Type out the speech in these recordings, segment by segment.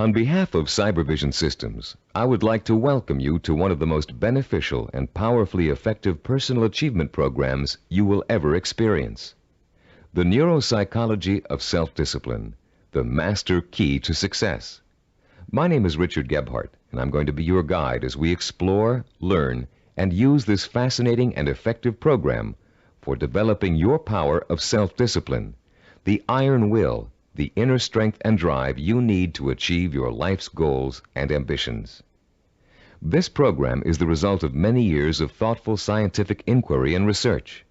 On behalf of Cybervision Systems, I would like to welcome you to one of the most beneficial and powerfully effective personal achievement programs you will ever experience. The Neuropsychology of Self-Discipline, the Master Key to Success. My name is Richard Gebhardt, and I'm going to be your guide as we explore, learn, and use this fascinating and effective program for developing your power of self-discipline, the iron will, the inner strength and drive you need to achieve your life's goals and ambitions. This program is the result of many years of thoughtful scientific inquiry and research.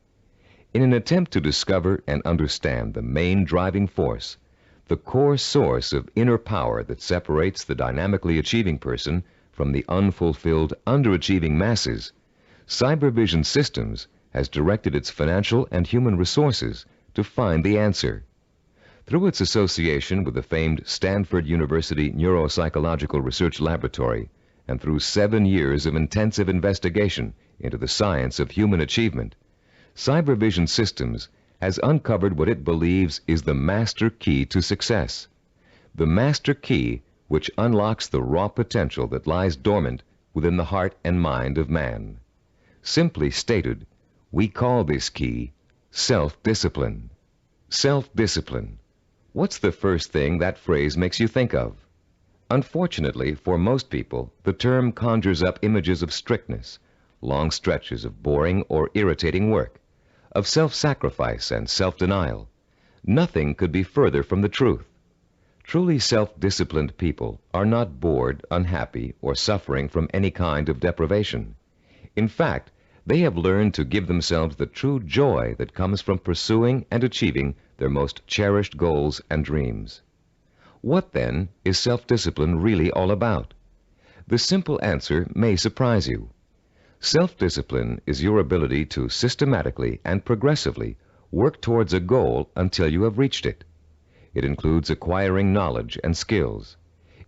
In an attempt to discover and understand the main driving force, the core source of inner power that separates the dynamically achieving person from the unfulfilled, underachieving masses, Cybervision Systems has directed its financial and human resources to find the answer. Through its association with the famed Stanford University Neuropsychological Research Laboratory, and through 7 years of intensive investigation into the science of human achievement, Cybervision Systems has uncovered what it believes is the master key to success. The master key which unlocks the raw potential that lies dormant within the heart and mind of man. Simply stated, we call this key self-discipline. Self-discipline. What's the first thing that phrase makes you think of? Unfortunately, for most people, the term conjures up images of strictness, long stretches of boring or irritating work, of self-sacrifice and self-denial. Nothing could be further from the truth. Truly self-disciplined people are not bored, unhappy, or suffering from any kind of deprivation. In fact, they have learned to give themselves the true joy that comes from pursuing and achieving their most cherished goals and dreams. What, then, is self-discipline really all about? The simple answer may surprise you. Self-discipline is your ability to systematically and progressively work towards a goal until you have reached it. It includes acquiring knowledge and skills.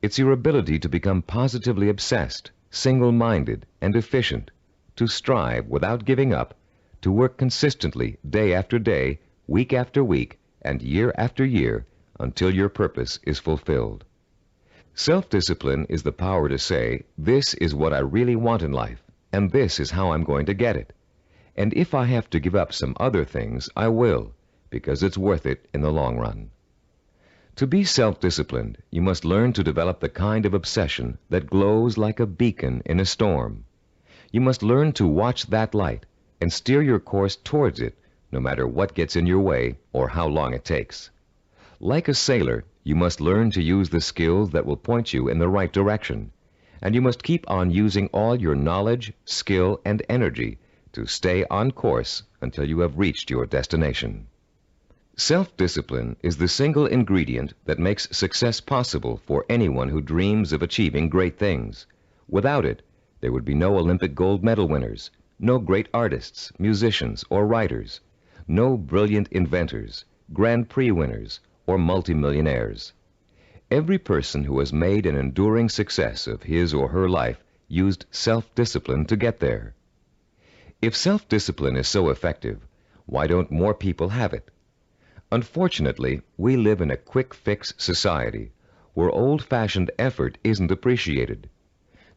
It's your ability to become positively obsessed, single-minded, and efficient, to strive without giving up, to work consistently day after day, week after week, and year after year until your purpose is fulfilled. Self-discipline is the power to say, this is what I really want in life, and this is how I'm going to get it. And if I have to give up some other things, I will, because it's worth it in the long run. To be self-disciplined, you must learn to develop the kind of obsession that glows like a beacon in a storm. You must learn to watch that light and steer your course towards it, no matter what gets in your way or how long it takes. Like a sailor, you must learn to use the skills that will point you in the right direction, and you must keep on using all your knowledge, skill, and energy to stay on course until you have reached your destination. Self-discipline is the single ingredient that makes success possible for anyone who dreams of achieving great things. Without it, there would be no Olympic gold medal winners, no great artists, musicians, or writers, no brilliant inventors, Grand Prix winners, or multimillionaires. Every person who has made an enduring success of his or her life used self-discipline to get there. If self-discipline is so effective, why don't more people have it? Unfortunately, we live in a quick-fix society where old-fashioned effort isn't appreciated.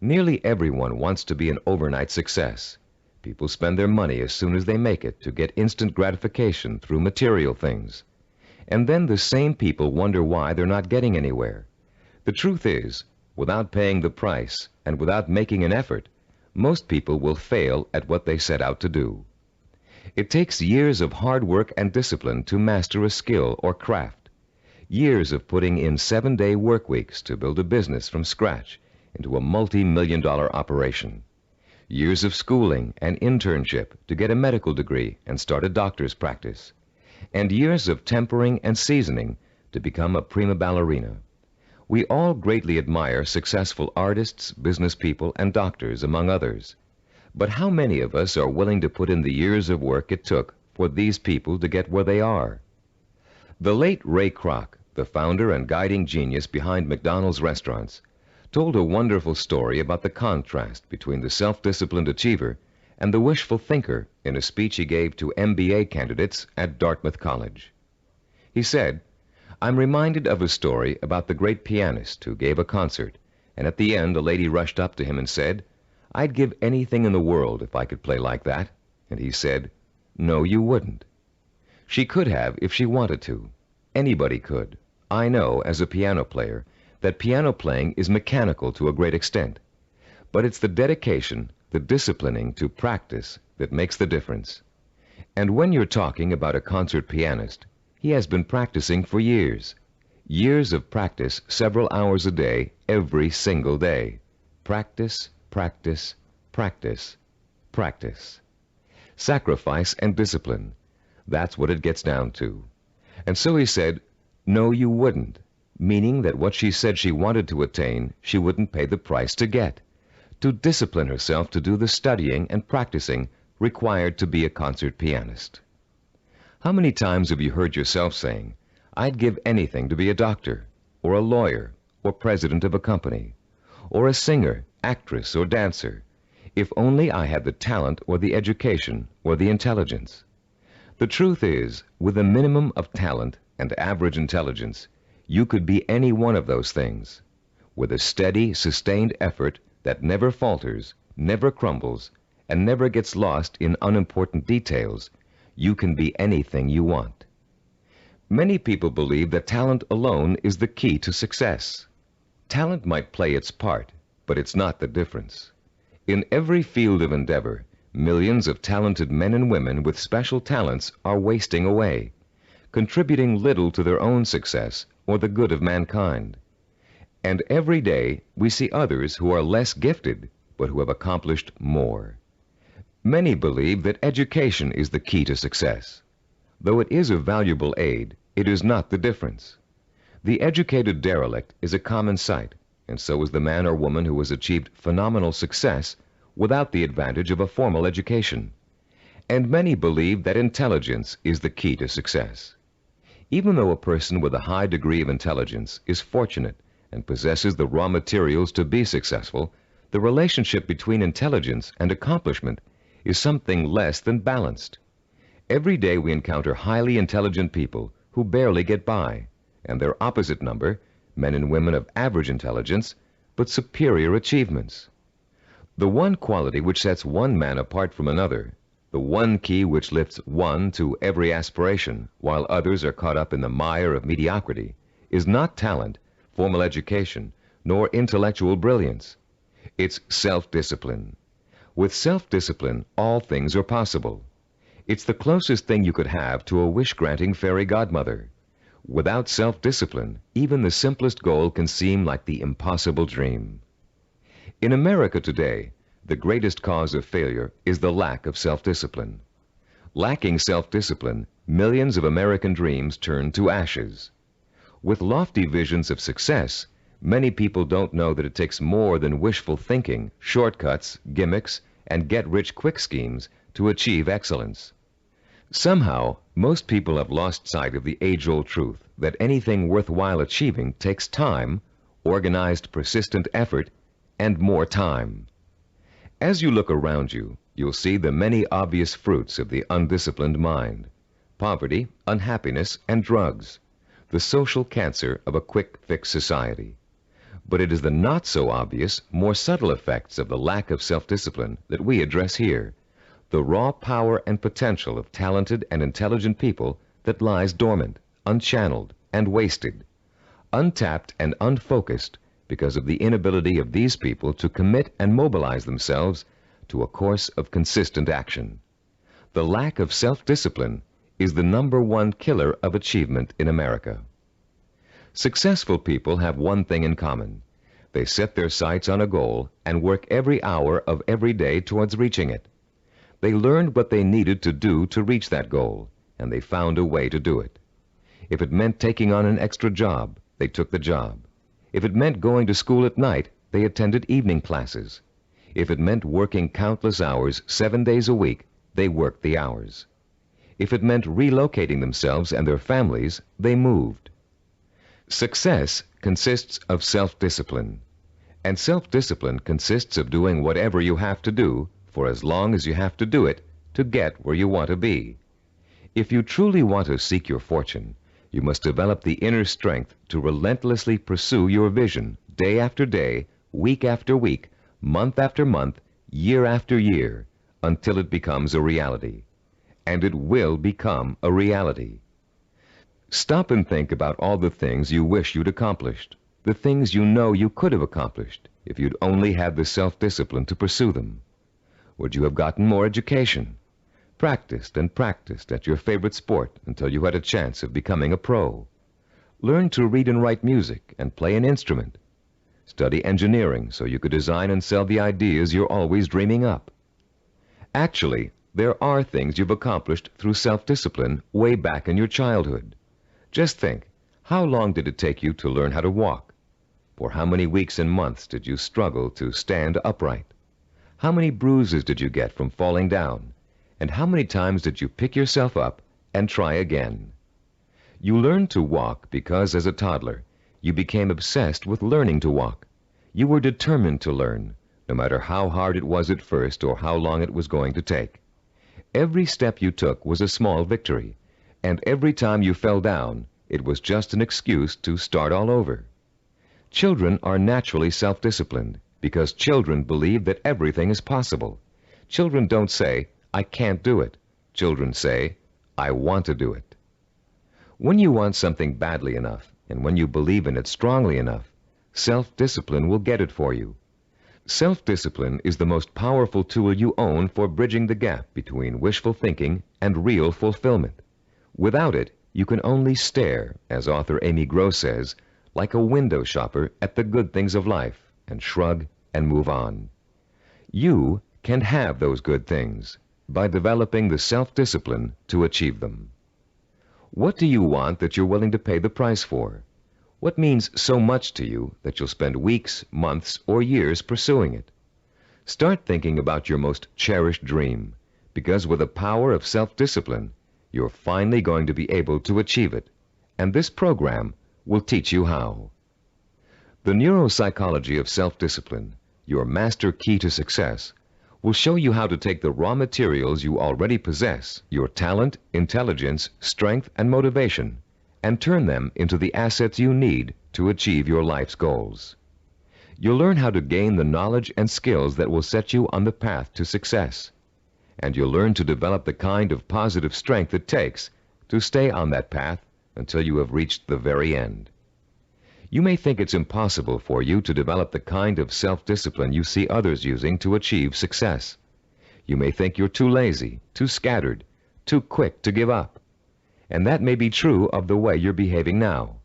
Nearly everyone wants to be an overnight success. People spend their money as soon as they make it to get instant gratification through material things. And then the same people wonder why they're not getting anywhere. The truth is, without paying the price and without making an effort, most people will fail at what they set out to do. It takes years of hard work and discipline to master a skill or craft. Years of putting in 7-day work weeks to build a business from scratch into a multi-million-dollar operation. Years of schooling and internship to get a medical degree and start a doctor's practice. And years of tempering and seasoning to become a prima ballerina. We all greatly admire successful artists, business people, and doctors, among others. But how many of us are willing to put in the years of work it took for these people to get where they are? The late Ray Kroc, the founder and guiding genius behind McDonald's restaurants, told a wonderful story about the contrast between the self-disciplined achiever and the wishful thinker in a speech he gave to MBA candidates at Dartmouth College. He said, I'm reminded of a story about the great pianist who gave a concert, and at the end a lady rushed up to him and said, "I'd give anything in the world if I could play like that." And he said, "No, you wouldn't." She could have if she wanted to. Anybody could. I know, as a piano player, that piano playing is mechanical to a great extent. But it's the dedication, the disciplining to practice that makes the difference. And when you're talking about a concert pianist, he has been practicing for years. Years of practice, several hours a day, every single day. Practice, practice, practice, practice. Sacrifice and discipline. That's what it gets down to. And so he said, "No, you wouldn't," meaning that what she said she wanted to attain, she wouldn't pay the price to get. To discipline herself to do the studying and practicing required to be a concert pianist. How many times have you heard yourself saying, "I'd give anything to be a doctor, or a lawyer, or president of a company, or a singer, actress, or dancer, if only I had the talent or the education or the intelligence"? The truth is, with a minimum of talent and average intelligence, you could be any one of those things. With a steady, sustained effort that never falters, never crumbles, and never gets lost in unimportant details, you can be anything you want. Many people believe that talent alone is the key to success. Talent might play its part, but it's not the difference. In every field of endeavor, millions of talented men and women with special talents are wasting away, contributing little to their own success or the good of mankind. And every day we see others who are less gifted, but who have accomplished more. Many believe that education is the key to success. Though it is a valuable aid, it is not the difference. The educated derelict is a common sight, and so is the man or woman who has achieved phenomenal success without the advantage of a formal education. And many believe that intelligence is the key to success. Even though a person with a high degree of intelligence is fortunate and possesses the raw materials to be successful, the relationship between intelligence and accomplishment is something less than balanced. Every day we encounter highly intelligent people who barely get by, and their opposite number, men and women of average intelligence, but superior achievements. The one quality which sets one man apart from another, the one key which lifts one to every aspiration while others are caught up in the mire of mediocrity, is not talent, formal education, nor intellectual brilliance. It's self-discipline. With self-discipline, all things are possible. It's the closest thing you could have to a wish-granting fairy godmother. Without self-discipline, even the simplest goal can seem like the impossible dream. In America today, the greatest cause of failure is the lack of self-discipline. Lacking self-discipline, millions of American dreams turn to ashes. With lofty visions of success, many people don't know that it takes more than wishful thinking, shortcuts, gimmicks, and get-rich-quick schemes to achieve excellence. Somehow, most people have lost sight of the age-old truth that anything worthwhile achieving takes time, organized, persistent effort, and more time. As you look around you, you'll see the many obvious fruits of the undisciplined mind: poverty, unhappiness, and drugs, the social cancer of a quick-fix society. But it is the not-so-obvious, more subtle effects of the lack of self-discipline that we address here, the raw power and potential of talented and intelligent people that lies dormant, unchanneled, and wasted, untapped and unfocused because of the inability of these people to commit and mobilize themselves to a course of consistent action. The lack of self-discipline is the #1 killer of achievement in America. Successful people have one thing in common. They set their sights on a goal and work every hour of every day towards reaching it. They learned what they needed to do to reach that goal, and they found a way to do it. If it meant taking on an extra job, they took the job. If it meant going to school at night, they attended evening classes. If it meant working countless hours 7 days a week, they worked the hours. If it meant relocating themselves and their families, they moved. Success consists of self-discipline, and self-discipline consists of doing whatever you have to do for as long as you have to do it to get where you want to be. If you truly want to seek your fortune, You must develop the inner strength to relentlessly pursue your vision day after day, week after week, month after month, year after year, until it becomes a reality. And it will become a reality. Stop and think about all the things you wish you'd accomplished, the things you know you could have accomplished if you'd only had the self-discipline to pursue them. Would you have gotten more education? Practiced and practiced at your favorite sport until you had a chance of becoming a pro? Learn to read and write music and play an instrument? Study engineering so you could design and sell the ideas you're always dreaming up? Actually, there are things you've accomplished through self-discipline way back in your childhood. Just think, how long did it take you to learn how to walk? For how many weeks and months did you struggle to stand upright? How many bruises did you get from falling down? And how many times did you pick yourself up and try again? You learned to walk because as a toddler, you became obsessed with learning to walk. You were determined to learn, no matter how hard it was at first or how long it was going to take. Every step you took was a small victory, and every time you fell down, it was just an excuse to start all over. Children are naturally self-disciplined because children believe that everything is possible. Children don't say, "I can't do it." Children say, "I want to do it." When you want something badly enough, and when you believe in it strongly enough, self-discipline will get it for you. Self-discipline is the most powerful tool you own for bridging the gap between wishful thinking and real fulfillment. Without it, you can only stare, as author Amy Gross says, like a window shopper at the good things of life, and shrug and move on. You can have those good things by developing the self-discipline to achieve them. What do you want that you're willing to pay the price for? What means so much to you that you'll spend weeks, months, or years pursuing it? Start thinking about your most cherished dream, because with the power of self-discipline, you're finally going to be able to achieve it, and this program will teach you how. The neuropsychology of self-discipline, your master key to success, will show you how to take the raw materials you already possess, your talent, intelligence, strength, and motivation, and turn them into the assets you need to achieve your life's goals. You'll learn how to gain the knowledge and skills that will set you on the path to success. And you'll learn to develop the kind of positive strength it takes to stay on that path until you have reached the very end. You may think it's impossible for you to develop the kind of self-discipline you see others using to achieve success. You may think you're too lazy, too scattered, too quick to give up. And that may be true of the way you're behaving now.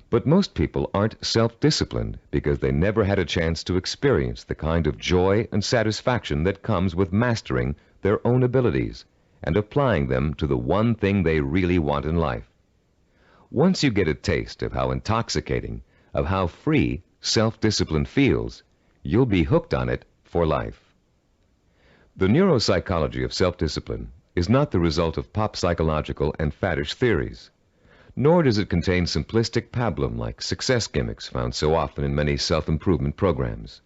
But most people aren't self-disciplined because they never had a chance to experience the kind of joy and satisfaction that comes with mastering their own abilities and applying them to the one thing they really want in life. Once you get a taste of how intoxicating, of how free self-discipline feels, you'll be hooked on it for life. The neuropsychology of self-discipline is not the result of pop psychological and faddish theories, nor does it contain simplistic pablum-like success gimmicks found so often in many self-improvement programs.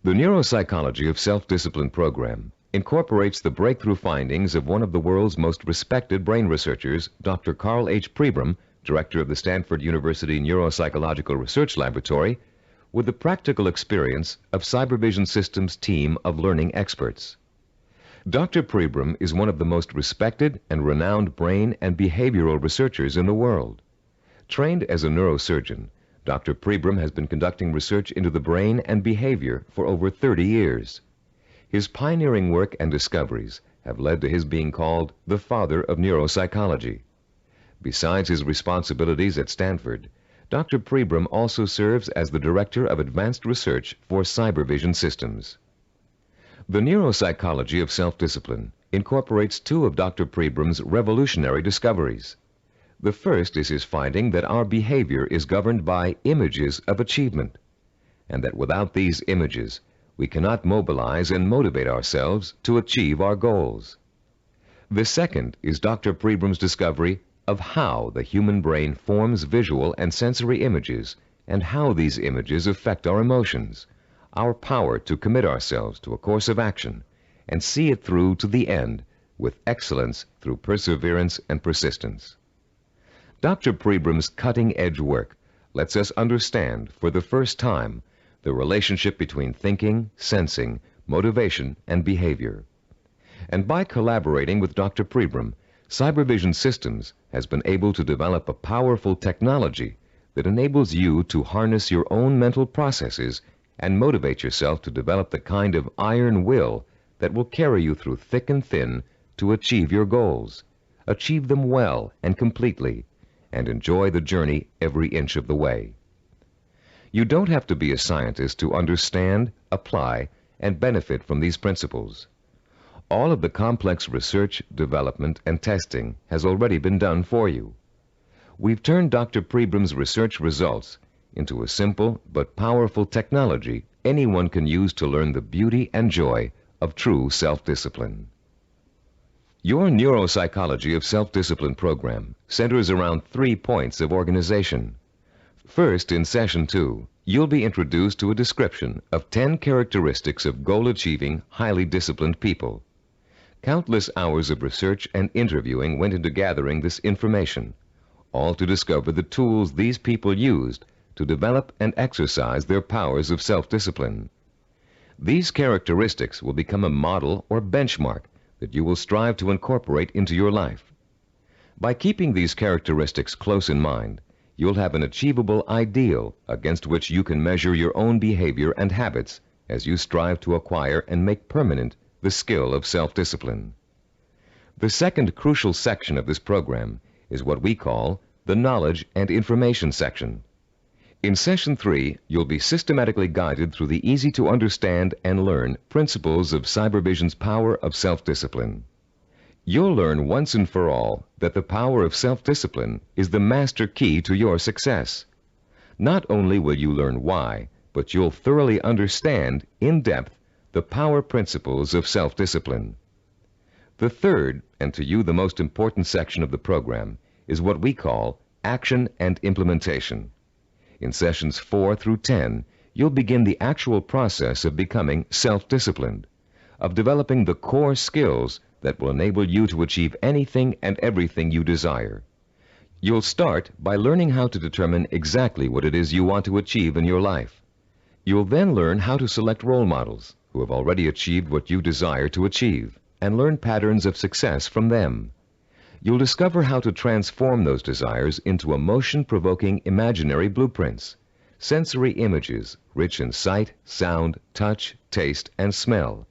The neuropsychology of self-discipline program incorporates the breakthrough findings of one of the world's most respected brain researchers, Dr. Carl H. Pribram, director of the Stanford University Neuropsychological Research Laboratory, with the practical experience of Cybervision Systems' team of learning experts. Dr. Pribram is one of the most respected and renowned brain and behavioral researchers in the world. Trained as a neurosurgeon, Dr. Pribram has been conducting research into the brain and behavior for over 30 years. His pioneering work and discoveries have led to his being called the father of neuropsychology. Besides his responsibilities at Stanford, Dr. Pribram also serves as the Director of Advanced Research for Cybervision Systems. The neuropsychology of self-discipline incorporates two of Dr. Pribram's revolutionary discoveries. The first is his finding that our behavior is governed by images of achievement, and that without these images, we cannot mobilize and motivate ourselves to achieve our goals. The second is Dr. Pribram's discovery of how the human brain forms visual and sensory images and how these images affect our emotions, our power to commit ourselves to a course of action and see it through to the end with excellence through perseverance and persistence. Dr. Prebram's cutting-edge work lets us understand, for the first time, the relationship between thinking, sensing, motivation, and behavior. And by collaborating with Dr. Prebram, Cybervision Systems has been able to develop a powerful technology that enables you to harness your own mental processes and motivate yourself to develop the kind of iron will that will carry you through thick and thin to achieve your goals, achieve them well and completely, and enjoy the journey every inch of the way. You don't have to be a scientist to understand, apply, and benefit from these principles. All of the complex research, development, and testing has already been done for you. We've turned Dr. Prebram's research results into a simple but powerful technology anyone can use to learn the beauty and joy of true self-discipline. Your Neuropsychology of Self-Discipline program centers around 3 points of organization. First, in Session 2, you'll be introduced to a description of 10 characteristics of goal-achieving, highly disciplined people. Countless hours of research and interviewing went into gathering this information, all to discover the tools these people used to develop and exercise their powers of self-discipline. These characteristics will become a model or benchmark that you will strive to incorporate into your life. By keeping these characteristics close in mind, you'll have an achievable ideal against which you can measure your own behavior and habits as you strive to acquire and make permanent the skill of self-discipline. The second crucial section of this program is what we call the Knowledge and Information section. In Session 3, you'll be systematically guided through the easy-to-understand and learn principles of Cybervision's power of self-discipline. You'll learn once and for all that the power of self-discipline is the master key to your success. Not only will you learn why, but you'll thoroughly understand, in depth, the power principles of self-discipline. The third, and to you the most important section of the program, is what we call Action and Implementation. In Sessions 4 through 10, you'll begin the actual process of becoming self-disciplined, of developing the core skills that will enable you to achieve anything and everything you desire. You'll start by learning how to determine exactly what it is you want to achieve in your life. You'll then learn how to select role models who have already achieved what you desire to achieve, and learn patterns of success from them. You'll discover how to transform those desires into emotion-provoking imaginary blueprints, sensory images rich in sight, sound, touch, taste, and smell,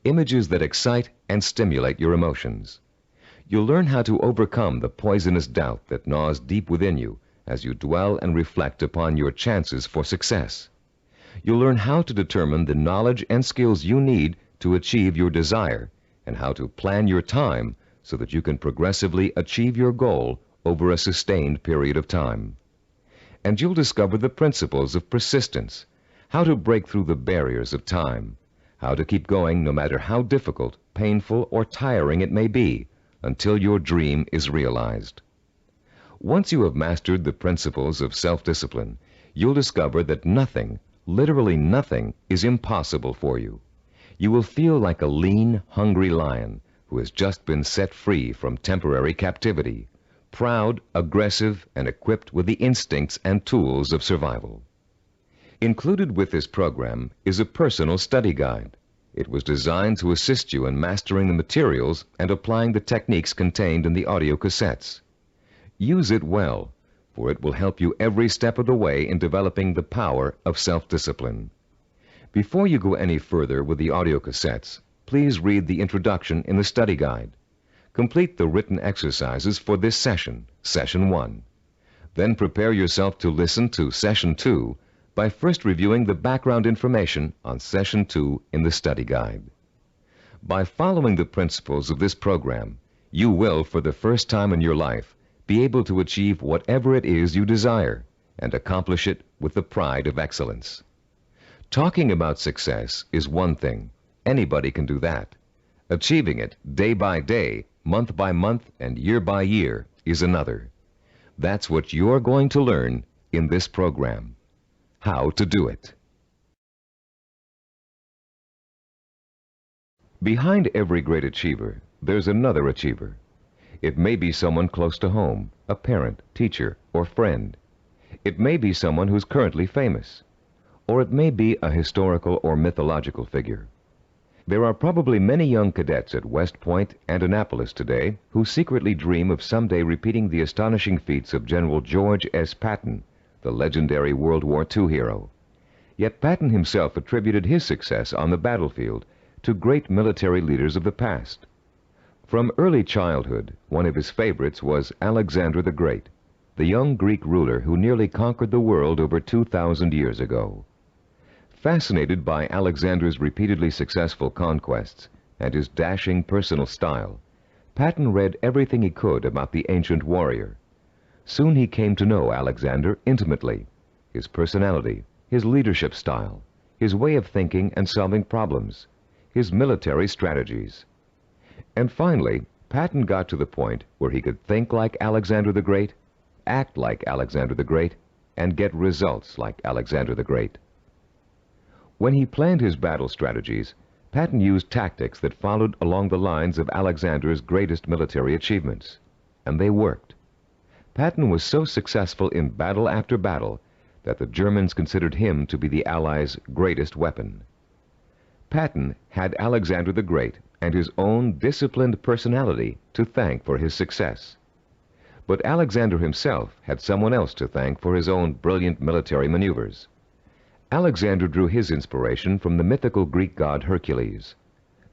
images that excite and stimulate your emotions. You'll learn how to overcome the poisonous doubt that gnaws deep within you as you dwell and reflect upon your chances for success. You'll learn how to determine the knowledge and skills you need to achieve your desire, and how to plan your time so that you can progressively achieve your goal over a sustained period of time. And you'll discover the principles of persistence, how to break through the barriers of time, how to keep going no matter how difficult, painful, or tiring it may be, until your dream is realized. Once you have mastered the principles of self-discipline, you'll discover that nothing, literally nothing, is impossible for you. You will feel like a lean, hungry lion who has just been set free from temporary captivity, proud, aggressive, and equipped with the instincts and tools of survival. Included with this program is a personal study guide. It was designed to assist you in mastering the materials and applying the techniques contained in the audio cassettes. Use it well, for it will help you every step of the way in developing the power of self-discipline. Before you go any further with the audio cassettes, please read the introduction in the study guide. Complete the written exercises for this session, Session 1. Then prepare yourself to listen to Session 2 by first reviewing the background information on Session 2 in the study guide. By following the principles of this program, you will, for the first time in your life, be able to achieve whatever it is you desire and accomplish it with the pride of excellence. Talking about success is one thing. Anybody can do that. Achieving it day by day, month by month, and year by year is another. That's what you're going to learn in this program. How to do it. Behind every great achiever, there's another achiever. It may be someone close to home, a parent, teacher, or friend. It may be someone who's currently famous. Or it may be a historical or mythological figure. There are probably many young cadets at West Point and Annapolis today who secretly dream of someday repeating the astonishing feats of General George S. Patton, the legendary World War II hero. Yet Patton himself attributed his success on the battlefield to great military leaders of the past. From early childhood, one of his favorites was Alexander the Great, the young Greek ruler who nearly conquered the world over 2,000 years ago. Fascinated by Alexander's repeatedly successful conquests and his dashing personal style, Patton read everything he could about the ancient warrior. Soon he came to know Alexander intimately, his personality, his leadership style, his way of thinking and solving problems, his military strategies. And finally, Patton got to the point where he could think like Alexander the Great, act like Alexander the Great, and get results like Alexander the Great. When he planned his battle strategies, Patton used tactics that followed along the lines of Alexander's greatest military achievements, and they worked. Patton was so successful in battle after battle that the Germans considered him to be the Allies' greatest weapon. Patton had Alexander the Great and his own disciplined personality to thank for his success. But Alexander himself had someone else to thank for his own brilliant military maneuvers. Alexander drew his inspiration from the mythical Greek god Hercules.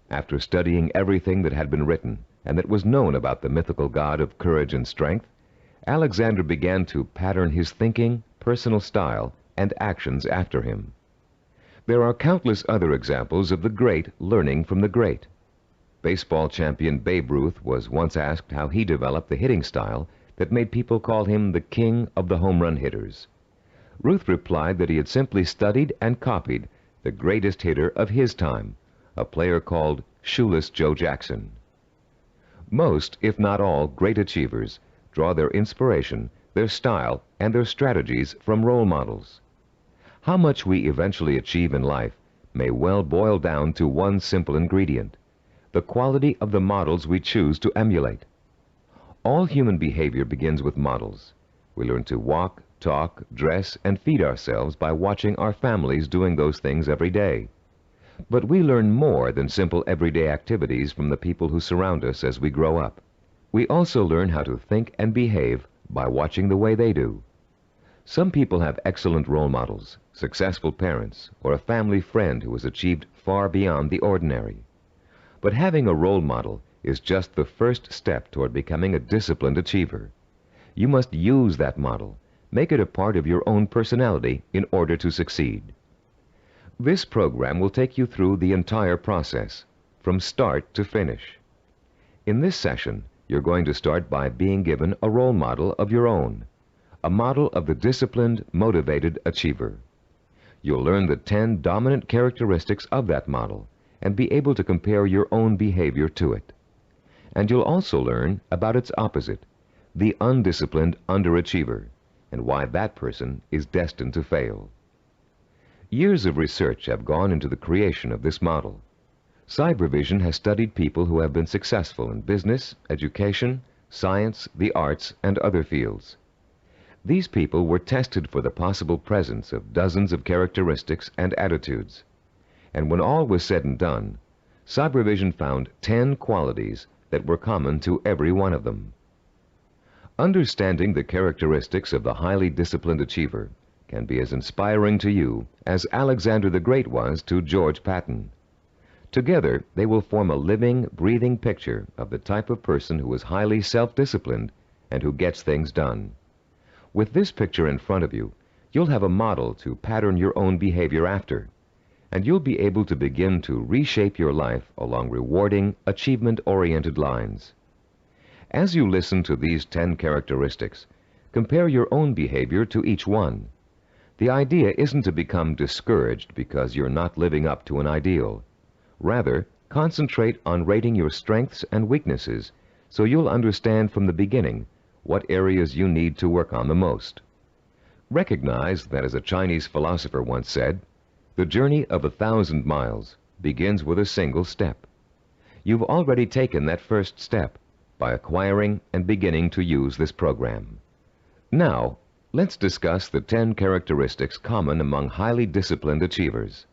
After studying everything that had been written and that was known about the mythical god of courage and strength, Alexander began to pattern his thinking, personal style, and actions after him. There are countless other examples of the great learning from the great. Baseball champion Babe Ruth was once asked how he developed the hitting style that made people call him the king of the home run hitters. Ruth replied that he had simply studied and copied the greatest hitter of his time, a player called Shoeless Joe Jackson. Most, if not all, great achievers draw their inspiration, their style, and their strategies from role models. How much we eventually achieve in life may well boil down to one simple ingredient: the quality of the models we choose to emulate. All human behavior begins with models. We learn to walk, talk, dress, and feed ourselves by watching our families doing those things every day. But we learn more than simple everyday activities from the people who surround us as we grow up. We also learn how to think and behave by watching the way they do. Some people have excellent role models, successful parents, or a family friend who has achieved far beyond the ordinary. But having a role model is just the first step toward becoming a disciplined achiever. You must use that model, make it a part of your own personality in order to succeed. This program will take you through the entire process, from start to finish. In this session, you're going to start by being given a role model of your own, a model of the disciplined, motivated achiever. You'll learn the 10 dominant characteristics of that model and be able to compare your own behavior to it. And you'll also learn about its opposite, the undisciplined underachiever, and why that person is destined to fail. Years of research have gone into the creation of this model. Cybervision has studied people who have been successful in business, education, science, the arts, and other fields. These people were tested for the possible presence of dozens of characteristics and attitudes. And when all was said and done, Cybervision found 10 qualities that were common to every one of them. Understanding the characteristics of the highly disciplined achiever can be as inspiring to you as Alexander the Great was to George Patton. Together, they will form a living, breathing picture of the type of person who is highly self-disciplined and who gets things done. With this picture in front of you, you'll have a model to pattern your own behavior after, and you'll be able to begin to reshape your life along rewarding, achievement-oriented lines. As you listen to these 10 characteristics, compare your own behavior to each one. The idea isn't to become discouraged because you're not living up to an ideal. Rather, concentrate on rating your strengths and weaknesses so you'll understand from the beginning what areas you need to work on the most. Recognize that, as a Chinese philosopher once said, the journey of 1,000 miles begins with a single step. You've already taken that first step, by acquiring and beginning to use this program. Now, let's discuss the 10 characteristics common among highly disciplined achievers.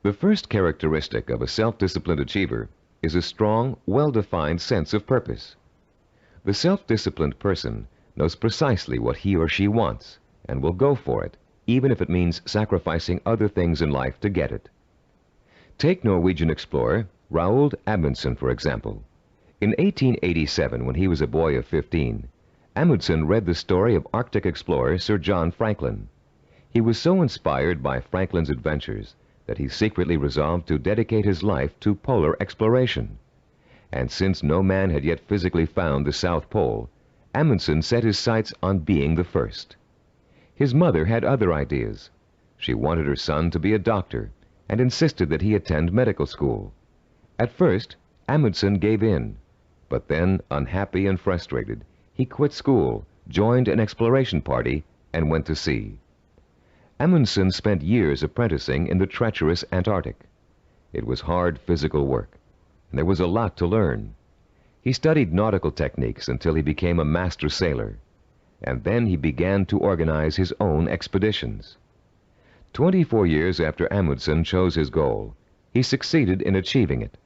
The first characteristic of a self-disciplined achiever is a strong, well-defined sense of purpose. The self-disciplined person knows precisely what he or she wants and will go for it, even if it means sacrificing other things in life to get it. Take Norwegian explorer Roald Amundsen, for example. In 1887, when he was a boy of 15, Amundsen read the story of Arctic explorer Sir John Franklin. He was so inspired by Franklin's adventures that he secretly resolved to dedicate his life to polar exploration. And since no man had yet physically found the South Pole, Amundsen set his sights on being the first. His mother had other ideas. She wanted her son to be a doctor and insisted that he attend medical school. At first, Amundsen gave in, but then, unhappy and frustrated, he quit school, joined an exploration party, and went to sea. Amundsen spent years apprenticing in the treacherous Antarctic. It was hard physical work, and there was a lot to learn. He studied nautical techniques until he became a master sailor, and then he began to organize his own expeditions. 24 years after Amundsen chose his goal, he succeeded in achieving it.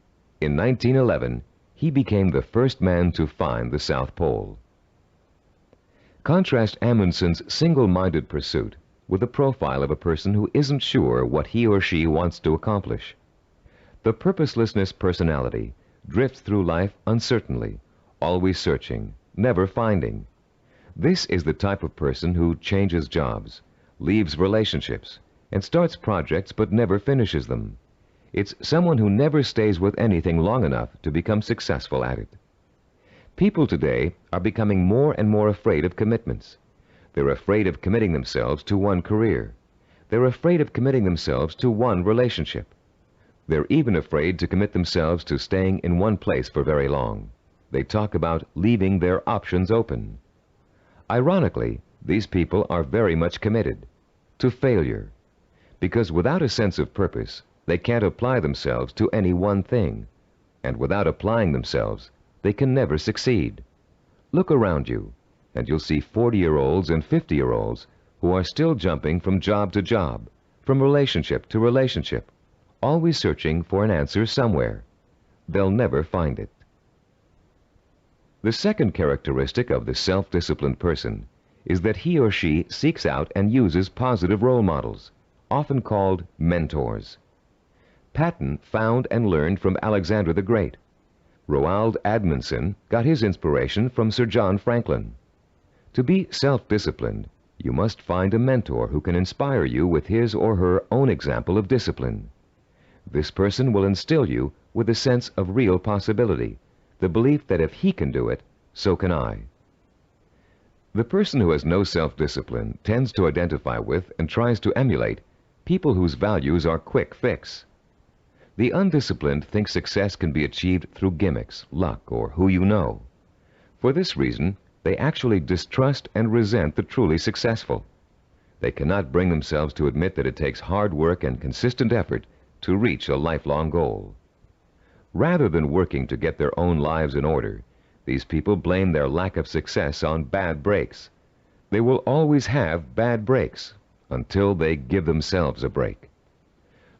In 1911, he became the first man to find the South Pole. Contrast Amundsen's single-minded pursuit with the profile of a person who isn't sure what he or she wants to accomplish. The purposelessness personality drifts through life uncertainly, always searching, never finding. This is the type of person who changes jobs, leaves relationships, and starts projects but never finishes them. It's someone who never stays with anything long enough to become successful at it. People today are becoming more and more afraid of commitments. They're afraid of committing themselves to one career. They're afraid of committing themselves to one relationship. They're even afraid to commit themselves to staying in one place for very long. They talk about leaving their options open. Ironically, these people are very much committed to failure, because without a sense of purpose, they can't apply themselves to any one thing, and without applying themselves, they can never succeed. Look around you, and you'll see 40-year-olds and 50-year-olds who are still jumping from job to job, from relationship to relationship, always searching for an answer somewhere. They'll never find it. The second characteristic of the self-disciplined person is that he or she seeks out and uses positive role models, often called mentors. Patton found and learned from Alexander the Great. Roald Amundsen got his inspiration from Sir John Franklin. To be self-disciplined, you must find a mentor who can inspire you with his or her own example of discipline. This person will instill you with a sense of real possibility, the belief that if he can do it, so can I. The person who has no self-discipline tends to identify with and tries to emulate people whose values are quick fix. The undisciplined think success can be achieved through gimmicks, luck, or who you know. For this reason, they actually distrust and resent the truly successful. They cannot bring themselves to admit that it takes hard work and consistent effort to reach a lifelong goal. Rather than working to get their own lives in order, these people blame their lack of success on bad breaks. They will always have bad breaks until they give themselves a break.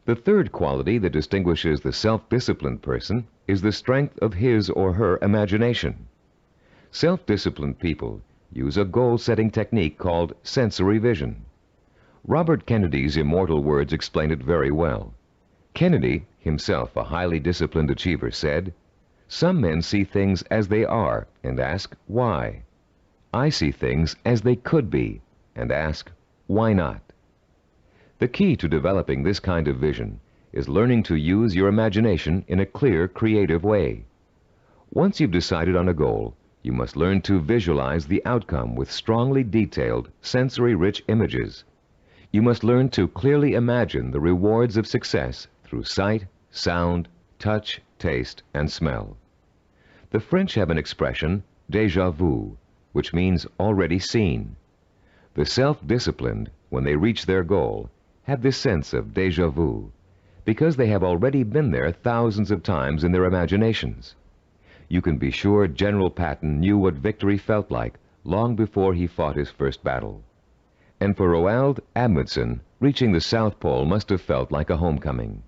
The third quality that distinguishes the self-disciplined person is the strength of his or her imagination. Self-disciplined people use a goal-setting technique called sensory vision. Robert Kennedy's immortal words explain it very well. Kennedy, himself a highly disciplined achiever, said, "Some men see things as they are and ask, why? I see things as they could be and ask, why not?" The key to developing this kind of vision is learning to use your imagination in a clear, creative way. Once you've decided on a goal, you must learn to visualize the outcome with strongly detailed, sensory-rich images. You must learn to clearly imagine the rewards of success through sight, sound, touch, taste, and smell. The French have an expression, déjà vu, which means already seen. The self-disciplined, when they reach their goal, have this sense of déjà vu, because they have already been there thousands of times in their imaginations. You can be sure General Patton knew what victory felt like long before he fought his first battle. And for Roald Amundsen, reaching the South Pole must have felt like a homecoming.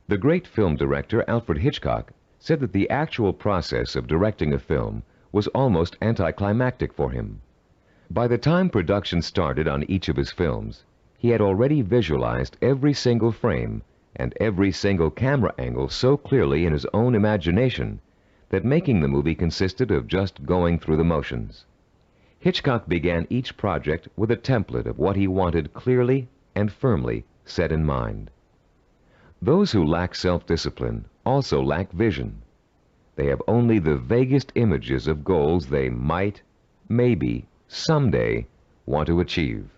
The great film director Alfred Hitchcock said that the actual process of directing a film was almost anticlimactic for him. By the time production started on each of his films, he had already visualized every single frame and every single camera angle so clearly in his own imagination that making the movie consisted of just going through the motions. Hitchcock began each project with a template of what he wanted clearly and firmly set in mind. Those who lack self-discipline also lack vision. They have only the vaguest images of goals they might, maybe, someday want to achieve.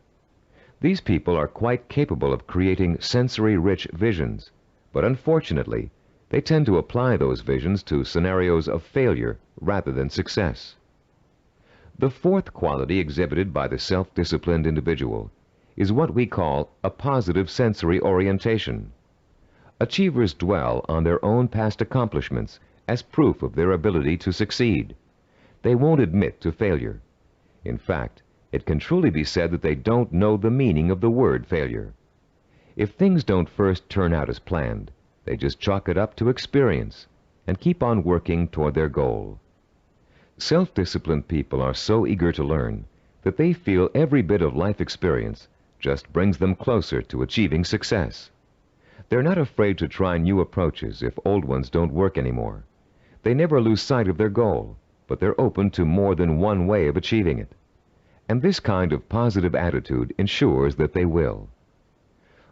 These people are quite capable of creating sensory-rich visions, but unfortunately, they tend to apply those visions to scenarios of failure rather than success. The fourth quality exhibited by the self-disciplined individual is what we call a positive sensory orientation. Achievers dwell on their own past accomplishments as proof of their ability to succeed. They won't admit to failure. In fact, it can truly be said that they don't know the meaning of the word failure. If things don't first turn out as planned, they just chalk it up to experience and keep on working toward their goal. Self-disciplined people are so eager to learn that they feel every bit of life experience just brings them closer to achieving success. They're not afraid to try new approaches if old ones don't work anymore. They never lose sight of their goal, but they're open to more than one way of achieving it. And this kind of positive attitude ensures that they will.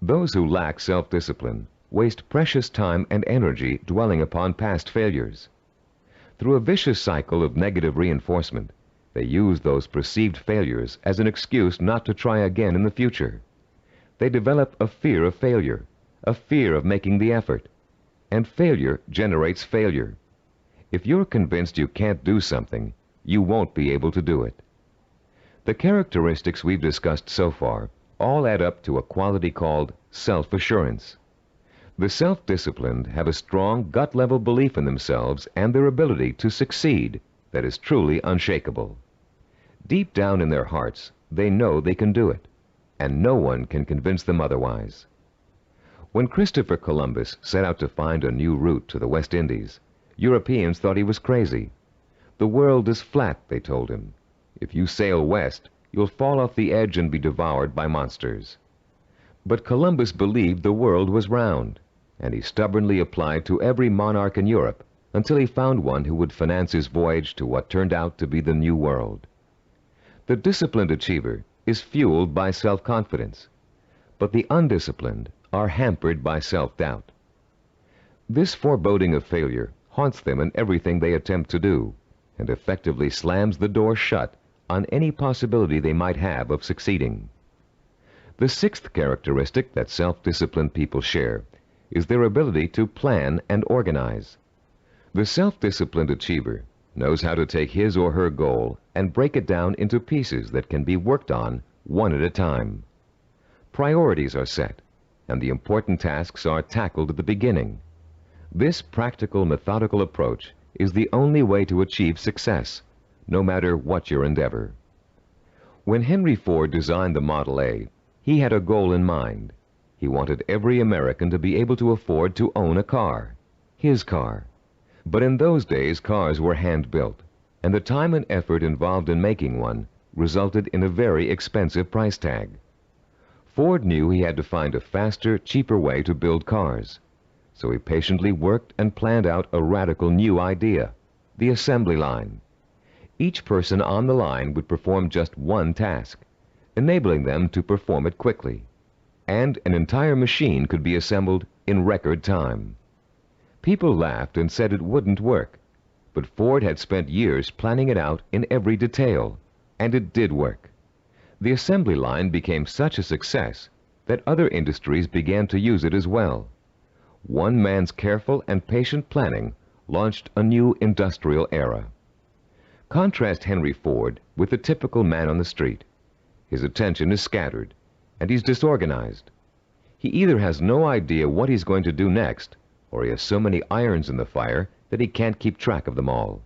Those who lack self-discipline waste precious time and energy dwelling upon past failures. Through a vicious cycle of negative reinforcement, they use those perceived failures as an excuse not to try again in the future. They develop a fear of failure, a fear of making the effort, and failure generates failure. If you're convinced you can't do something, you won't be able to do it. The characteristics we've discussed so far all add up to a quality called self-assurance. The self-disciplined have a strong gut-level belief in themselves and their ability to succeed that is truly unshakable. Deep down in their hearts, they know they can do it, and no one can convince them otherwise. When Christopher Columbus set out to find a new route to the West Indies, Europeans thought he was crazy. The world is flat, they told him. If you sail west, you'll fall off the edge and be devoured by monsters. But Columbus believed the world was round, and he stubbornly applied to every monarch in Europe until he found one who would finance his voyage to what turned out to be the New World. The disciplined achiever is fueled by self-confidence, but the undisciplined are hampered by self-doubt. This foreboding of failure haunts them in everything they attempt to do, and effectively slams the door shut on any possibility they might have of succeeding. The sixth characteristic that self-disciplined people share is their ability to plan and organize. The self-disciplined achiever knows how to take his or her goal and break it down into pieces that can be worked on one at a time. Priorities are set, and the important tasks are tackled at the beginning. This practical, methodical approach is the only way to achieve success, no matter what your endeavor. When Henry Ford designed the Model A, he had a goal in mind. He wanted every American to be able to afford to own a car, his car. But in those days, cars were hand-built, and the time and effort involved in making one resulted in a very expensive price tag. Ford knew he had to find a faster, cheaper way to build cars. So he patiently worked and planned out a radical new idea, the assembly line. Each person on the line would perform just one task, enabling them to perform it quickly, and an entire machine could be assembled in record time. People laughed and said it wouldn't work, but Ford had spent years planning it out in every detail, and it did work. The assembly line became such a success that other industries began to use it as well. One man's careful and patient planning launched a new industrial era. Contrast Henry Ford with the typical man on the street. His attention is scattered, and he's disorganized. He either has no idea what he's going to do next, or he has so many irons in the fire that he can't keep track of them all.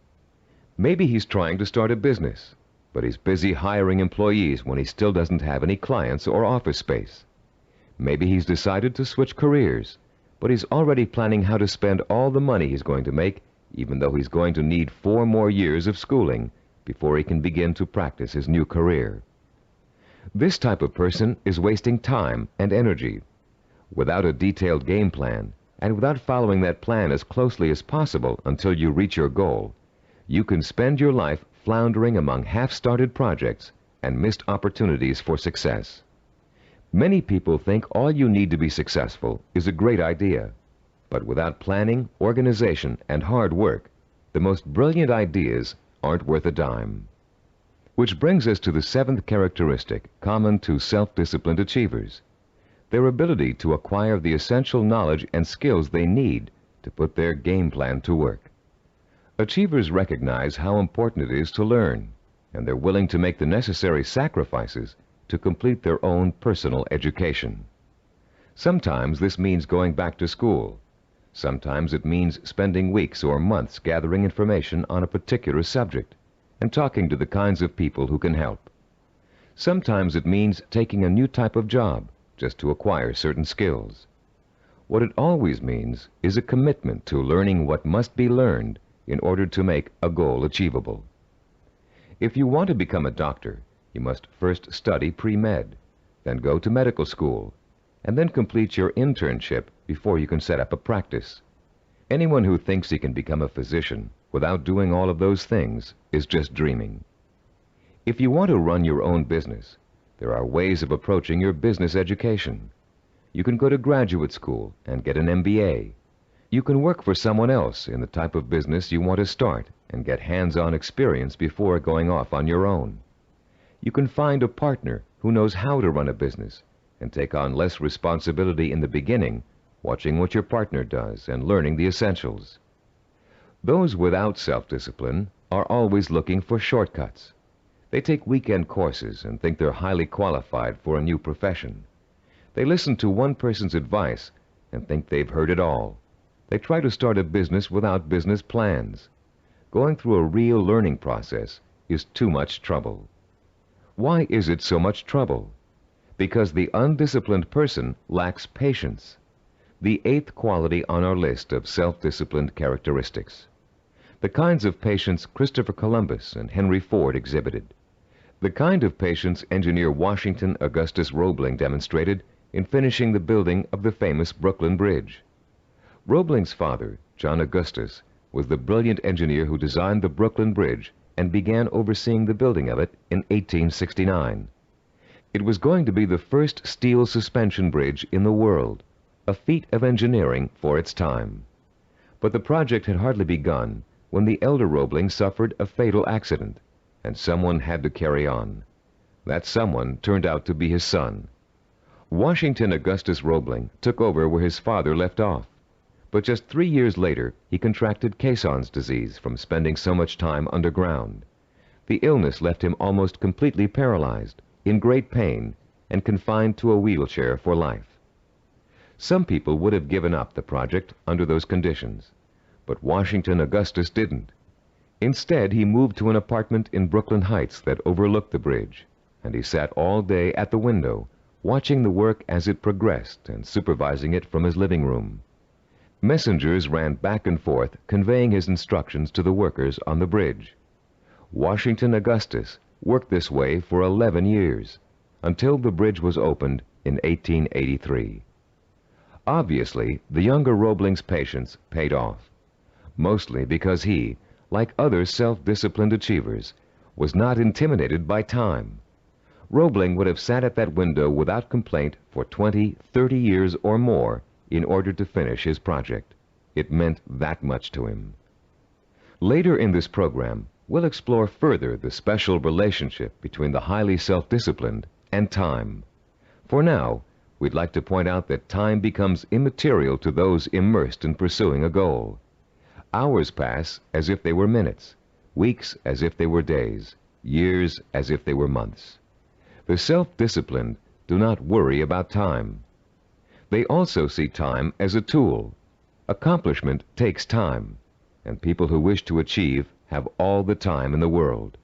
Maybe he's trying to start a business, but he's busy hiring employees when he still doesn't have any clients or office space. Maybe he's decided to switch careers, but he's already planning how to spend all the money he's going to make, even though he's going to need 4 more years of schooling before he can begin to practice his new career. This type of person is wasting time and energy. Without a detailed game plan, and without following that plan as closely as possible until you reach your goal, you can spend your life floundering among half-started projects and missed opportunities for success. Many people think all you need to be successful is a great idea, but without planning, organization, and hard work, the most brilliant ideas aren't worth a dime. Which brings us to the 7th characteristic common to self-disciplined achievers: their ability to acquire the essential knowledge and skills they need to put their game plan to work. Achievers recognize how important it is to learn, and they're willing to make the necessary sacrifices to complete their own personal education. Sometimes this means going back to school. Sometimes it means spending weeks or months gathering information on a particular subject and talking to the kinds of people who can help. Sometimes it means taking a new type of job just to acquire certain skills. What it always means is a commitment to learning what must be learned in order to make a goal achievable. If you want to become a doctor, you must first study pre-med, then go to medical school, and then complete your internship before you can set up a practice. Anyone who thinks he can become a physician without doing all of those things is just dreaming. If you want to run your own business, there are ways of approaching your business education. You can go to graduate school and get an MBA. You can work for someone else in the type of business you want to start and get hands-on experience before going off on your own. You can find a partner who knows how to run a business and take on less responsibility in the beginning, watching what your partner does and learning the essentials. Those without self-discipline are always looking for shortcuts. They take weekend courses and think they're highly qualified for a new profession. They listen to one person's advice and think they've heard it all. They try to start a business without business plans. Going through a real learning process is too much trouble. Why is it so much trouble? Because the undisciplined person lacks patience, the 8th quality on our list of self-disciplined characteristics. The kinds of patience Christopher Columbus and Henry Ford exhibited. The kind of patience engineer Washington Augustus Roebling demonstrated in finishing the building of the famous Brooklyn Bridge. Roebling's father, John Augustus, was the brilliant engineer who designed the Brooklyn Bridge and began overseeing the building of it in 1869. It was going to be the first steel suspension bridge in the world, a feat of engineering for its time. But the project had hardly begun when the elder Roebling suffered a fatal accident, and someone had to carry on. That someone turned out to be his son. Washington Augustus Roebling took over where his father left off. But just 3 years later, he contracted Caisson's disease from spending so much time underground. The illness left him almost completely paralyzed, in great pain, and confined to a wheelchair for life. Some people would have given up the project under those conditions, but Washington Augustus didn't. Instead, he moved to an apartment in Brooklyn Heights that overlooked the bridge, and he sat all day at the window, watching the work as it progressed and supervising it from his living room. Messengers ran back and forth, conveying his instructions to the workers on the bridge. Washington Augustus worked this way for 11 years, until the bridge was opened in 1883. Obviously, the younger Roebling's patience paid off, mostly because he, like other self-disciplined achievers, was not intimidated by time. Roebling would have sat at that window without complaint for 20, 30 years or more in order to finish his project. It meant that much to him. Later in this program, we'll explore further the special relationship between the highly self-disciplined and time. For now, we'd like to point out that time becomes immaterial to those immersed in pursuing a goal. Hours pass as if they were minutes, weeks as if they were days, years as if they were months. The self-disciplined do not worry about time. They also see time as a tool. Accomplishment takes time. and people who wish to achieve have all the time in the world.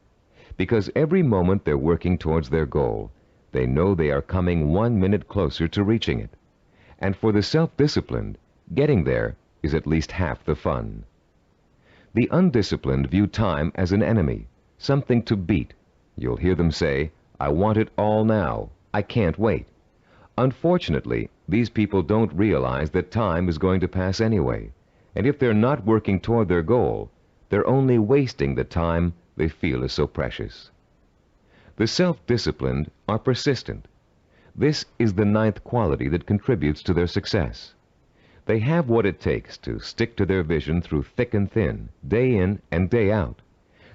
Because every moment they're working towards their goal, they know they are coming 1 minute closer to reaching it. And for the self-disciplined, getting there is at least half the fun. The undisciplined view time as an enemy, something to beat. You'll hear them say, "I want it all now. I can't wait." Unfortunately, these people don't realize that time is going to pass anyway, and if they're not working toward their goal, they're only wasting the time they feel is so precious. The self-disciplined are persistent. This is the 9th quality that contributes to their success. They have what it takes to stick to their vision through thick and thin, day in and day out.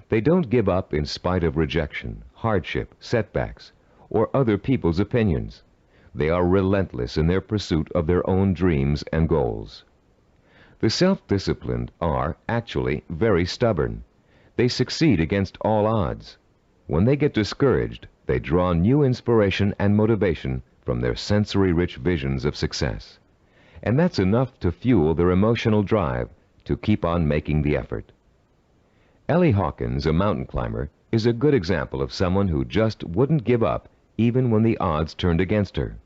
They don't give up in spite of rejection, hardship, setbacks, or other people's opinions. They are relentless in their pursuit of their own dreams and goals. The self-disciplined are actually very stubborn. They succeed against all odds. When they get discouraged, they draw new inspiration and motivation from their sensory-rich visions of success. And that's enough to fuel their emotional drive to keep on making the effort. Ellie Hawkins, a mountain climber, is a good example of someone who just wouldn't give up even when the odds turned against her.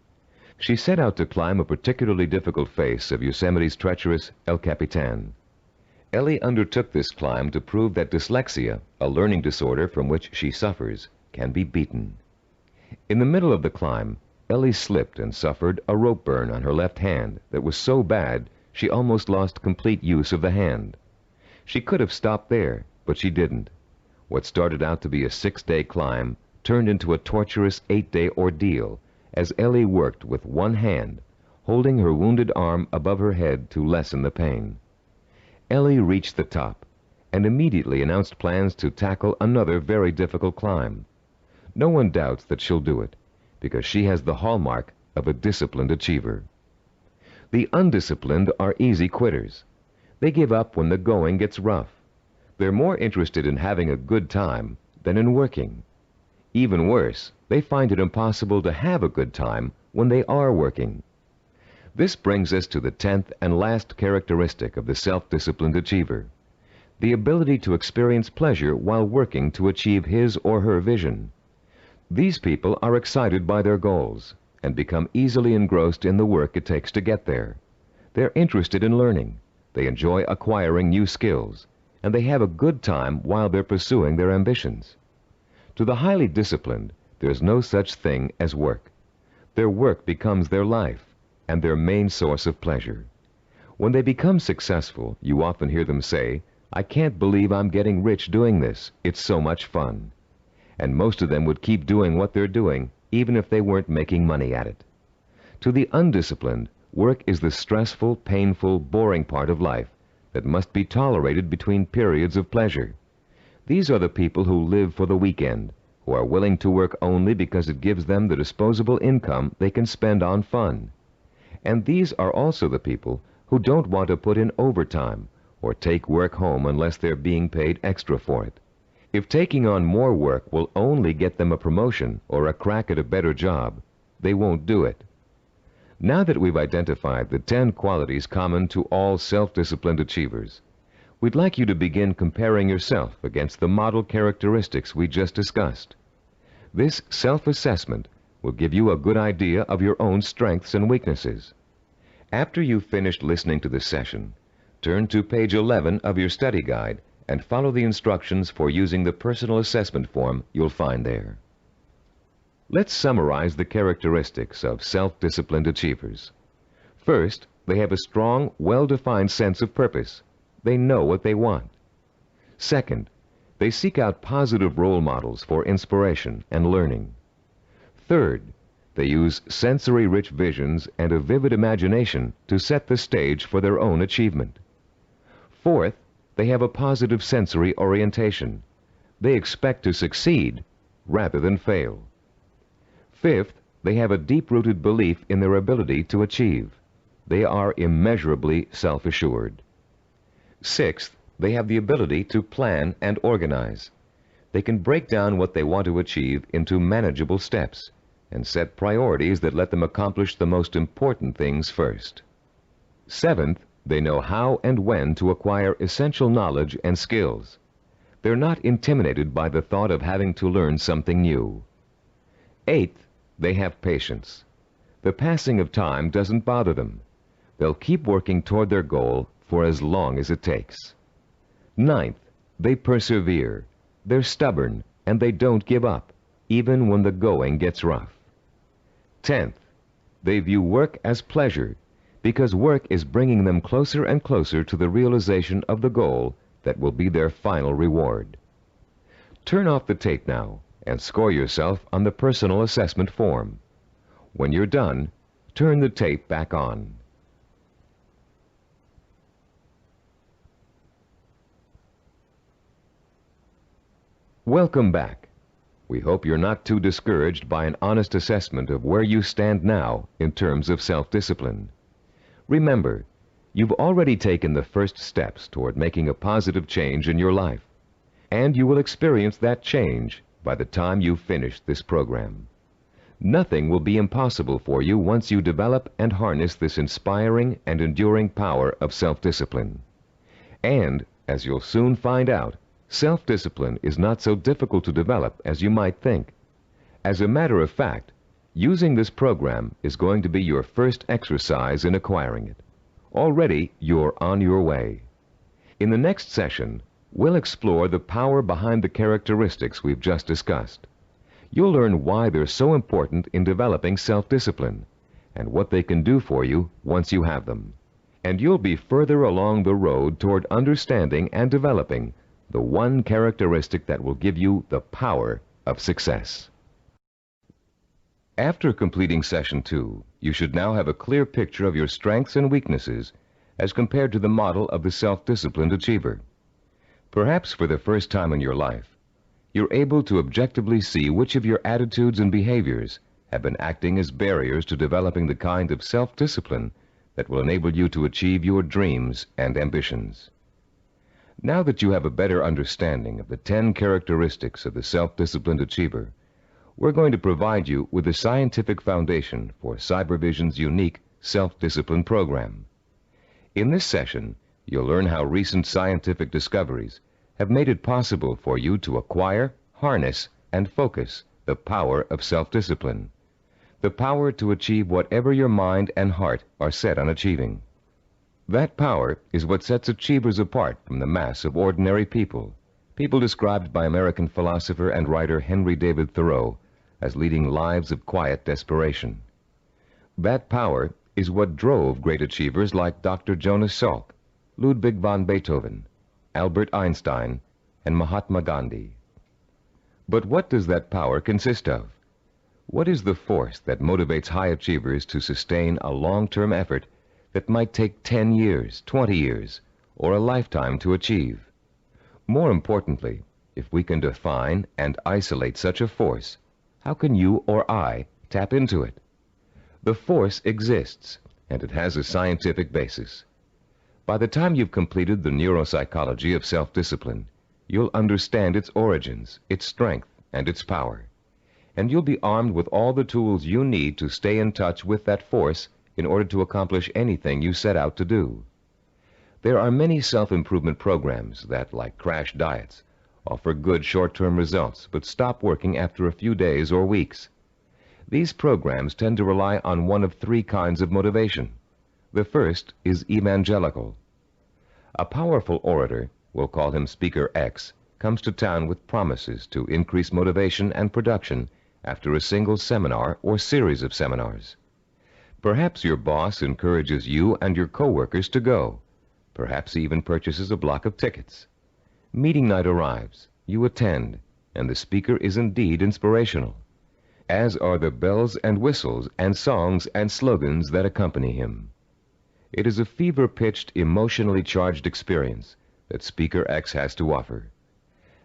She set out to climb a particularly difficult face of Yosemite's treacherous El Capitan. Ellie undertook this climb to prove that dyslexia, a learning disorder from which she suffers, can be beaten. In the middle of the climb, Ellie slipped and suffered a rope burn on her left hand that was so bad she almost lost complete use of the hand. She could have stopped there, but she didn't. What started out to be a 6-day climb turned into a torturous 8-day ordeal as Ellie worked with one hand, holding her wounded arm above her head to lessen the pain. Ellie reached the top and immediately announced plans to tackle another very difficult climb. No one doubts that she'll do it, because she has the hallmark of a disciplined achiever. The undisciplined are easy quitters. They give up when the going gets rough. They're more interested in having a good time than in working. Even worse, they find it impossible to have a good time when they are working. This brings us to the 10th and last characteristic of the self-disciplined achiever, the ability to experience pleasure while working to achieve his or her vision. These people are excited by their goals and become easily engrossed in the work it takes to get there. They're interested in learning, they enjoy acquiring new skills, and they have a good time while they're pursuing their ambitions. To the highly disciplined, there's no such thing as work. Their work becomes their life and their main source of pleasure. When they become successful, you often hear them say, "I can't believe I'm getting rich doing this. It's so much fun." And most of them would keep doing what they're doing, even if they weren't making money at it. To the undisciplined, work is the stressful, painful, boring part of life that must be tolerated between periods of pleasure. These are the people who live for the weekend, who are willing to work only because it gives them the disposable income they can spend on fun. And these are also the people who don't want to put in overtime or take work home unless they're being paid extra for it. If taking on more work will only get them a promotion or a crack at a better job, they won't do it. Now that we've identified the 10 qualities common to all self-disciplined achievers, we'd like you to begin comparing yourself against the model characteristics we just discussed. This self-assessment will give you a good idea of your own strengths and weaknesses. After you've finished listening to this session, turn to page 11 of your study guide and follow the instructions for using the personal assessment form you'll find there. Let's summarize the characteristics of self-disciplined achievers. First, they have a strong, well-defined sense of purpose. They know what they want. Second, they seek out positive role models for inspiration and learning. Third, they use sensory-rich visions and a vivid imagination to set the stage for their own achievement. Fourth, they have a positive sensory orientation. They expect to succeed rather than fail. Fifth, they have a deep-rooted belief in their ability to achieve. They are immeasurably self-assured. Sixth, they have the ability to plan and organize. They can break down what they want to achieve into manageable steps and set priorities that let them accomplish the most important things first. Seventh, They know how and when to acquire essential knowledge and skills. They're not intimidated by the thought of having to learn something new. Eighth, they have patience. The passing of time doesn't bother them. They'll keep working toward their goal for as long as it takes. Ninth, they persevere. They're stubborn, and they don't give up, even when the going gets rough. 10th, they view work as pleasure, because work is bringing them closer and closer to the realization of the goal that will be their final reward. Turn off the tape now and score yourself on the personal assessment form. When you're done, turn the tape back on. Welcome back. We hope you're not too discouraged by an honest assessment of where you stand now in terms of self-discipline. Remember, you've already taken the first steps toward making a positive change in your life, and you will experience that change by the time you finish this program. Nothing will be impossible for you once you develop and harness this inspiring and enduring power of self-discipline. And, as you'll soon find out, self-discipline is not so difficult to develop as you might think. As a matter of fact, using this program is going to be your first exercise in acquiring it. Already, you're on your way. In the next session, we'll explore the power behind the characteristics we've just discussed. You'll learn why they're so important in developing self-discipline, and what they can do for you once you have them. And you'll be further along the road toward understanding and developing the one characteristic that will give you the power of success. After completing Session 2, you should now have a clear picture of your strengths and weaknesses as compared to the model of the self-disciplined achiever. Perhaps for the first time in your life, you're able to objectively see which of your attitudes and behaviors have been acting as barriers to developing the kind of self-discipline that will enable you to achieve your dreams and ambitions. Now that you have a better understanding of the 10 characteristics of the self-disciplined achiever, we're going to provide you with the scientific foundation for Cybervision's unique self-discipline program. In this session, you'll learn how recent scientific discoveries have made it possible for you to acquire, harness, and focus the power of self-discipline, the power to achieve whatever your mind and heart are set on achieving. That power is what sets achievers apart from the mass of ordinary people, people described by American philosopher and writer Henry David Thoreau as leading lives of quiet desperation. That power is what drove great achievers like Dr. Jonas Salk, Ludwig von Beethoven, Albert Einstein, and Mahatma Gandhi. But what does that power consist of? What is the force that motivates high achievers to sustain a long-term effort that might take 10 years, 20 years, or a lifetime to achieve? More importantly, if we can define and isolate such a force, how can you or I tap into it? The force exists, and it has a scientific basis. By the time you've completed the neuropsychology of self-discipline, you'll understand its origins, its strength, and its power. And you'll be armed with all the tools you need to stay in touch with that force in order to accomplish anything you set out to do. There are many self-improvement programs that, like crash diets, offer good short-term results but stop working after a few days or weeks. These programs tend to rely on one of 3 kinds of motivation. The first is evangelical. A powerful orator, we'll call him Speaker X, comes to town with promises to increase motivation and production after a single seminar or series of seminars. Perhaps your boss encourages you and your coworkers to go. Perhaps he even purchases a block of tickets. Meeting night arrives, you attend, and the speaker is indeed inspirational, as are the bells and whistles and songs and slogans that accompany him. It is a fever-pitched, emotionally charged experience that Speaker X has to offer.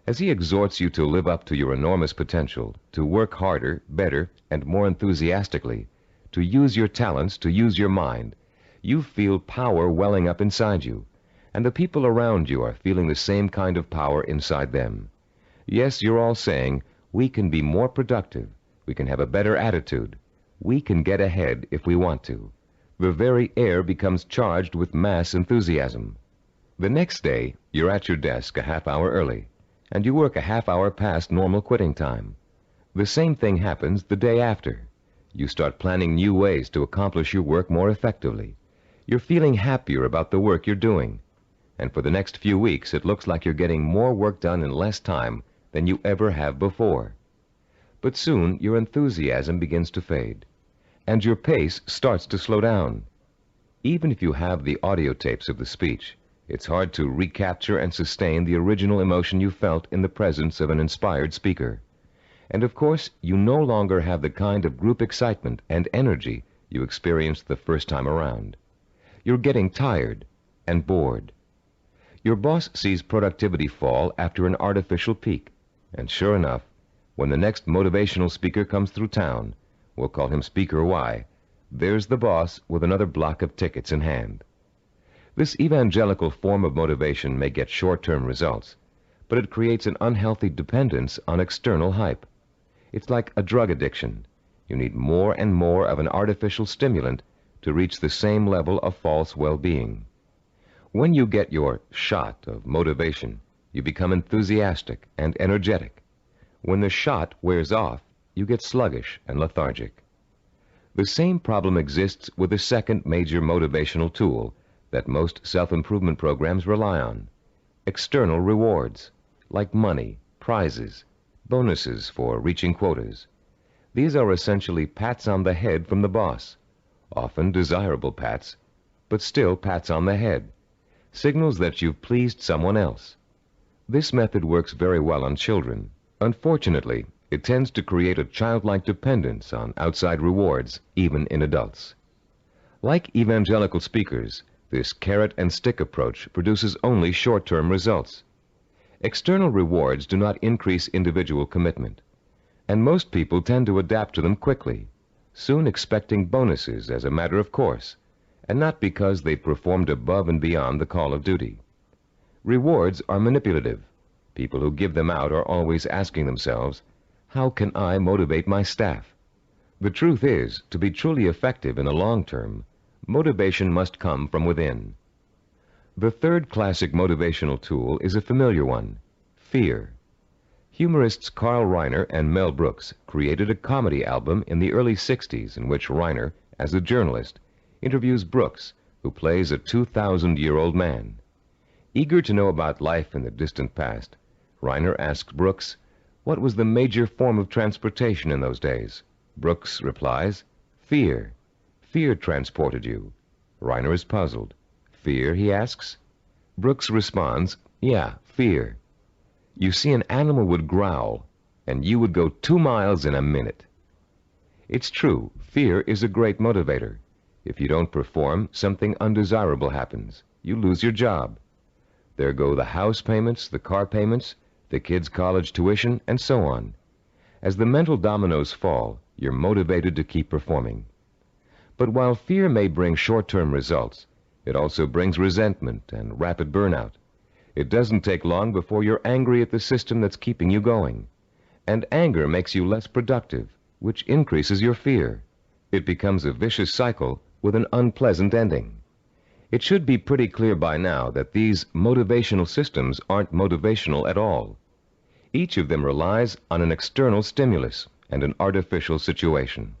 As he exhorts you to live up to your enormous potential, to work harder, better, and more enthusiastically, to use your talents, to use your mind, you feel power welling up inside you, and the people around you are feeling the same kind of power inside them. Yes, you're all saying, we can be more productive, we can have a better attitude, we can get ahead if we want to. The very air becomes charged with mass enthusiasm. The next day, you're at your desk a half hour early, and you work a half hour past normal quitting time. The same thing happens the day after. You start planning new ways to accomplish your work more effectively. You're feeling happier about the work you're doing. And for the next few weeks, it looks like you're getting more work done in less time than you ever have before. But soon, your enthusiasm begins to fade, and your pace starts to slow down. Even if you have the audio tapes of the speech, it's hard to recapture and sustain the original emotion you felt in the presence of an inspired speaker. And of course, you no longer have the kind of group excitement and energy you experienced the first time around. You're getting tired and bored. Your boss sees productivity fall after an artificial peak, and sure enough, when the next motivational speaker comes through town, we'll call him Speaker Y, there's the boss with another block of tickets in hand. This evangelical form of motivation may get short-term results, but it creates an unhealthy dependence on external hype. It's like a drug addiction. You need more and more of an artificial stimulant to reach the same level of false well-being. When you get your shot of motivation, you become enthusiastic and energetic. When the shot wears off, you get sluggish and lethargic. The same problem exists with the second major motivational tool that most self-improvement programs rely on: external rewards, like money, prizes, bonuses for reaching quotas. These are essentially pats on the head from the boss, often desirable pats, but still pats on the head, signals that you've pleased someone else. This method works very well on children. Unfortunately, it tends to create a childlike dependence on outside rewards, even in adults. Like evangelical speakers, this carrot and stick approach produces only short-term results. External rewards do not increase individual commitment, and most people tend to adapt to them quickly, soon expecting bonuses as a matter of course, and not because they performed above and beyond the call of duty. Rewards are manipulative. People who give them out are always asking themselves, how can I motivate my staff? The truth is, to be truly effective in the long term, motivation must come from within. The third classic motivational tool is a familiar one: fear. Humorists Carl Reiner and Mel Brooks created a comedy album in the early 60s in which Reiner, as a journalist, interviews Brooks, who plays a 2,000-year-old man. Eager to know about life in the distant past, Reiner asks Brooks, what was the major form of transportation in those days? Brooks replies, fear. Fear transported you. Reiner is puzzled. Fear, he asks. Brooks responds, yeah, fear. You see, an animal would growl, and you would go 2 miles in a minute. It's true, fear is a great motivator. If you don't perform, something undesirable happens. You lose your job. There go the house payments, the car payments, the kids' college tuition, and so on. As the mental dominoes fall, you're motivated to keep performing. But while fear may bring short-term results, it also brings resentment and rapid burnout. It doesn't take long before you're angry at the system that's keeping you going. And anger makes you less productive, which increases your fear. It becomes a vicious cycle with an unpleasant ending. It should be pretty clear by now that these motivational systems aren't motivational at all. Each of them relies on an external stimulus and an artificial situation.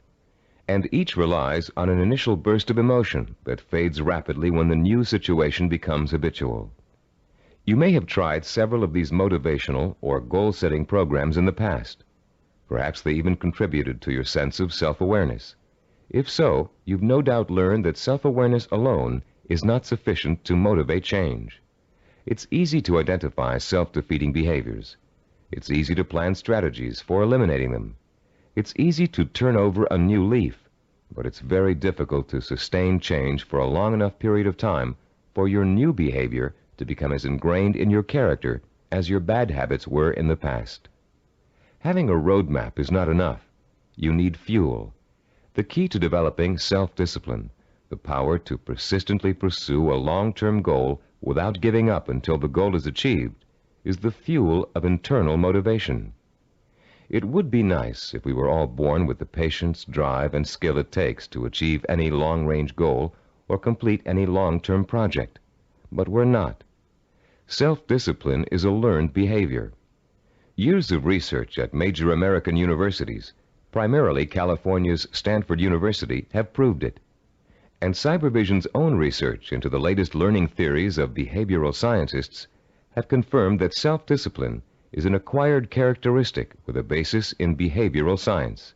And each relies on an initial burst of emotion that fades rapidly when the new situation becomes habitual. You may have tried several of these motivational or goal-setting programs in the past. Perhaps they even contributed to your sense of self-awareness. If so, you've no doubt learned that self-awareness alone is not sufficient to motivate change. It's easy to identify self-defeating behaviors. It's easy to plan strategies for eliminating them. It's easy to turn over a new leaf, but it's very difficult to sustain change for a long enough period of time for your new behavior to become as ingrained in your character as your bad habits were in the past. Having a roadmap is not enough. You need fuel. The key to developing self-discipline, the power to persistently pursue a long-term goal without giving up until the goal is achieved, is the fuel of internal motivation. It would be nice if we were all born with the patience, drive, and skill it takes to achieve any long-range goal or complete any long-term project. But we're not. Self-discipline is a learned behavior. Years of research at major American universities, primarily California's Stanford University, have proved it. And Cybervision's own research into the latest learning theories of behavioral scientists have confirmed that self-discipline is an acquired characteristic with a basis in behavioral science.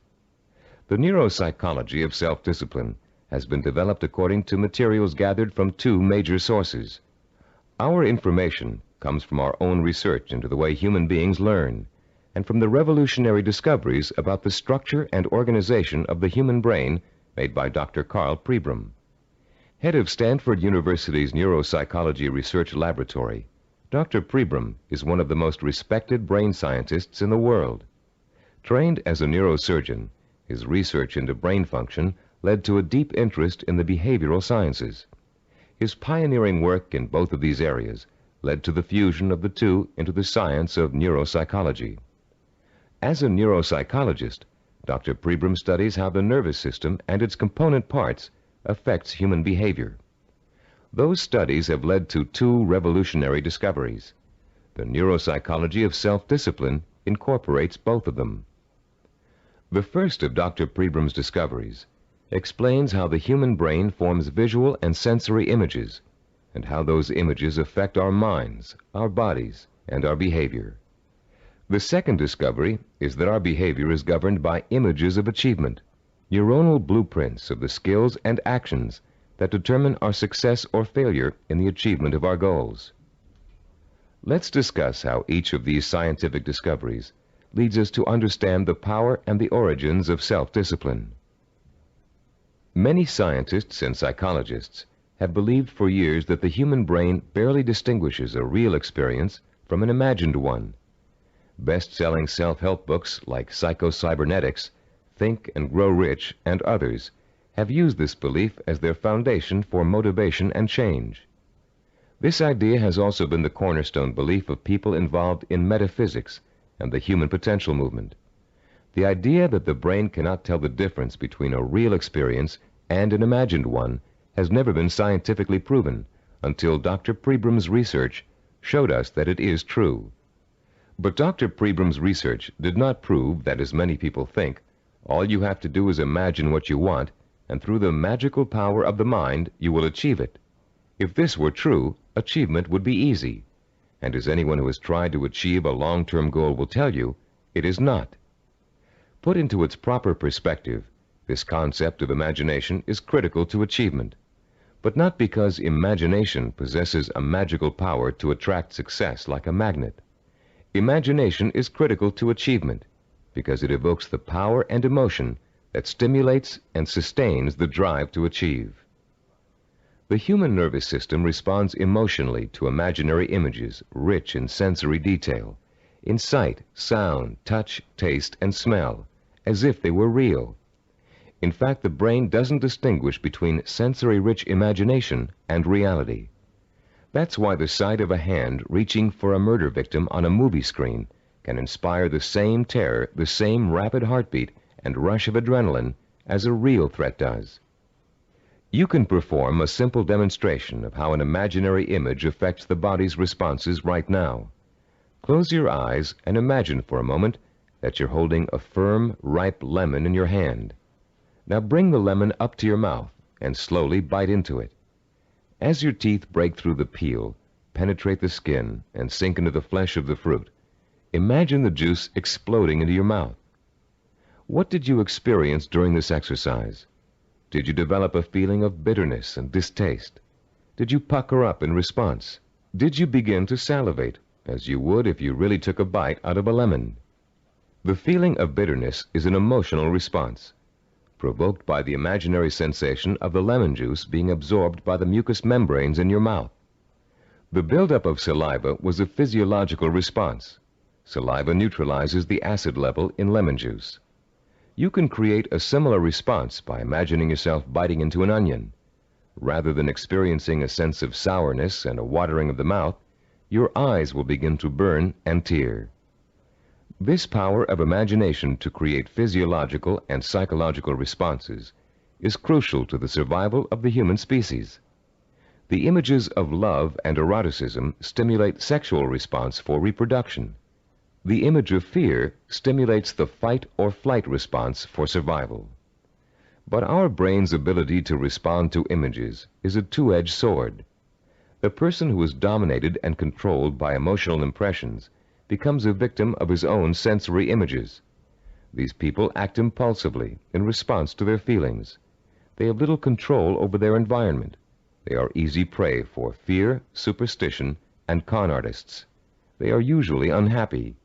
The neuropsychology of self-discipline has been developed according to materials gathered from two major sources. Our information comes from our own research into the way human beings learn, and from the revolutionary discoveries about the structure and organization of the human brain made by Dr. Carl Pribram. Head of Stanford University's Neuropsychology Research Laboratory, Dr. Pribram is one of the most respected brain scientists in the world. Trained as a neurosurgeon, his research into brain function led to a deep interest in the behavioral sciences. His pioneering work in both of these areas led to the fusion of the two into the science of neuropsychology. As a neuropsychologist, Dr. Pribram studies how the nervous system and its component parts affects human behavior. Those studies have led to two revolutionary discoveries. The neuropsychology of self-discipline incorporates both of them. The first of Dr. Pribram's discoveries explains how the human brain forms visual and sensory images, and how those images affect our minds, our bodies, and our behavior. The second discovery is that our behavior is governed by images of achievement, neuronal blueprints of the skills and actions that determine our success or failure in the achievement of our goals. Let's discuss how each of these scientific discoveries leads us to understand the power and the origins of self-discipline. Many scientists and psychologists have believed for years that the human brain barely distinguishes a real experience from an imagined one. Best-selling self-help books like Psycho-Cybernetics, Think and Grow Rich, and others have used this belief as their foundation for motivation and change. This idea has also been the cornerstone belief of people involved in metaphysics and the human potential movement. The idea that the brain cannot tell the difference between a real experience and an imagined one has never been scientifically proven until Dr. Pribram's research showed us that it is true. But Dr. Pribram's research did not prove that, as many people think, all you have to do is imagine what you want, and through the magical power of the mind, you will achieve it. If this were true, achievement would be easy. And as anyone who has tried to achieve a long-term goal will tell you, it is not. Put into its proper perspective, this concept of imagination is critical to achievement, but not because imagination possesses a magical power to attract success like a magnet. Imagination is critical to achievement because it evokes the power and emotion that stimulates and sustains the drive to achieve. The human nervous system responds emotionally to imaginary images rich in sensory detail, in sight, sound, touch, taste, and smell, as if they were real. In fact, the brain doesn't distinguish between sensory-rich imagination and reality. That's why the sight of a hand reaching for a murder victim on a movie screen can inspire the same terror, the same rapid heartbeat, and rush of adrenaline as a real threat does. You can perform a simple demonstration of how an imaginary image affects the body's responses right now. Close your eyes and imagine for a moment that you're holding a firm, ripe lemon in your hand. Now bring the lemon up to your mouth and slowly bite into it. As your teeth break through the peel, penetrate the skin, and sink into the flesh of the fruit, imagine the juice exploding into your mouth. What did you experience during this exercise? Did you develop a feeling of bitterness and distaste? Did you pucker up in response? Did you begin to salivate, as you would if you really took a bite out of a lemon? The feeling of bitterness is an emotional response, provoked by the imaginary sensation of the lemon juice being absorbed by the mucous membranes in your mouth. The buildup of saliva was a physiological response. Saliva neutralizes the acid level in lemon juice. You can create a similar response by imagining yourself biting into an onion. Rather than experiencing a sense of sourness and a watering of the mouth, your eyes will begin to burn and tear. This power of imagination to create physiological and psychological responses is crucial to the survival of the human species. The images of love and eroticism stimulate sexual response for reproduction. The image of fear stimulates the fight or flight response for survival. But our brain's ability to respond to images is a two-edged sword. The person who is dominated and controlled by emotional impressions becomes a victim of his own sensory images. These people act impulsively in response to their feelings. They have little control over their environment. They are easy prey for fear, superstition, and con artists. They are usually unhappy.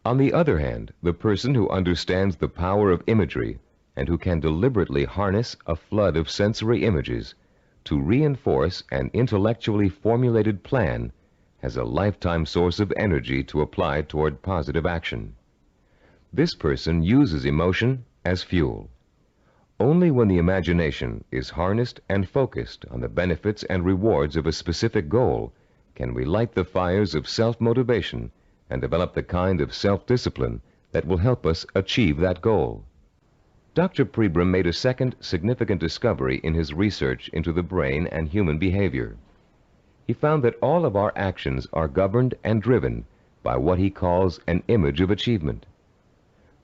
On the other hand, the person who understands the power of imagery and who can deliberately harness a flood of sensory images to reinforce an intellectually formulated plan has a lifetime source of energy to apply toward positive action. This person uses emotion as fuel. Only when the imagination is harnessed and focused on the benefits and rewards of a specific goal can we light the fires of self-motivation and develop the kind of self-discipline that will help us achieve that goal. Dr. Pribram made a second significant discovery in his research into the brain and human behavior. He found that all of our actions are governed and driven by what he calls an image of achievement.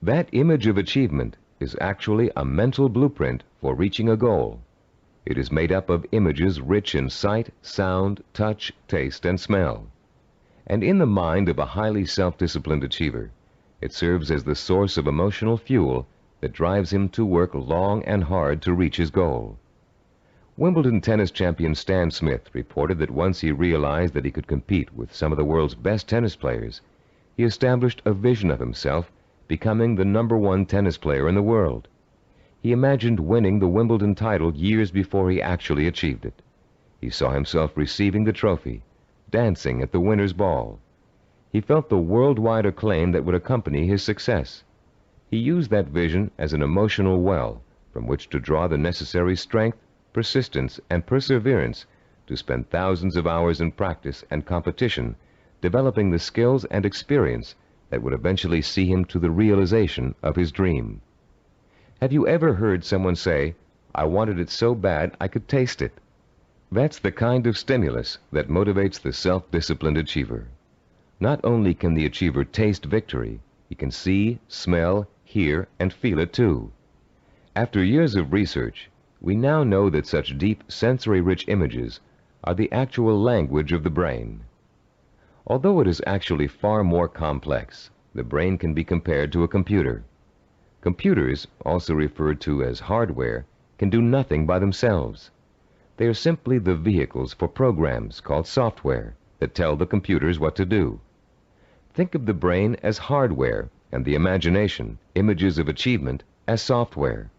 That image of achievement is actually a mental blueprint for reaching a goal. It is made up of images rich in sight, sound, touch, taste, and smell. And in the mind of a highly self-disciplined achiever, it serves as the source of emotional fuel that drives him to work long and hard to reach his goal. Wimbledon tennis champion Stan Smith reported that once he realized that he could compete with some of the world's best tennis players, he established a vision of himself becoming the #1 tennis player in the world. He imagined winning the Wimbledon title years before he actually achieved it. He saw himself receiving the trophy, dancing at the winner's ball. He felt the worldwide acclaim that would accompany his success. He used that vision as an emotional well from which to draw the necessary strength, persistence, and perseverance to spend thousands of hours in practice and competition, developing the skills and experience that would eventually see him to the realization of his dream. Have you ever heard someone say, "I wanted it so bad I could taste it"? That's the kind of stimulus that motivates the self-disciplined achiever. Not only can the achiever taste victory, he can see, smell, hear, and feel it too. After years of research, we now know that such deep, sensory-rich images are the actual language of the brain. Although it is actually far more complex, the brain can be compared to a computer. Computers, also referred to as hardware, can do nothing by themselves. They are simply the vehicles for programs called software that tell the computers what to do. Think of the brain as hardware and the imagination, images of achievement, as software.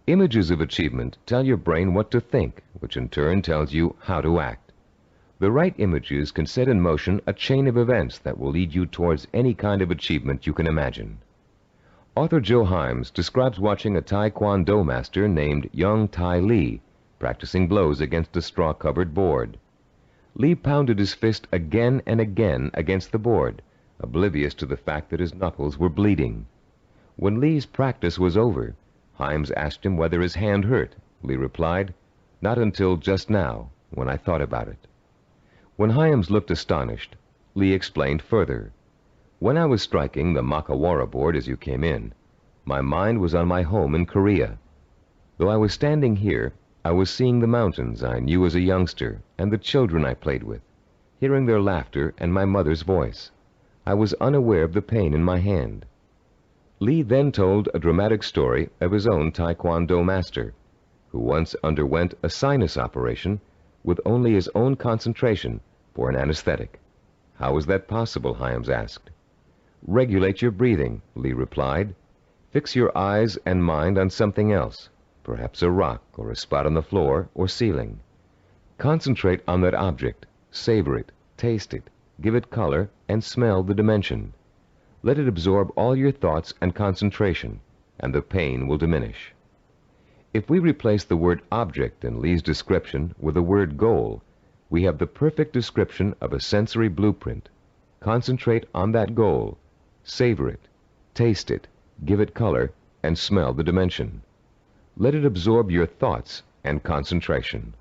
Images of achievement tell your brain what to think, which in turn tells you how to act. The right images can set in motion a chain of events that will lead you towards any kind of achievement you can imagine. Author Joe Himes describes watching a Taekwondo master named Young Tai Lee practicing blows against a straw-covered board. Lee pounded his fist again and again against the board, oblivious to the fact that his knuckles were bleeding. When Lee's practice was over, Himes asked him whether his hand hurt. Lee replied, "Not until just now, when I thought about it." When Himes looked astonished, Lee explained further, "When I was striking the Makawara board as you came in, my mind was on my home in Korea. Though I was standing here, I was seeing the mountains I knew as a youngster and the children I played with, hearing their laughter and my mother's voice. I was unaware of the pain in my hand." Lee then told a dramatic story of his own Taekwondo master, who once underwent a sinus operation with only his own concentration for an anesthetic. "How was that possible?" Himes asked. "Regulate your breathing," Lee replied. "Fix your eyes and mind on something else, perhaps a rock or a spot on the floor or ceiling. Concentrate on that object, savor it, taste it, give it color, and smell the dimension. Let it absorb all your thoughts and concentration, and the pain will diminish." If we replace the word object in Lee's description with the word goal, we have the perfect description of a sensory blueprint. Concentrate on that goal, Savor it, taste it, give it color, and smell the dimension. Let it absorb your thoughts and concentration.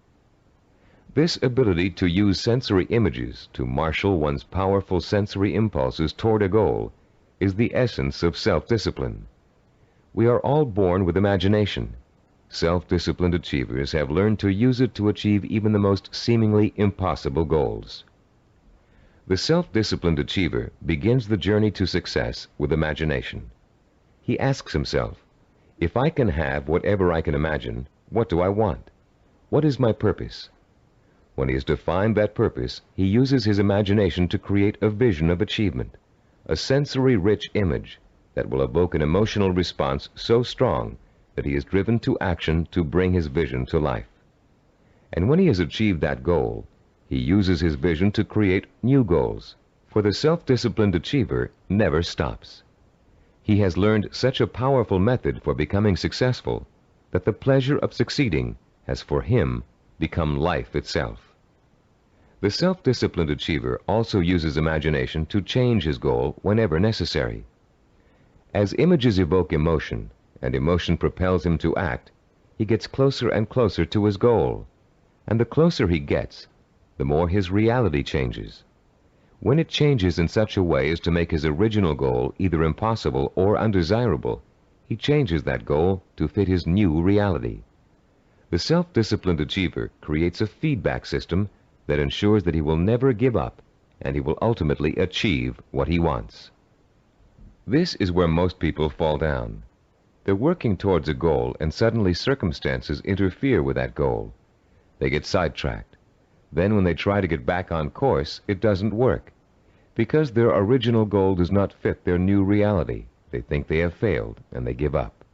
This ability to use sensory images to marshal one's powerful sensory impulses toward a goal is the essence of self-discipline. We are all born with imagination. Self-disciplined achievers have learned to use it to achieve even the most seemingly impossible goals. The self-disciplined achiever begins the journey to success with imagination. He asks himself, if I can have whatever I can imagine, what do I want? What is my purpose? When he has defined that purpose, he uses his imagination to create a vision of achievement, a sensory-rich image that will evoke an emotional response so strong that he is driven to action to bring his vision to life. And when he has achieved that goal, he uses his vision to create new goals, for the self-disciplined achiever never stops. He has learned such a powerful method for becoming successful that the pleasure of succeeding has for him become life itself. The self-disciplined achiever also uses imagination to change his goal whenever necessary. As images evoke emotion, and emotion propels him to act, he gets closer and closer to his goal. And the closer he gets, the more his reality changes. When it changes in such a way as to make his original goal either impossible or undesirable, he changes that goal to fit his new reality. The self-disciplined achiever creates a feedback system that ensures that he will never give up and he will ultimately achieve what he wants. This is where most people fall down. They're working towards a goal and suddenly circumstances interfere with that goal. They get sidetracked. Then when they try to get back on course, it doesn't work. Because their original goal does not fit their new reality, they think they have failed and they give up.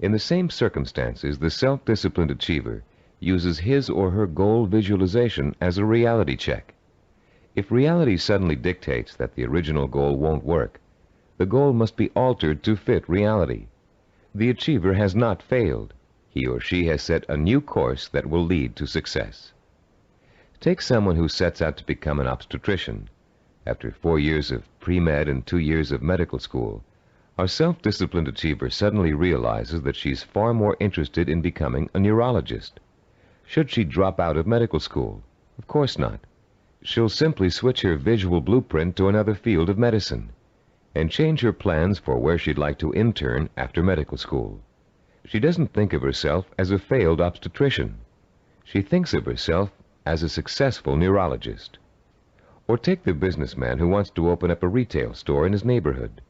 In the same circumstances, the self-disciplined achiever uses his or her goal visualization as a reality check. If reality suddenly dictates that the original goal won't work, the goal must be altered to fit reality. The achiever has not failed. He or she has set a new course that will lead to success. Take someone who sets out to become an obstetrician. After 4 years of pre-med and 2 years of medical school, our self-disciplined achiever suddenly realizes that she's far more interested in becoming a neurologist. Should she drop out of medical school? Of course not. She'll simply switch her visual blueprint to another field of medicine and change her plans for where she'd like to intern after medical school. She doesn't think of herself as a failed obstetrician. She thinks of herself as a successful neurologist. Or take the businessman who wants to open up a retail store in his neighborhood.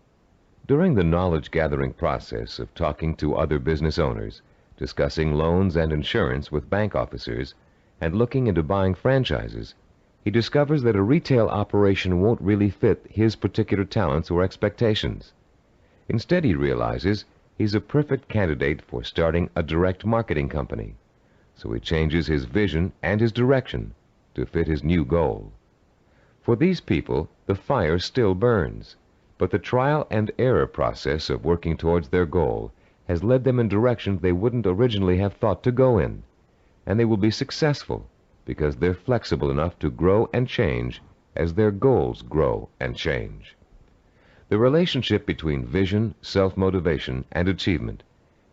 During the knowledge-gathering process of talking to other business owners, discussing loans and insurance with bank officers, and looking into buying franchises, he discovers that a retail operation won't really fit his particular talents or expectations. Instead, he realizes he's a perfect candidate for starting a direct marketing company. So he changes his vision and his direction to fit his new goal. For these people, the fire still burns, but the trial and error process of working towards their goal has led them in directions they wouldn't originally have thought to go in, and they will be successful because they're flexible enough to grow and change as their goals grow and change. The relationship between vision, self-motivation, and achievement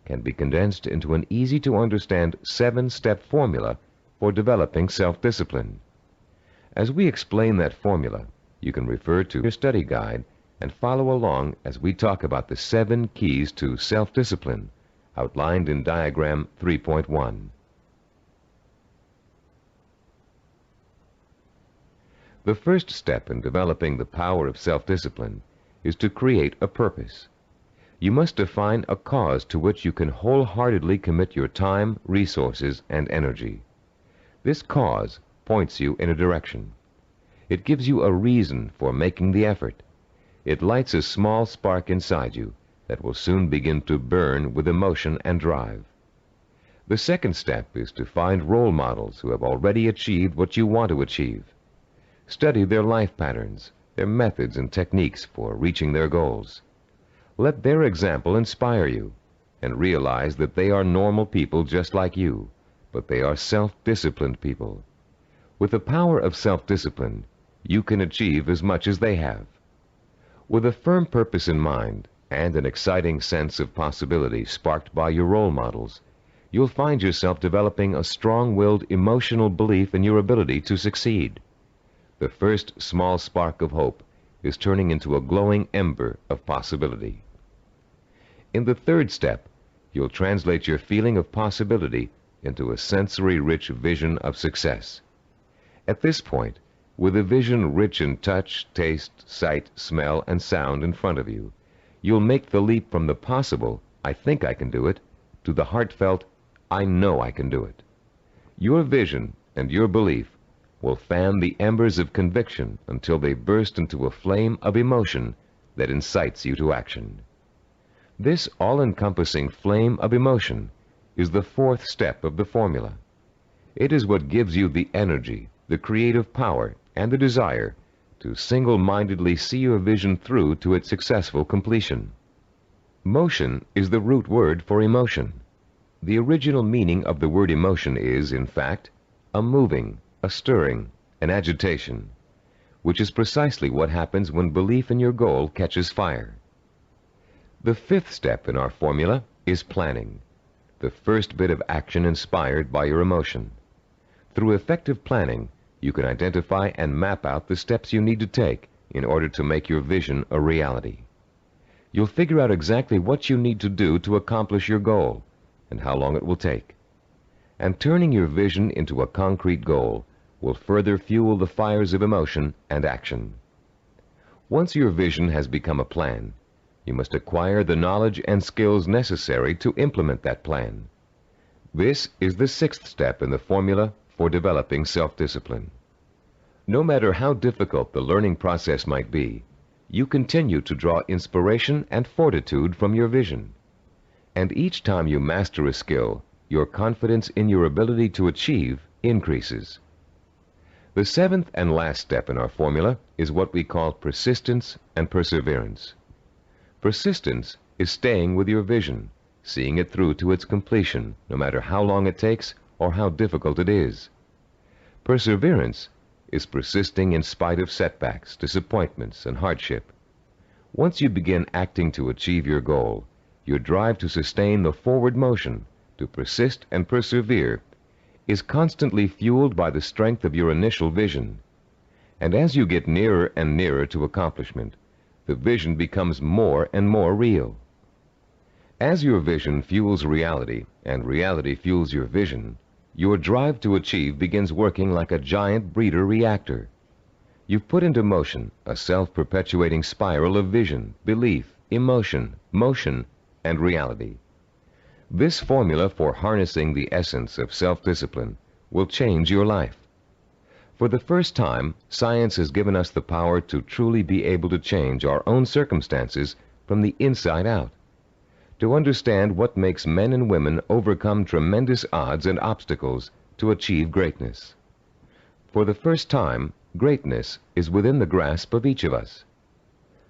can be condensed into an easy-to-understand 7-step formula for developing self-discipline. As we explain that formula, you can refer to your study guide and follow along as we talk about the 7 keys to self-discipline outlined in diagram 3.1. The first step in developing the power of self-discipline is to create a purpose. You must define a cause to which you can wholeheartedly commit your time, resources, and energy. This cause points you in a direction. It gives you a reason for making the effort. It lights a small spark inside you that will soon begin to burn with emotion and drive. The second step is to find role models who have already achieved what you want to achieve. Study their life patterns, their methods and techniques for reaching their goals. Let their example inspire you, and realize that they are normal people just like you, but they are self-disciplined people. With the power of self-discipline, you can achieve as much as they have. With a firm purpose in mind and an exciting sense of possibility sparked by your role models, you'll find yourself developing a strong-willed emotional belief in your ability to succeed. The first small spark of hope is turning into a glowing ember of possibility. In the third step, you'll translate your feeling of possibility into a sensory-rich vision of success. At this point, with a vision rich in touch, taste, sight, smell, and sound in front of you, you'll make the leap from the possible, "I think I can do it," to the heartfelt, "I know I can do it." Your vision and your belief will fan the embers of conviction until they burst into a flame of emotion that incites you to action. This all-encompassing flame of emotion is the fourth step of the formula. It is what gives you the energy, the creative power, and the desire to single-mindedly see your vision through to its successful completion. Motion is the root word for emotion. The original meaning of the word emotion is, in fact, a moving, a stirring, an agitation, which is precisely what happens when belief in your goal catches fire. The fifth step in our formula is planning, the first bit of action inspired by your emotion. Through effective planning, you can identify and map out the steps you need to take in order to make your vision a reality. You'll figure out exactly what you need to do to accomplish your goal and how long it will take. And turning your vision into a concrete goal will further fuel the fires of emotion and action. Once your vision has become a plan, you must acquire the knowledge and skills necessary to implement that plan. This is the sixth step in the formula for developing self-discipline. No matter how difficult the learning process might be, you continue to draw inspiration and fortitude from your vision. And each time you master a skill, your confidence in your ability to achieve increases. The seventh and last step in our formula is what we call persistence and perseverance. Persistence is staying with your vision, seeing it through to its completion, no matter how long it takes or how difficult it is. Perseverance is persisting in spite of setbacks, disappointments, and hardship. Once you begin acting to achieve your goal, your drive to sustain the forward motion, to persist and persevere, is constantly fueled by the strength of your initial vision. And as you get nearer and nearer to accomplishment, the vision becomes more and more real. As your vision fuels reality and reality fuels your vision, your drive to achieve begins working like a giant breeder reactor. You've put into motion a self-perpetuating spiral of vision, belief, emotion, motion, and reality. This formula for harnessing the essence of self-discipline will change your life. For the first time, science has given us the power to truly be able to change our own circumstances from the inside out, to understand what makes men and women overcome tremendous odds and obstacles to achieve greatness. For the first time, greatness is within the grasp of each of us.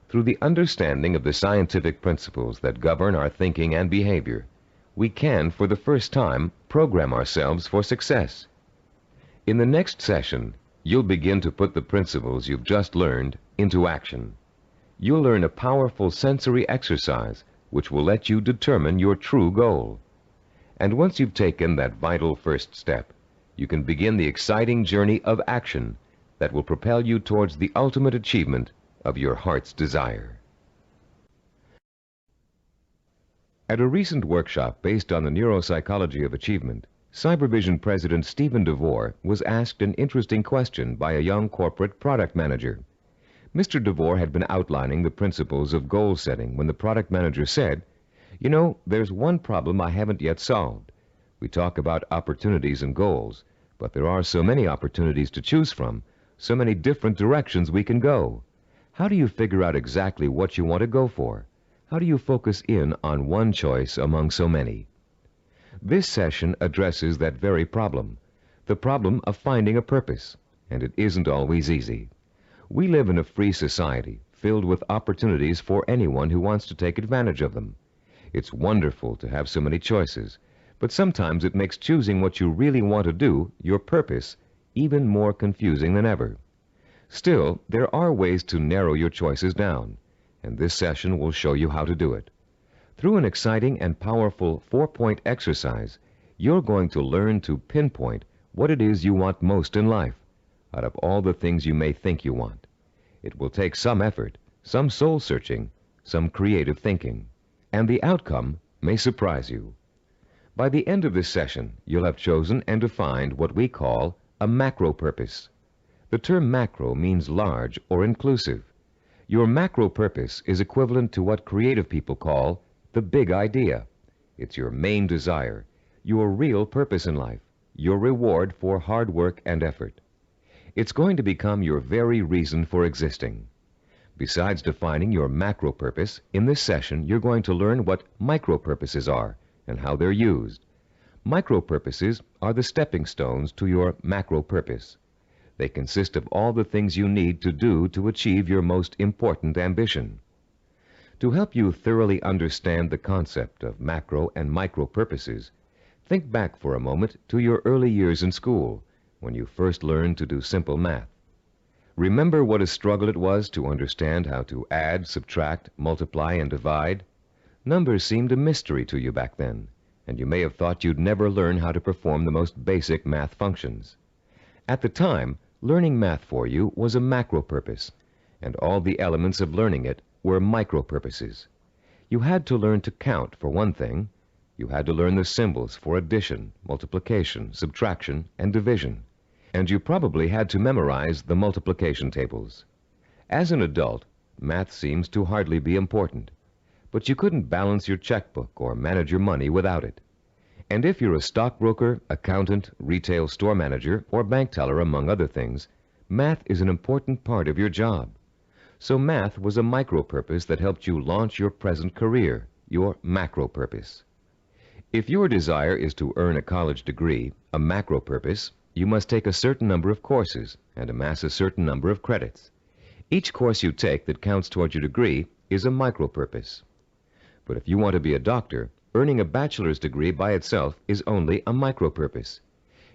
Through the understanding of the scientific principles that govern our thinking and behavior, we can, for the first time, program ourselves for success. In the next session, you'll begin to put the principles you've just learned into action. You'll learn a powerful sensory exercise which will let you determine your true goal. And once you've taken that vital first step, you can begin the exciting journey of action that will propel you towards the ultimate achievement of your heart's desire. At a recent workshop based on the neuropsychology of achievement, Cybervision President Stephen DeVore was asked an interesting question by a young corporate product manager. Mr. DeVore had been outlining the principles of goal setting when the product manager said, "You know, there's one problem I haven't yet solved. We talk about opportunities and goals, but there are so many opportunities to choose from, so many different directions we can go. How do you figure out exactly what you want to go for? How do you focus in on one choice among so many?" This session addresses that very problem, the problem of finding a purpose, and it isn't always easy. We live in a free society filled with opportunities for anyone who wants to take advantage of them. It's wonderful to have so many choices, but sometimes it makes choosing what you really want to do, your purpose, even more confusing than ever. Still, there are ways to narrow your choices down, and this session will show you how to do it. Through an exciting and powerful 4-point exercise, you're going to learn to pinpoint what it is you want most in life, out of all the things you may think you want. It will take some effort, some soul-searching, some creative thinking, and the outcome may surprise you. By the end of this session, you'll have chosen and defined what we call a macro purpose. The term macro means large or inclusive. Your macro purpose is equivalent to what creative people call the big idea. It's your main desire, your real purpose in life, your reward for hard work and effort. It's going to become your very reason for existing. Besides defining your macro purpose, in this session you're going to learn what micro purposes are and how they're used. Micro purposes are the stepping stones to your macro purpose. They consist of all the things you need to do to achieve your most important ambition. To help you thoroughly understand the concept of macro and micro purposes, think back for a moment to your early years in school, when you first learned to do simple math. Remember what a struggle it was to understand how to add, subtract, multiply, and divide? Numbers seemed a mystery to you back then, and you may have thought you'd never learn how to perform the most basic math functions. At the time, learning math for you was a macro purpose, and all the elements of learning it were micro purposes. You had to learn to count, for one thing. You had to learn the symbols for addition, multiplication, subtraction, and division. And you probably had to memorize the multiplication tables. As an adult, math seems to hardly be important, but you couldn't balance your checkbook or manage your money without it. And if you're a stockbroker, accountant, retail store manager, or bank teller, among other things, math is an important part of your job. So math was a micro purpose that helped you launch your present career, your macro purpose. If your desire is to earn a college degree, a macro purpose, you must take a certain number of courses and amass a certain number of credits. Each course you take that counts toward your degree is a micro purpose. But if you want to be a doctor, earning a bachelor's degree by itself is only a micro purpose.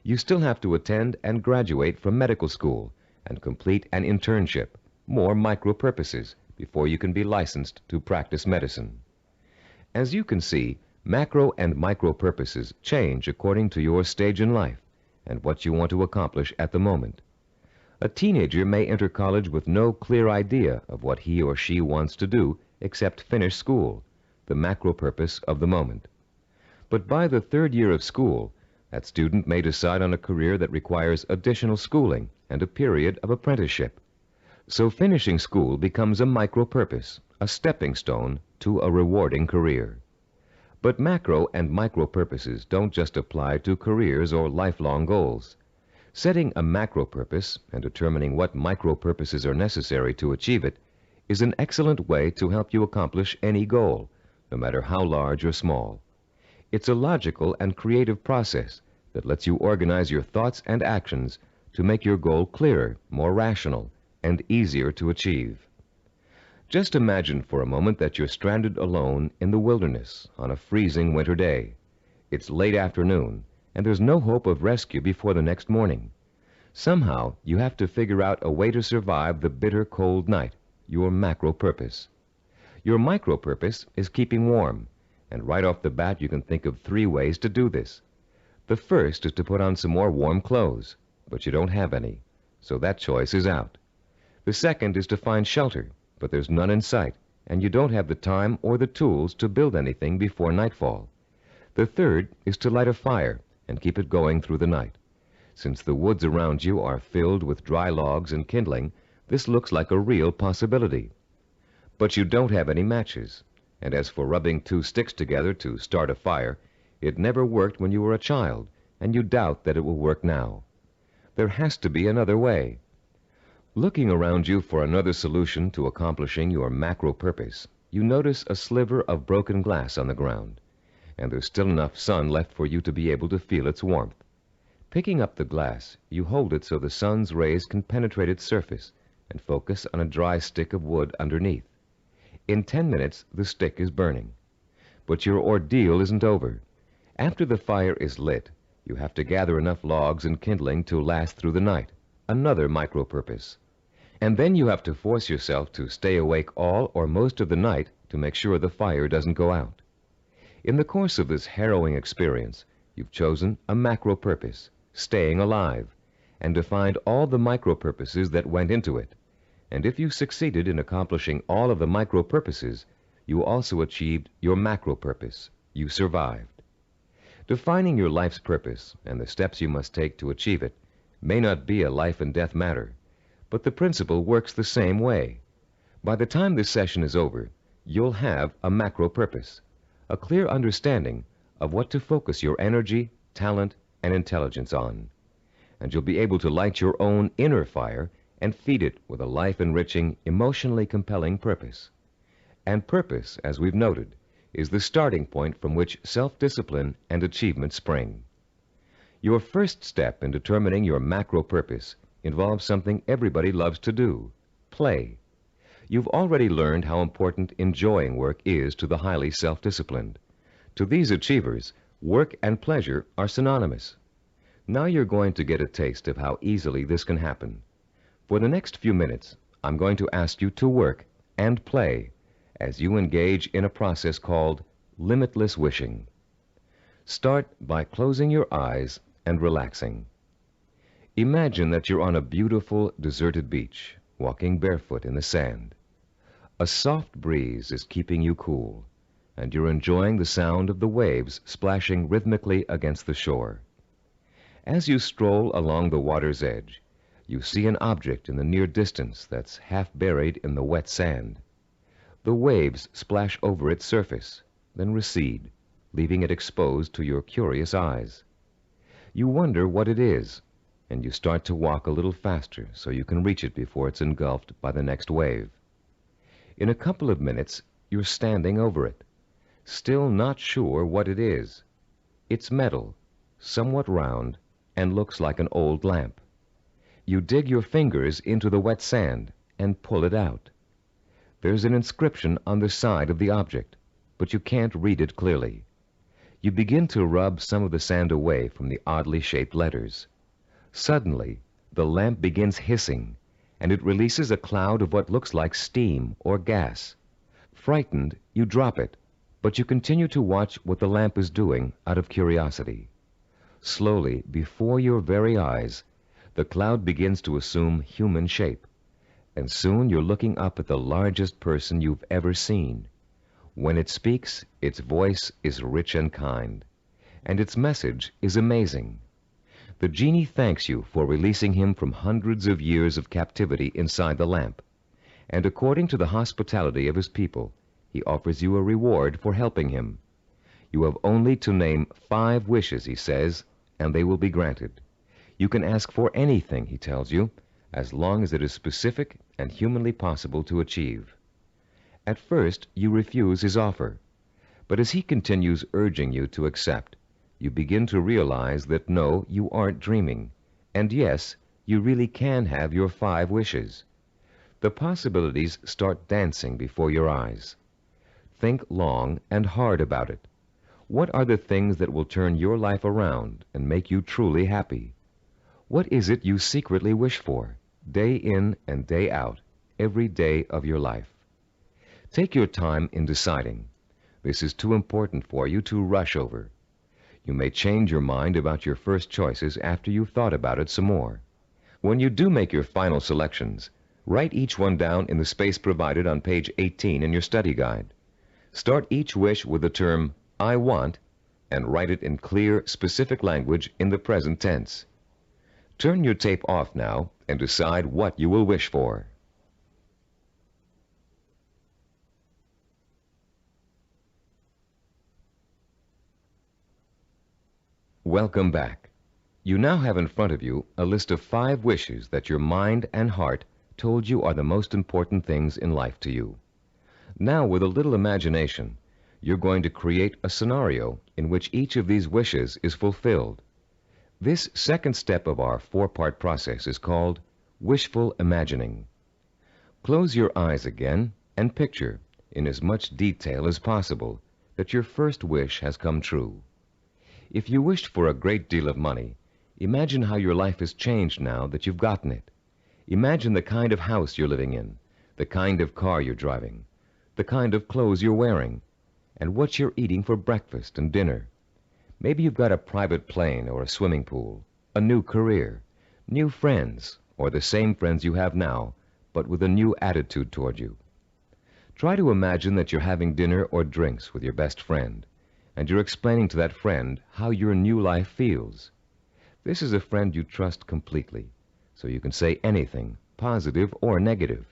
You still have to attend and graduate from medical school and complete an internship, more micro purposes, before you can be licensed to practice medicine. As you can see, macro and micro purposes change according to your stage in life and what you want to accomplish at the moment. A teenager may enter college with no clear idea of what he or she wants to do except finish school, the macro purpose of the moment. But by the third year of school, that student may decide on a career that requires additional schooling and a period of apprenticeship. So finishing school becomes a micro purpose, a stepping stone to a rewarding career. But macro and micro purposes don't just apply to careers or lifelong goals. Setting a macro purpose and determining what micro purposes are necessary to achieve it is an excellent way to help you accomplish any goal, no matter how large or small. It's a logical and creative process that lets you organize your thoughts and actions to make your goal clearer, more rational, and easier to achieve. Just imagine for a moment that you're stranded alone in the wilderness on a freezing winter day. It's late afternoon, and there's no hope of rescue before the next morning. Somehow, you have to figure out a way to survive the bitter cold night, your macro purpose. Your micro purpose is keeping warm, and right off the bat you can think of 3 ways to do this. The first is to put on some more warm clothes, but you don't have any, so that choice is out. The second is to find shelter, but there's none in sight, and you don't have the time or the tools to build anything before nightfall. The third is to light a fire and keep it going through the night. Since the woods around you are filled with dry logs and kindling, this looks like a real possibility. But you don't have any matches, and as for rubbing 2 sticks together to start a fire, it never worked when you were a child, and you doubt that it will work now. There has to be another way. Looking around you for another solution to accomplishing your macro purpose, you notice a sliver of broken glass on the ground, and there's still enough sun left for you to be able to feel its warmth. Picking up the glass, you hold it so the sun's rays can penetrate its surface and focus on a dry stick of wood underneath. In 10 minutes, the stick is burning. But your ordeal isn't over. After the fire is lit, you have to gather enough logs and kindling to last through the night, another micro purpose. And then you have to force yourself to stay awake all or most of the night to make sure the fire doesn't go out. In the course of this harrowing experience, you've chosen a macro purpose, staying alive, and defined all the micro purposes that went into it. And if you succeeded in accomplishing all of the micro purposes, you also achieved your macro purpose. You survived. Defining your life's purpose and the steps you must take to achieve it may not be a life and death matter, but the principle works the same way. By the time this session is over, you'll have a macro purpose, a clear understanding of what to focus your energy, talent, and intelligence on. And you'll be able to light your own inner fire and feed it with a life-enriching, emotionally compelling purpose. And purpose, as we've noted, is the starting point from which self-discipline and achievement spring. Your first step in determining your macro purpose involves something everybody loves to do: play. You've already learned how important enjoying work is to the highly self-disciplined. To these achievers, work and pleasure are synonymous. Now you're going to get a taste of how easily this can happen. For the next few minutes, I'm going to ask you to work and play as you engage in a process called limitless wishing. Start by closing your eyes and relaxing. Imagine that you're on a beautiful, deserted beach, walking barefoot in the sand. A soft breeze is keeping you cool, and you're enjoying the sound of the waves splashing rhythmically against the shore. As you stroll along the water's edge, you see an object in the near distance that's half buried in the wet sand. The waves splash over its surface, then recede, leaving it exposed to your curious eyes. You wonder what it is, and you start to walk a little faster so you can reach it before it's engulfed by the next wave. In a couple of minutes, you're standing over it, still not sure what it is. It's metal, somewhat round, and looks like an old lamp. You dig your fingers into the wet sand and pull it out. There's an inscription on the side of the object, but you can't read it clearly. You begin to rub some of the sand away from the oddly shaped letters. Suddenly, the lamp begins hissing, and it releases a cloud of what looks like steam or gas. Frightened, you drop it, but you continue to watch what the lamp is doing out of curiosity. Slowly, before your very eyes, the cloud begins to assume human shape, and soon you're looking up at the largest person you've ever seen. When it speaks, its voice is rich and kind, and its message is amazing. The genie thanks you for releasing him from hundreds of years of captivity inside the lamp, and according to the hospitality of his people, he offers you a reward for helping him. You have only to name 5 wishes, he says, and they will be granted. You can ask for anything, he tells you, as long as it is specific and humanly possible to achieve. At first, you refuse his offer, but as he continues urging you to accept, you begin to realize that no, you aren't dreaming, and yes, you really can have your 5 wishes. The possibilities start dancing before your eyes. Think long and hard about it. What are the things that will turn your life around and make you truly happy? What is it you secretly wish for, day in and day out, every day of your life? Take your time in deciding. This is too important for you to rush over. You may change your mind about your first choices after you've thought about it some more. When you do make your final selections, write each one down in the space provided on page 18 in your study guide. Start each wish with the term, I want, and write it in clear, specific language in the present tense. Turn your tape off now and decide what you will wish for. Welcome back. You now have in front of you a list of 5 wishes that your mind and heart told you are the most important things in life to you. Now, with a little imagination, you're going to create a scenario in which each of these wishes is fulfilled. This second step of our 4-part process is called wishful imagining. Close your eyes again and picture, in as much detail as possible, that your first wish has come true. If you wished for a great deal of money, imagine how your life has changed now that you've gotten it. Imagine the kind of house you're living in, the kind of car you're driving, the kind of clothes you're wearing, and what you're eating for breakfast and dinner. Maybe you've got a private plane or a swimming pool, a new career, new friends, or the same friends you have now, but with a new attitude toward you. Try to imagine that you're having dinner or drinks with your best friend, and you're explaining to that friend how your new life feels. This is a friend you trust completely, so you can say anything, positive or negative.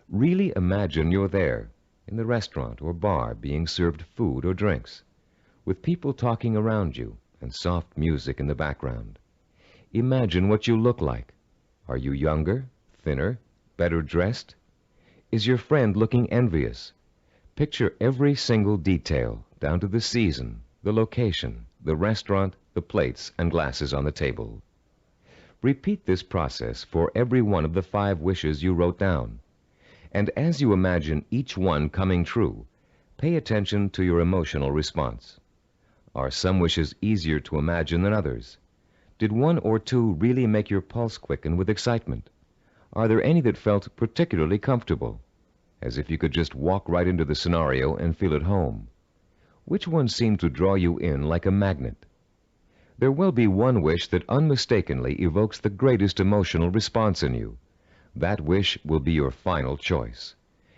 Really imagine you're there, in the restaurant or bar, being served food or drinks, with people talking around you and soft music in the background. Imagine what you look like. Are you younger, thinner, better dressed? Is your friend looking envious? Picture every single detail, down to the season, the location, the restaurant, the plates and glasses on the table. Repeat this process for every one of the 5 wishes you wrote down. And as you imagine each one coming true, pay attention to your emotional response. Are some wishes easier to imagine than others? Did 1 or 2 really make your pulse quicken with excitement? Are there any that felt particularly comfortable, as if you could just walk right into the scenario and feel at home? Which one seemed to draw you in like a magnet? There will be one wish that unmistakably evokes the greatest emotional response in you. That wish will be your final choice,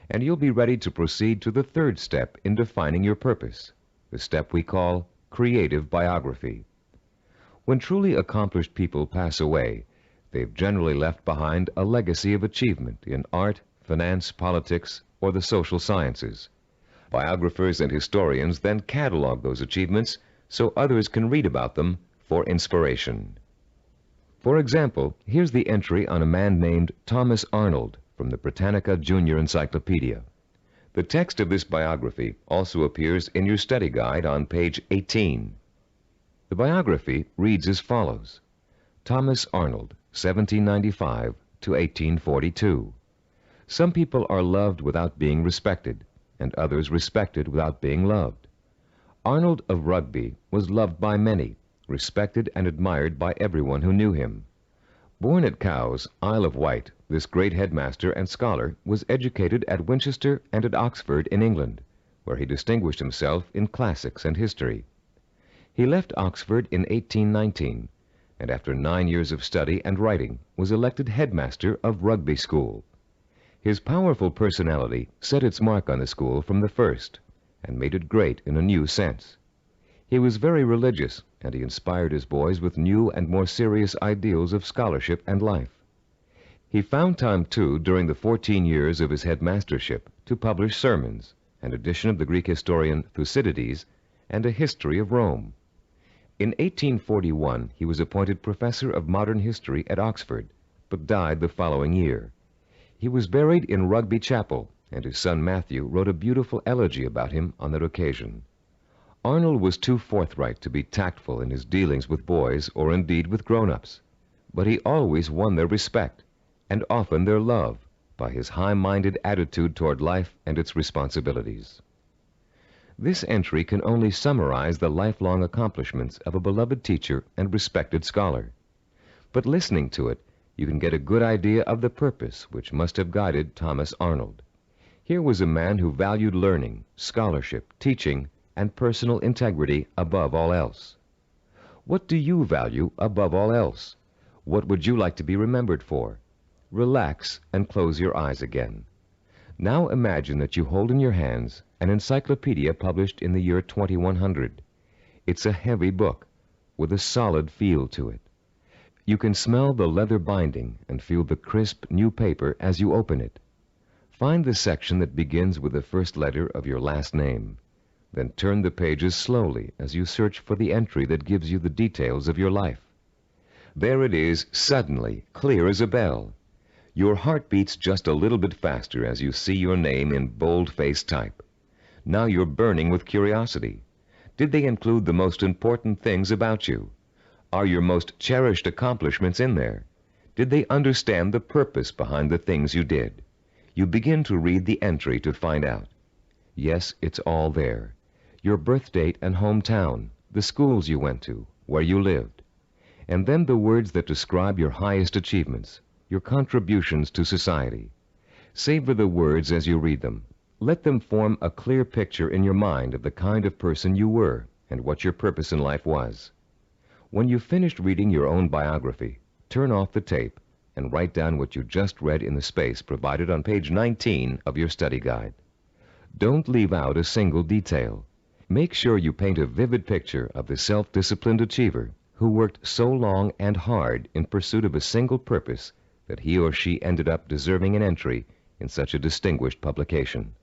and you'll be ready to proceed to the 3rd step in defining your purpose, the step we call creative biography. When truly accomplished people pass away, they've generally left behind a legacy of achievement in art, finance, politics, or the social sciences. Biographers and historians then catalog those achievements so others can read about them for inspiration. For example, here's the entry on a man named Thomas Arnold from the Britannica Junior Encyclopedia. The text of this biography also appears in your study guide on page 18. The biography reads as follows: Thomas Arnold, 1795 to 1842. Some people are loved without being respected, and others respected without being loved. Arnold of Rugby was loved by many, respected and admired by everyone who knew him. Born at Cowes, Isle of Wight, this great headmaster and scholar was educated at Winchester and at Oxford in England, where he distinguished himself in classics and history. He left Oxford in 1819, and after 9 years of study and writing was elected headmaster of Rugby School. His powerful personality set its mark on the school from the first, and made it great in a new sense. He was very religious, and he inspired his boys with new and more serious ideals of scholarship and life. He found time, too, during the 14 years of his headmastership, to publish sermons, an edition of the Greek historian Thucydides, and a history of Rome. In 1841, he was appointed professor of modern history at Oxford, but died the following year. He was buried in Rugby Chapel, and his son Matthew wrote a beautiful elegy about him on that occasion. Arnold was too forthright to be tactful in his dealings with boys or indeed with grown-ups, but he always won their respect, and often their love, by his high-minded attitude toward life and its responsibilities. This entry can only summarize the lifelong accomplishments of a beloved teacher and respected scholar. But listening to it, you can get a good idea of the purpose which must have guided Thomas Arnold. Here was a man who valued learning, scholarship, teaching, and personal integrity above all else. What do you value above all else? What would you like to be remembered for? Relax and close your eyes again. Now imagine that you hold in your hands an encyclopedia published in the year 2100. It's a heavy book with a solid feel to it. You can smell the leather binding and feel the crisp new paper as you open it. Find the section that begins with the first letter of your last name. Then turn the pages slowly as you search for the entry that gives you the details of your life. There it is, suddenly, clear as a bell. Your heart beats just a little bit faster as you see your name in bold-faced type. Now you're burning with curiosity. Did they include the most important things about you? Are your most cherished accomplishments in there? Did they understand the purpose behind the things you did? You begin to read the entry to find out. Yes, it's all there. Your birth date and hometown, the schools you went to, where you lived. And then the words that describe your highest achievements, your contributions to society. Savor the words as you read them. Let them form a clear picture in your mind of the kind of person you were and what your purpose in life was. When you've finished reading your own biography, turn off the tape and write down what you just read in the space provided on page 19 of your study guide. Don't leave out a single detail. Make sure you paint a vivid picture of the self-disciplined achiever who worked so long and hard in pursuit of a single purpose that he or she ended up deserving an entry in such a distinguished publication.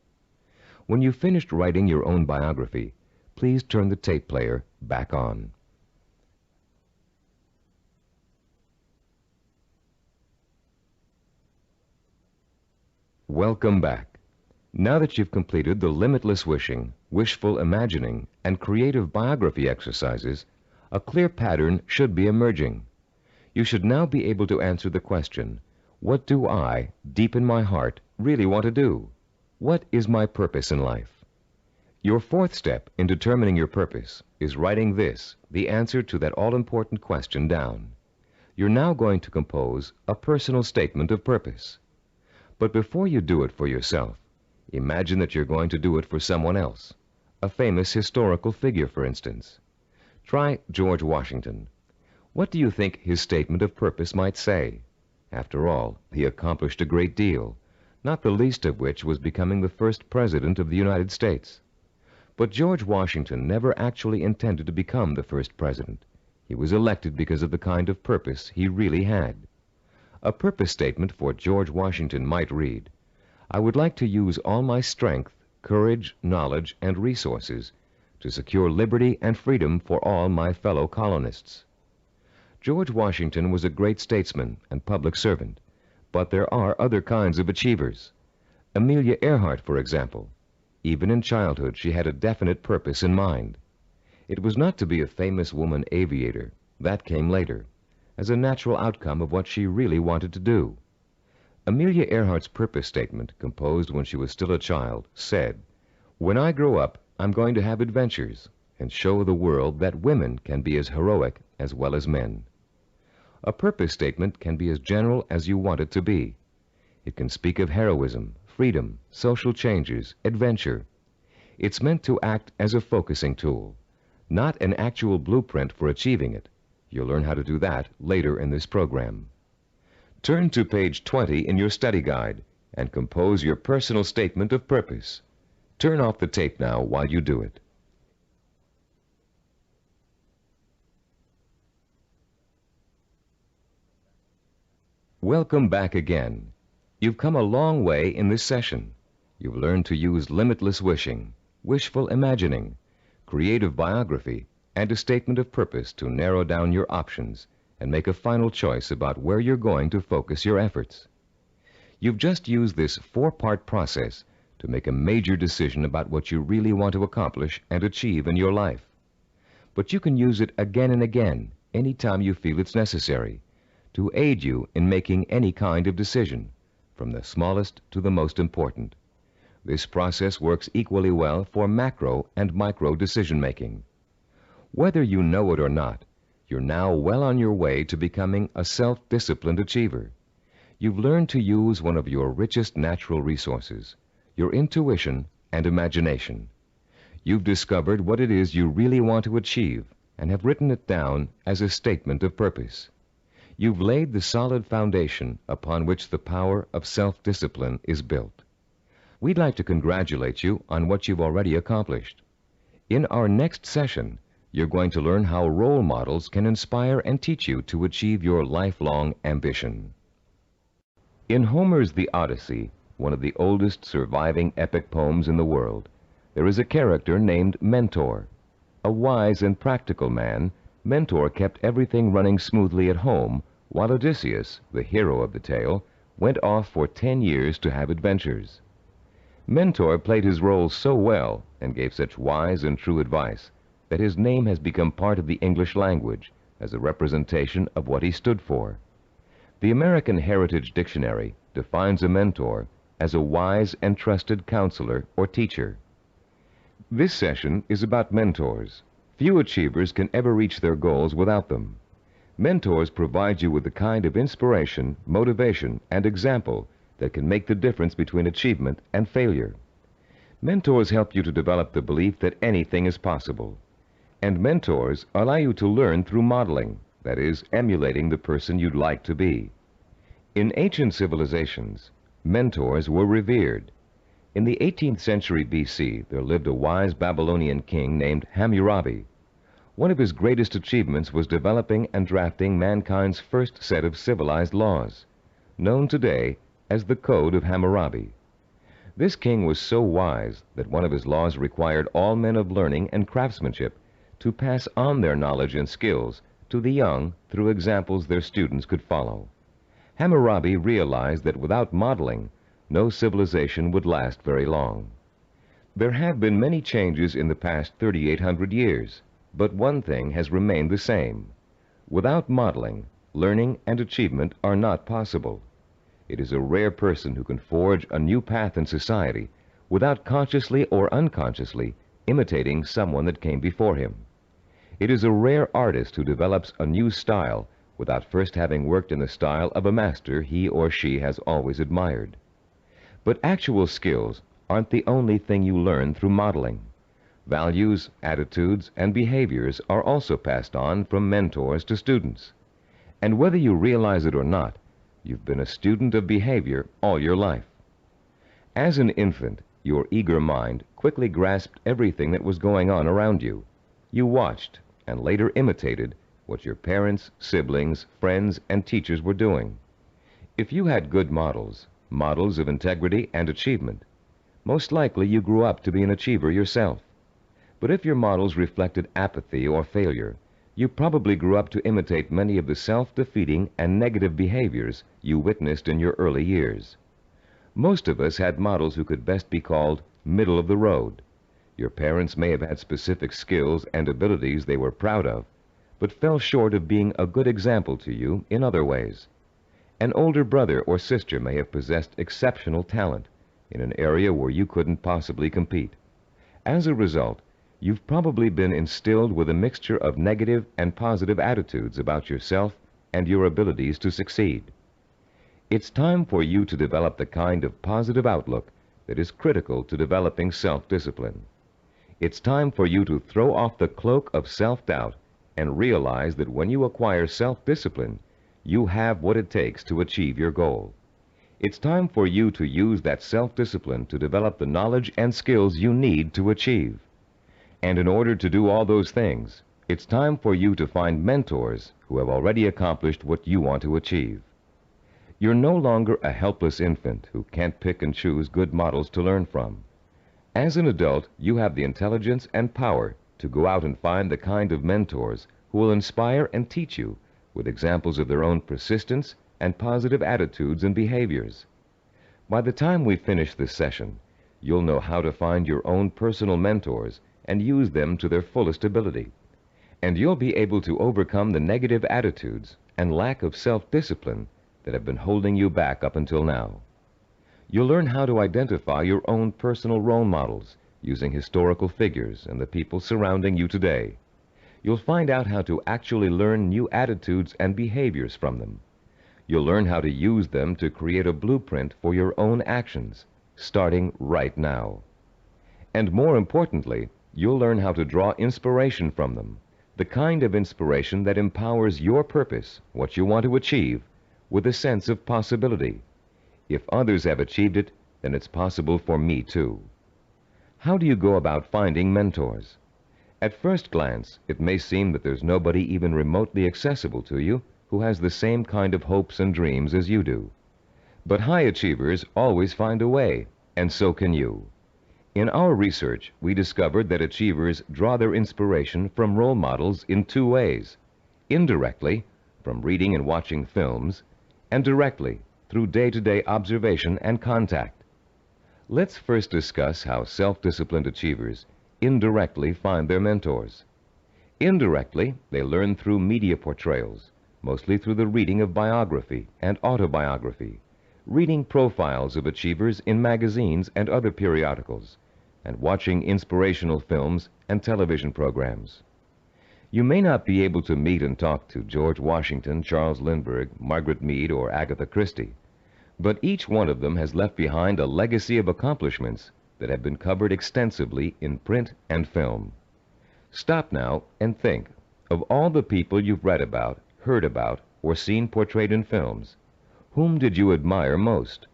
When you've finished writing your own biography, please turn the tape player back on. Welcome back. Now that you've completed the limitless wishing, wishful imagining, and creative biography exercises, a clear pattern should be emerging. You should now be able to answer the question, what do I, deep in my heart, really want to do? What is my purpose in life? Your fourth step in determining your purpose is writing this, the answer to that all-important question, down. You're now going to compose a personal statement of purpose. But before you do it for yourself, imagine that you're going to do it for someone else, a famous historical figure, for instance. Try George Washington. What do you think his statement of purpose might say? After all, he accomplished a great deal, not the least of which was becoming the first president of the United States. But George Washington never actually intended to become the first president. He was elected because of the kind of purpose he really had. A purpose statement for George Washington might read, I would like to use all my strength, courage, knowledge, and resources to secure liberty and freedom for all my fellow colonists. George Washington was a great statesman and public servant, but there are other kinds of achievers. Amelia Earhart, for example. Even in childhood, she had a definite purpose in mind. It was not to be a famous woman aviator. That came later, as a natural outcome of what she really wanted to do. Amelia Earhart's purpose statement, composed when she was still a child, said, When I grow up, I'm going to have adventures and show the world that women can be as heroic as well as men. A purpose statement can be as general as you want it to be. It can speak of heroism, freedom, social changes, adventure. It's meant to act as a focusing tool, not an actual blueprint for achieving it. You'll learn how to do that later in this program. Turn to page 20 in your study guide and compose your personal statement of purpose. Turn off the tape now while you do it. Welcome back again. You've come a long way in this session. You've learned to use limitless wishing, wishful imagining, creative biography, and a statement of purpose to narrow down your options and make a final choice about where you're going to focus your efforts. You've just used this four-part process to make a major decision about what you really want to accomplish and achieve in your life. But you can use it again and again, anytime you feel it's necessary, to aid you in making any kind of decision, from the smallest to the most important. This process works equally well for macro and micro decision-making. Whether you know it or not, you're now well on your way to becoming a self-disciplined achiever. You've learned to use one of your richest natural resources, your intuition and imagination. You've discovered what it is you really want to achieve and have written it down as a statement of purpose. You've laid the solid foundation upon which the power of self-discipline is built. We'd like to congratulate you on what you've already accomplished. In our next session, you're going to learn how role models can inspire and teach you to achieve your lifelong ambition. In Homer's The Odyssey, one of the oldest surviving epic poems in the world, there is a character named Mentor. A wise and practical man, Mentor kept everything running smoothly at home, while Odysseus, the hero of the tale, went off for 10 years to have adventures. Mentor played his role so well and gave such wise and true advice that his name has become part of the English language as a representation of what he stood for. The American Heritage Dictionary defines a mentor as a wise and trusted counselor or teacher. This session is about mentors. Few achievers can ever reach their goals without them. Mentors provide you with the kind of inspiration, motivation, and example that can make the difference between achievement and failure. Mentors help you to develop the belief that anything is possible. And mentors allow you to learn through modeling, that is, emulating the person you'd like to be. In ancient civilizations, mentors were revered. In the 18th century BC, there lived a wise Babylonian king named Hammurabi. One of his greatest achievements was developing and drafting mankind's first set of civilized laws, known today as the Code of Hammurabi. This king was so wise that one of his laws required all men of learning and craftsmanship to pass on their knowledge and skills to the young through examples their students could follow. Hammurabi realized that without modeling, no civilization would last very long. There have been many changes in the past 3,800 years, but one thing has remained the same. Without modeling, learning and achievement are not possible. It is a rare person who can forge a new path in society without consciously or unconsciously imitating someone that came before him. It is a rare artist who develops a new style without first having worked in the style of a master he or she has always admired. But actual skills aren't the only thing you learn through modeling. Values, attitudes, and behaviors are also passed on from mentors to students. And whether you realize it or not, you've been a student of behavior all your life. As an infant, your eager mind quickly grasped everything that was going on around you. You watched and later imitated what your parents, siblings, friends, and teachers were doing. If you had good models of integrity and achievement, most likely you grew up to be an achiever yourself. But if your models reflected apathy or failure, you probably grew up to imitate many of the self-defeating and negative behaviors you witnessed in your early years. Most of us had models who could best be called middle of the road. Your parents may have had specific skills and abilities they were proud of, but fell short of being a good example to you in other ways. An older brother or sister may have possessed exceptional talent in an area where you couldn't possibly compete. As a result, you've probably been instilled with a mixture of negative and positive attitudes about yourself and your abilities to succeed. It's time for you to develop the kind of positive outlook that is critical to developing self-discipline. It's time for you to throw off the cloak of self-doubt and realize that when you acquire self-discipline, you have what it takes to achieve your goal. It's time for you to use that self-discipline to develop the knowledge and skills you need to achieve. And in order to do all those things, it's time for you to find mentors who have already accomplished what you want to achieve. You're no longer a helpless infant who can't pick and choose good models to learn from. As an adult, you have the intelligence and power to go out and find the kind of mentors who will inspire and teach you with examples of their own persistence and positive attitudes and behaviors. By the time we finish this session, you'll know how to find your own personal mentors and use them to their fullest ability. And you'll be able to overcome the negative attitudes and lack of self-discipline that have been holding you back up until now. You'll learn how to identify your own personal role models using historical figures and the people surrounding you today. You'll find out how to actually learn new attitudes and behaviors from them. You'll learn how to use them to create a blueprint for your own actions, starting right now. And more importantly, you'll learn how to draw inspiration from them, the kind of inspiration that empowers your purpose, what you want to achieve, with a sense of possibility. If others have achieved it, then it's possible for me too. How do you go about finding mentors? At first glance, it may seem that there's nobody even remotely accessible to you who has the same kind of hopes and dreams as you do. But high achievers always find a way, and so can you. In our research, we discovered that achievers draw their inspiration from role models in two ways: indirectly, from reading and watching films, and directly, through day-to-day observation and contact. Let's first discuss how self-disciplined achievers indirectly find their mentors. Indirectly, they learn through media portrayals, mostly through the reading of biography and autobiography, reading profiles of achievers in magazines and other periodicals, and watching inspirational films and television programs. You may not be able to meet and talk to George Washington, Charles Lindbergh, Margaret Mead, or Agatha Christie, but each one of them has left behind a legacy of accomplishments that have been covered extensively in print and film. Stop now and think of all the people you've read about, heard about, or seen portrayed in films. Whom did you admire most?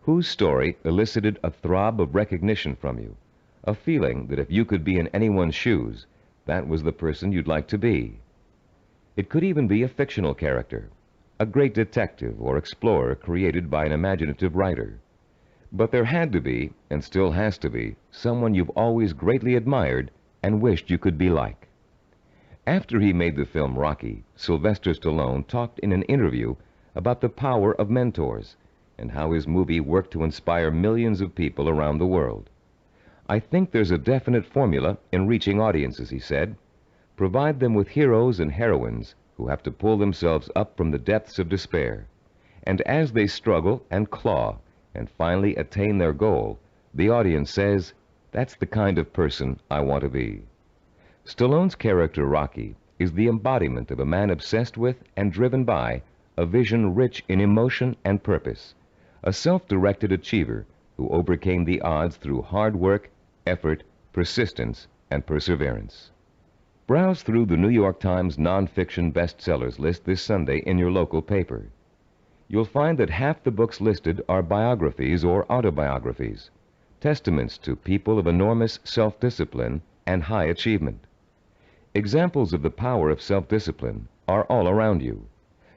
Whose story elicited a throb of recognition from you, a feeling that if you could be in anyone's shoes, that was the person you'd like to be? It could even be a fictional character, a great detective or explorer created by an imaginative writer. But there had to be, and still has to be, someone you've always greatly admired and wished you could be like. After he made the film Rocky, Sylvester Stallone talked in an interview about the power of mentors and how his movie worked to inspire millions of people around the world. "I think there's a definite formula in reaching audiences," he said. "Provide them with heroes and heroines who have to pull themselves up from the depths of despair. And as they struggle and claw and finally attain their goal, the audience says, 'That's the kind of person I want to be.'" Stallone's character Rocky is the embodiment of a man obsessed with and driven by a vision rich in emotion and purpose, a self-directed achiever who overcame the odds through hard work, effort, persistence, and perseverance. Browse through the New York Times nonfiction bestsellers list this Sunday in your local paper. You'll find that half the books listed are biographies or autobiographies, testaments to people of enormous self-discipline and high achievement. Examples of the power of self-discipline are all around you.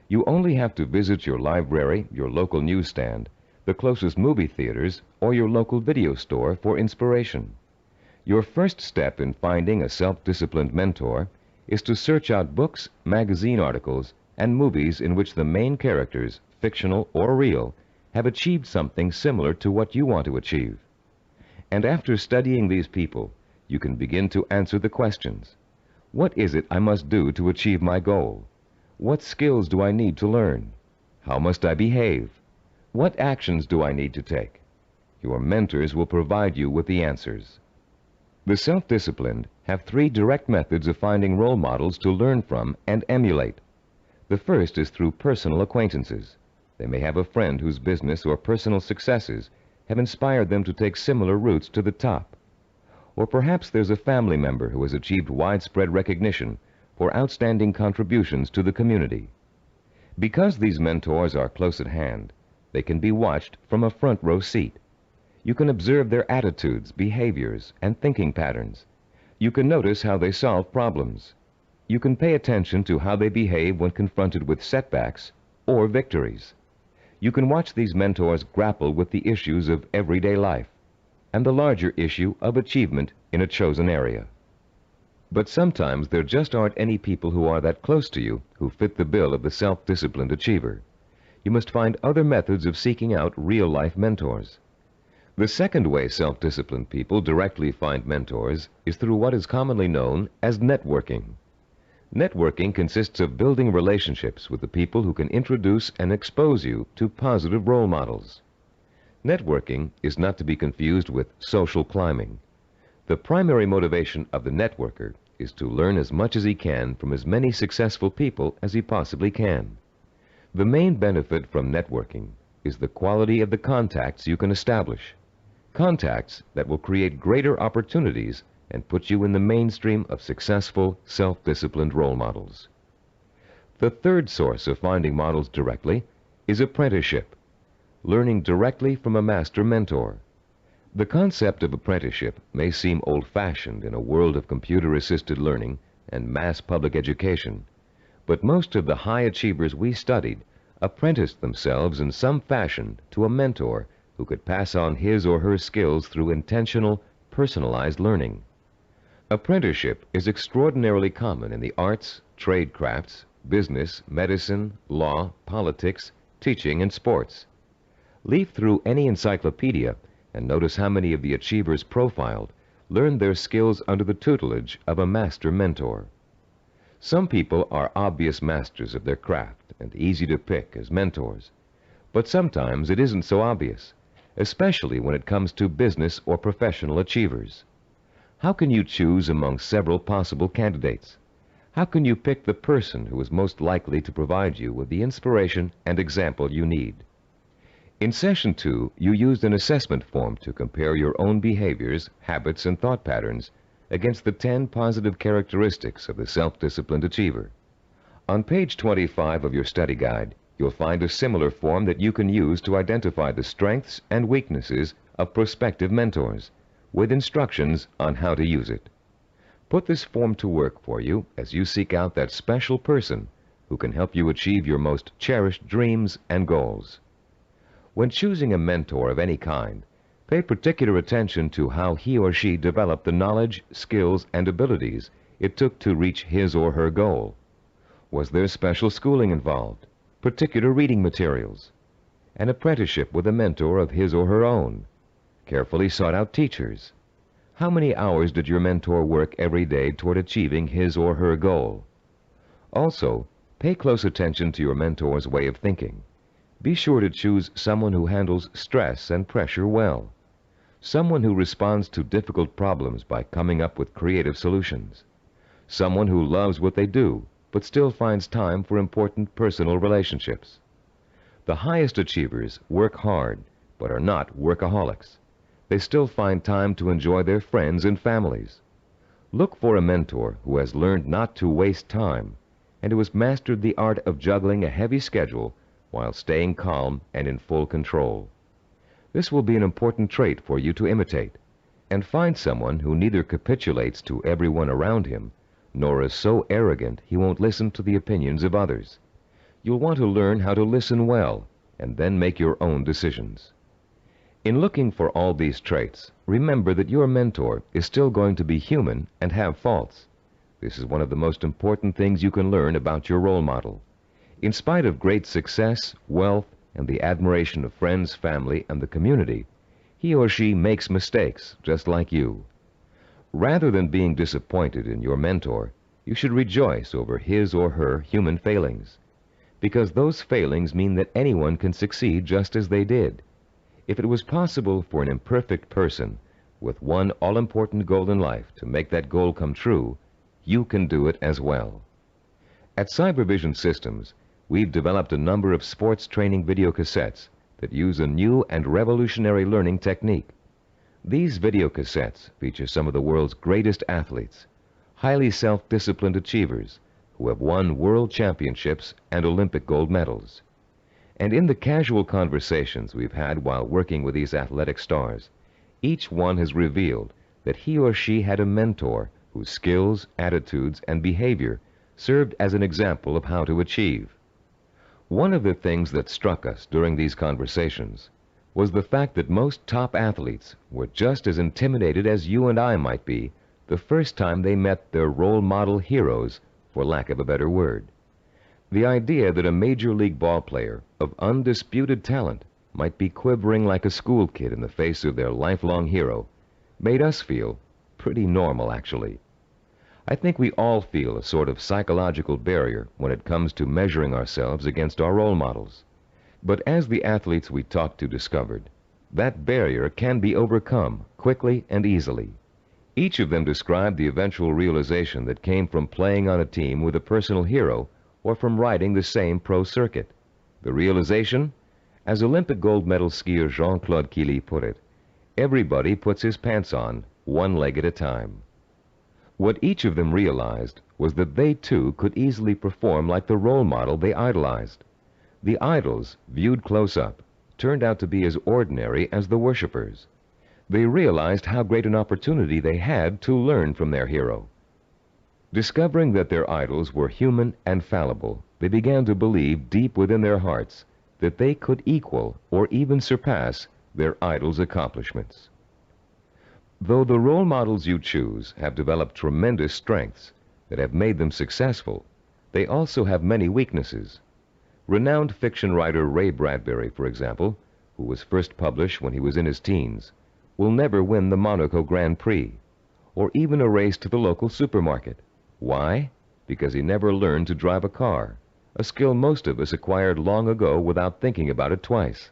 You only have to visit your library, your local newsstand, the closest movie theaters, or your local video store for inspiration. Your first step in finding a self-disciplined mentor is to search out books, magazine articles, and movies in which the main characters, fictional or real, have achieved something similar to what you want to achieve. And after studying these people, you can begin to answer the questions. What is it I must do to achieve my goal? What skills do I need to learn? How must I behave? What actions do I need to take? Your mentors will provide you with the answers. The self-disciplined have 3 direct methods of finding role models to learn from and emulate. The first is through personal acquaintances. They may have a friend whose business or personal successes have inspired them to take similar routes to the top. Or perhaps there's a family member who has achieved widespread recognition for outstanding contributions to the community. Because these mentors are close at hand, they can be watched from a front row seat. You can observe their attitudes, behaviors, and thinking patterns. You can notice how they solve problems. You can pay attention to how they behave when confronted with setbacks or victories. You can watch these mentors grapple with the issues of everyday life and the larger issue of achievement in a chosen area. But sometimes there just aren't any people who are that close to you who fit the bill of the self-disciplined achiever. You must find other methods of seeking out real-life mentors. The second way self-disciplined people directly find mentors is through what is commonly known as networking. Networking consists of building relationships with the people who can introduce and expose you to positive role models. Networking is not to be confused with social climbing. The primary motivation of the networker is to learn as much as he can from as many successful people as he possibly can. The main benefit from networking is the quality of the contacts you can establish. Contacts that will create greater opportunities and put you in the mainstream of successful, self-disciplined role models. The third source of finding models directly is apprenticeship, learning directly from a master mentor. The concept of apprenticeship may seem old-fashioned in a world of computer-assisted learning and mass public education, but most of the high achievers we studied apprenticed themselves in some fashion to a mentor who could pass on his or her skills through intentional, personalized learning. Apprenticeship is extraordinarily common in the arts, trade crafts, business, medicine, law, politics, teaching, and sports. Leaf through any encyclopedia and notice how many of the achievers profiled learned their skills under the tutelage of a master mentor. Some people are obvious masters of their craft and easy to pick as mentors, but sometimes it isn't so obvious, especially when it comes to business or professional achievers. How can you choose among several possible candidates? How can you pick the person who is most likely to provide you with the inspiration and example you need? In Session 2, you used an assessment form to compare your own behaviors, habits, and thought patterns against the 10 positive characteristics of the self-disciplined achiever. On page 25 of your study guide, you'll find a similar form that you can use to identify the strengths and weaknesses of prospective mentors, with instructions on how to use it. Put this form to work for you as you seek out that special person who can help you achieve your most cherished dreams and goals. When choosing a mentor of any kind, pay particular attention to how he or she developed the knowledge, skills, and abilities it took to reach his or her goal. Was there special schooling involved, particular reading materials, an apprenticeship with a mentor of his or her own, carefully sought-out teachers? How many hours did your mentor work every day toward achieving his or her goal? Also, pay close attention to your mentor's way of thinking. Be sure to choose someone who handles stress and pressure well, someone who responds to difficult problems by coming up with creative solutions, someone who loves what they do but still finds time for important personal relationships. The highest achievers work hard but are not workaholics. They still find time to enjoy their friends and families. Look for a mentor who has learned not to waste time and who has mastered the art of juggling a heavy schedule while staying calm and in full control. This will be an important trait for you to imitate, and find someone who neither capitulates to everyone around him nor is so arrogant he won't listen to the opinions of others. You'll want to learn how to listen well and then make your own decisions. In looking for all these traits, remember that your mentor is still going to be human and have faults. This is one of the most important things you can learn about your role model. In spite of great success, wealth, and the admiration of friends, family, and the community, he or she makes mistakes just like you. Rather than being disappointed in your mentor, you should rejoice over his or her human failings, because those failings mean that anyone can succeed just as they did. If it was possible for an imperfect person with one all-important goal in life to make that goal come true, you can do it as well. At Cybervision Systems, we've developed a number of sports training video cassettes that use a new and revolutionary learning technique. These video cassettes feature some of the world's greatest athletes, highly self-disciplined achievers who have won world championships and Olympic gold medals. And in the casual conversations we've had while working with these athletic stars, each one has revealed that he or she had a mentor whose skills, attitudes, and behavior served as an example of how to achieve. One of the things that struck us during these conversations was the fact that most top athletes were just as intimidated as you and I might be the first time they met their role model heroes, for lack of a better word. The idea that a major league ball player of undisputed talent might be quivering like a school kid in the face of their lifelong hero made us feel pretty normal, actually. I think we all feel a sort of psychological barrier when it comes to measuring ourselves against our role models. But as the athletes we talked to discovered, that barrier can be overcome quickly and easily. Each of them described the eventual realization that came from playing on a team with a personal hero or from riding the same pro circuit. The realization? As Olympic gold medal skier Jean-Claude Killy put it, everybody puts his pants on, one leg at a time. What each of them realized was that they too could easily perform like the role model they idolized. The idols, viewed close up, turned out to be as ordinary as the worshippers. They realized how great an opportunity they had to learn from their hero. Discovering that their idols were human and fallible, they began to believe deep within their hearts that they could equal or even surpass their idols' accomplishments. Though the role models you choose have developed tremendous strengths that have made them successful, they also have many weaknesses. Renowned fiction writer Ray Bradbury, for example, who was first published when he was in his teens, will never win the Monaco Grand Prix, or even a race to the local supermarket. Why? Because he never learned to drive a car, a skill most of us acquired long ago without thinking about it twice.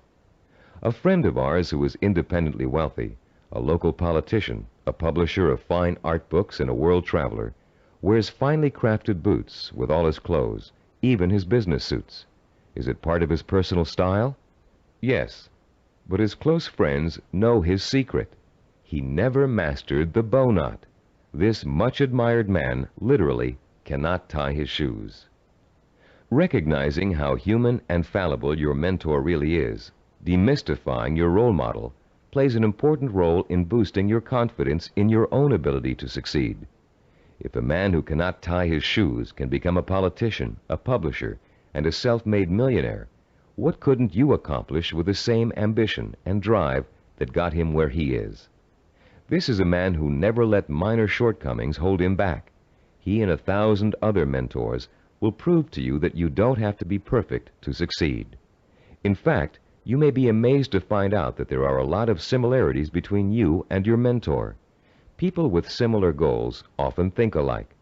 A friend of ours who was independently wealthy, a local politician, a publisher of fine art books, and a world traveler, Wears finely crafted boots with all his clothes, even his business suits. Is it part of his personal style? Yes, but his close friends know his secret. He never mastered the bow knot. This much admired man literally cannot tie his shoes. Recognizing how human and fallible your mentor really is, demystifying your role model, plays an important role in boosting your confidence in your own ability to succeed. If a man who cannot tie his shoes can become a politician, a publisher, and a self-made millionaire, what couldn't you accomplish with the same ambition and drive that got him where he is? This is a man who never let minor shortcomings hold him back. He and 1,000 other mentors will prove to you that you don't have to be perfect to succeed. In fact, you may be amazed to find out that there are a lot of similarities between you and your mentor. People with similar goals often think alike.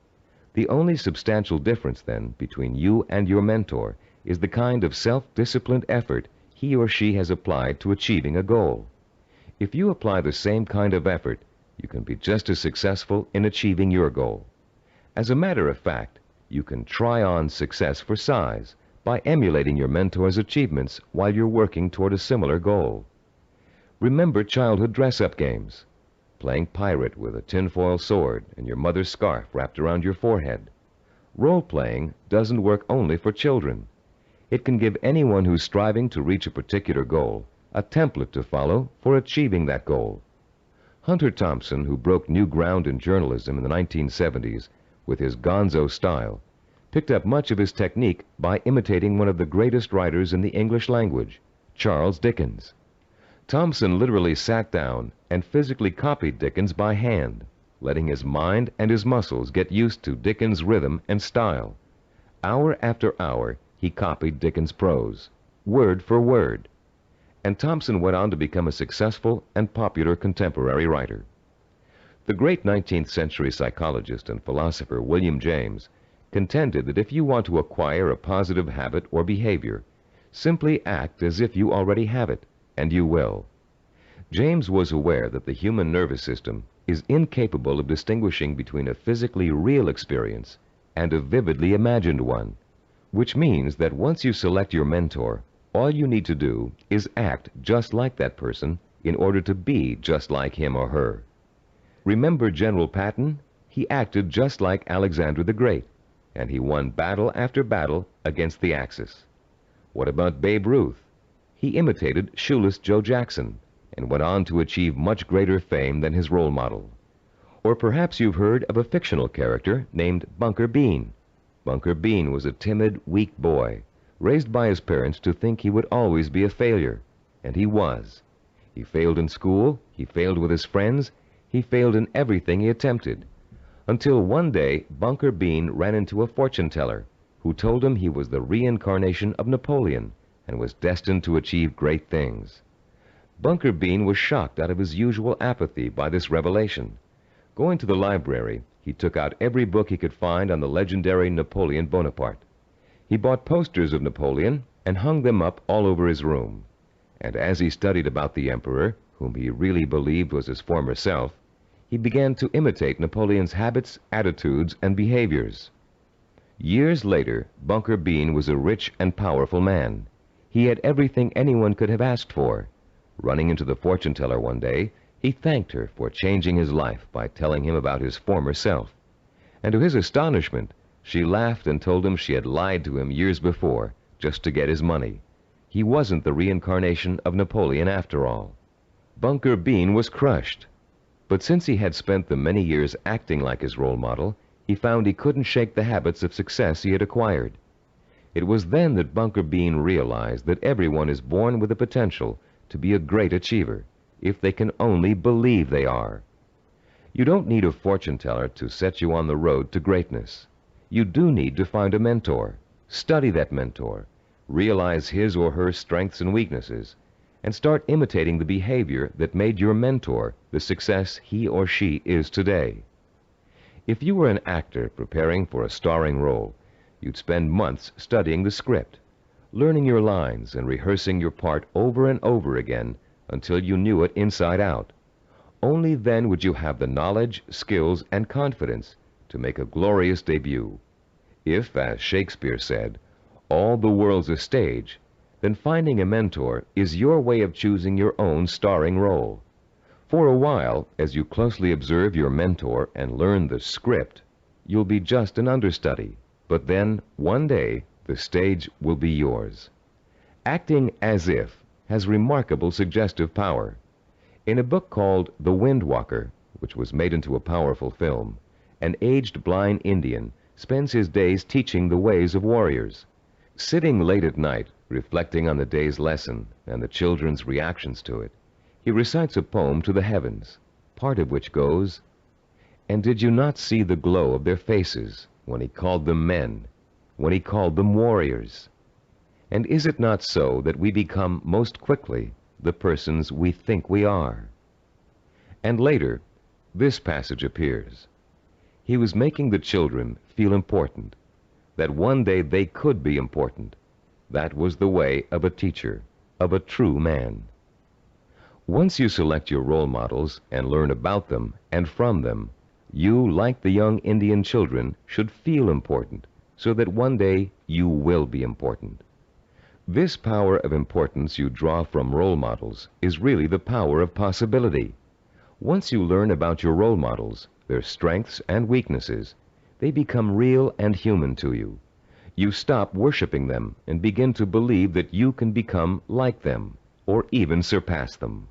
The only substantial difference, then, between you and your mentor is the kind of self-disciplined effort he or she has applied to achieving a goal. If you apply the same kind of effort, you can be just as successful in achieving your goal. As a matter of fact, you can try on success for size by emulating your mentor's achievements while you're working toward a similar goal. Remember childhood dress-up games, playing pirate with a tinfoil sword and your mother's scarf wrapped around your forehead. Role-playing doesn't work only for children. It can give anyone who's striving to reach a particular goal a template to follow for achieving that goal. Hunter Thompson, who broke new ground in journalism in the 1970s with his gonzo style, picked up much of his technique by imitating one of the greatest writers in the English language, Charles Dickens. Thompson literally sat down and physically copied Dickens by hand, letting his mind and his muscles get used to Dickens' rhythm and style. Hour after hour, he copied Dickens' prose, word for word. And Thompson went on to become a successful and popular contemporary writer. The great 19th century psychologist and philosopher William James contended that if you want to acquire a positive habit or behavior, simply act as if you already have it, and you will. James was aware that the human nervous system is incapable of distinguishing between a physically real experience and a vividly imagined one, which means that once you select your mentor, all you need to do is act just like that person in order to be just like him or her. Remember General Patton? He acted just like Alexander the Great, and he won battle after battle against the Axis. What about Babe Ruth? He imitated Shoeless Joe Jackson and went on to achieve much greater fame than his role model. Or perhaps you've heard of a fictional character named Bunker Bean. Bunker Bean was a timid, weak boy, raised by his parents to think he would always be a failure, and he was. He failed in school, he failed with his friends, he failed in everything he attempted, until one day Bunker Bean ran into a fortune teller who told him he was the reincarnation of Napoleon and was destined to achieve great things. Bunker Bean was shocked out of his usual apathy by this revelation. Going to the library, he took out every book he could find on the legendary Napoleon Bonaparte. He bought posters of Napoleon and hung them up all over his room. And as he studied about the emperor, whom he really believed was his former self, he began to imitate Napoleon's habits, attitudes, and behaviors. Years later, Bunker Bean was a rich and powerful man. He had everything anyone could have asked for. Running into the fortune teller one day, he thanked her for changing his life by telling him about his former self. And to his astonishment, she laughed and told him she had lied to him years before, just to get his money. He wasn't the reincarnation of Napoleon after all. Bunker Bean was crushed. But since he had spent the many years acting like his role model, he found he couldn't shake the habits of success he had acquired. It was then that Bunker Bean realized that everyone is born with the potential to be a great achiever, if they can only believe they are. You don't need a fortune teller to set you on the road to greatness. You do need to find a mentor, study that mentor, realize his or her strengths and weaknesses, and start imitating the behavior that made your mentor the success he or she is today. If you were an actor preparing for a starring role, you'd spend months studying the script, learning your lines and rehearsing your part over and over again until you knew it inside out. Only then would you have the knowledge, skills, and confidence to to make a glorious debut. If, as Shakespeare said, all the world's a stage, then finding a mentor is your way of choosing your own starring role. For a while, as you closely observe your mentor and learn the script, you'll be just an understudy. But then, one day, the stage will be yours. Acting as if has remarkable suggestive power. In a book called The Wind Walker, which was made into a powerful film, an aged blind Indian spends his days teaching the ways of warriors. Sitting late at night, reflecting on the day's lesson and the children's reactions to it, he recites a poem to the heavens, part of which goes, "And did you not see the glow of their faces when he called them men, when he called them warriors? And is it not so that we become most quickly the persons we think we are?" And later, this passage appears. He was making the children feel important, that one day they could be important. That was the way of a teacher, of a true man. Once you select your role models and learn about them and from them, you, like the young Indian children, should feel important, so that one day you will be important. This power of importance you draw from role models is really the power of possibility. Once you learn about your role models, their strengths and weaknesses, they become real and human to you. You stop worshiping them and begin to believe that you can become like them, or even surpass them.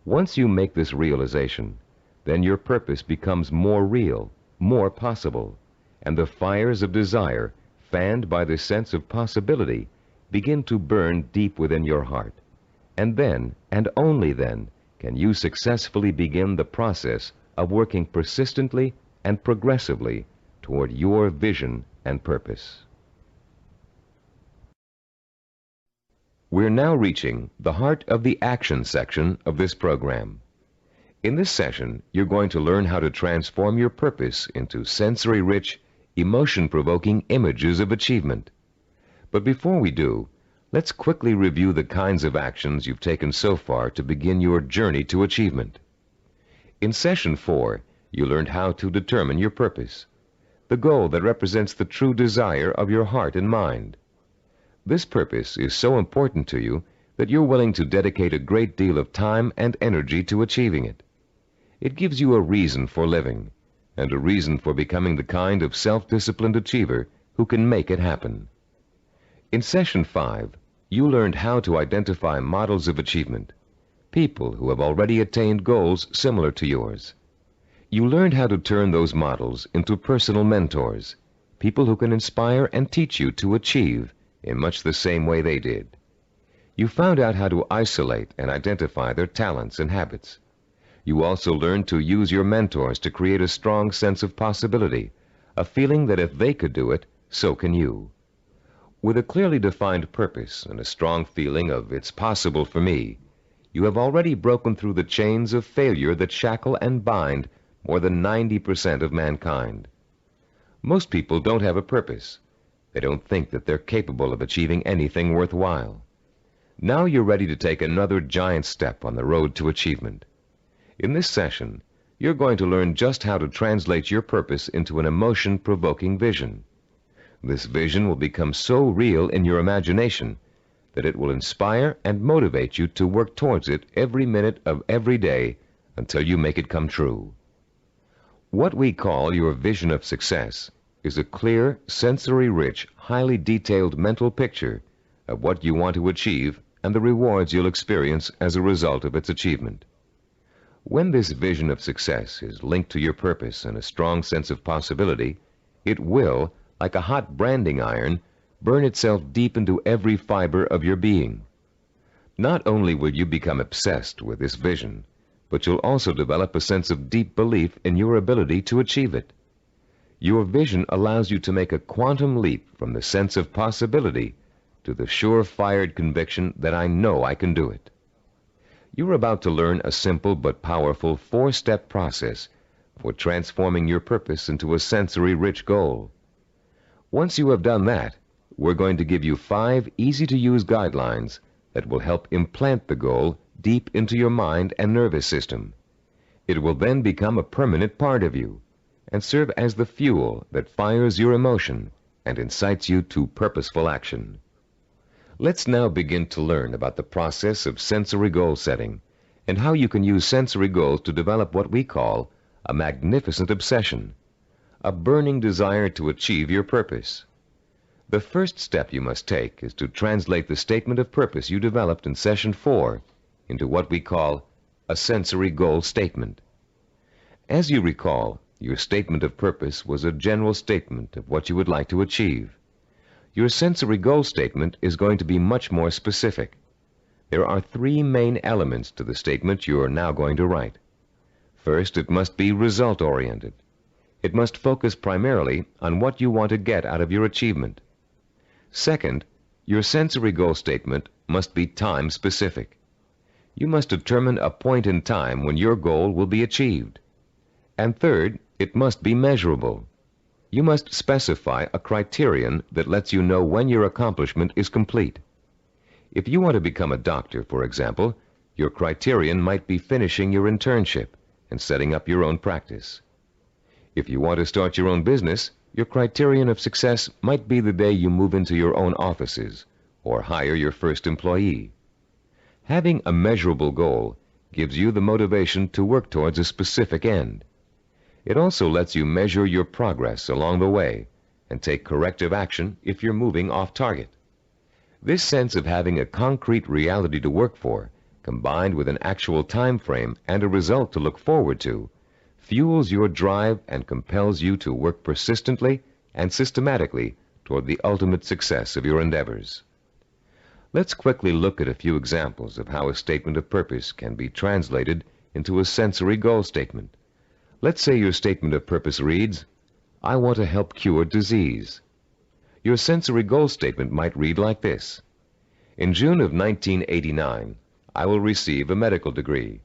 Once you make this realization, then your purpose becomes more real, more possible, and the fires of desire, fanned by the sense of possibility, begin to burn deep within your heart. And then, and only then, can you successfully begin the process of working persistently and progressively toward your vision and purpose. We're now reaching the heart of the action section of this program. In this session, you're going to learn how to transform your purpose into sensory-rich, emotion-provoking images of achievement. But before we do, let's quickly review the kinds of actions you've taken so far to begin your journey to achievement. In Session 4, you learned how to determine your purpose, the goal that represents the true desire of your heart and mind. This purpose is so important to you that you're willing to dedicate a great deal of time and energy to achieving it. It gives you a reason for living, and a reason for becoming the kind of self-disciplined achiever who can make it happen. In Session 5, you learned how to identify models of achievement, people who have already attained goals similar to yours. You learned how to turn those models into personal mentors, people who can inspire and teach you to achieve in much the same way they did. You found out how to isolate and identify their talents and habits. You also learned to use your mentors to create a strong sense of possibility, a feeling that if they could do it, so can you. With a clearly defined purpose and a strong feeling of "it's possible for me," you have already broken through the chains of failure that shackle and bind more than 90% of mankind. Most people don't have a purpose. They don't think that they're capable of achieving anything worthwhile. Now you're ready to take another giant step on the road to achievement. In this session, you're going to learn just how to translate your purpose into an emotion-provoking vision. This vision will become so real in your imagination that it will inspire and motivate you to work towards it every minute of every day until you make it come true. What we call your vision of success is a clear, sensory-rich, highly detailed mental picture of what you want to achieve and the rewards you'll experience as a result of its achievement. When this vision of success is linked to your purpose and a strong sense of possibility, it will, like a hot branding iron, burn itself deep into every fiber of your being. Not only will you become obsessed with this vision, but you'll also develop a sense of deep belief in your ability to achieve it. Your vision allows you to make a quantum leap from the sense of possibility to the sure-fired conviction that I know I can do it. You're about to learn a simple but powerful 4-step process for transforming your purpose into a sensory-rich goal. Once you have done that, we're going to give you 5 easy-to-use guidelines that will help implant the goal deep into your mind and nervous system. It will then become a permanent part of you, and serve as the fuel that fires your emotion and incites you to purposeful action. Let's now begin to learn about the process of sensory goal setting and how you can use sensory goals to develop what we call a magnificent obsession, a burning desire to achieve your purpose. The first step you must take is to translate the statement of purpose you developed in Session 4 into what we call a sensory goal statement. As you recall, your statement of purpose was a general statement of what you would like to achieve. Your sensory goal statement is going to be much more specific. There are three main elements to the statement you are now going to write. First, it must be result-oriented. It must focus primarily on what you want to get out of your achievement. Second, your sensory goal statement must be time-specific. You must determine a point in time when your goal will be achieved. And third, it must be measurable. You must specify a criterion that lets you know when your accomplishment is complete. If you want to become a doctor, for example, your criterion might be finishing your internship and setting up your own practice. If you want to start your own business, your criterion of success might be the day you move into your own offices or hire your first employee. Having a measurable goal gives you the motivation to work towards a specific end. It also lets you measure your progress along the way and take corrective action if you're moving off target. This sense of having a concrete reality to work for, combined with an actual time frame and a result to look forward to, fuels your drive and compels you to work persistently and systematically toward the ultimate success of your endeavors. Let's quickly look at a few examples of how a statement of purpose can be translated into a sensory goal statement. Let's say your statement of purpose reads, I want to help cure disease. Your sensory goal statement might read like this. In June of 1989, I will receive a medical degree.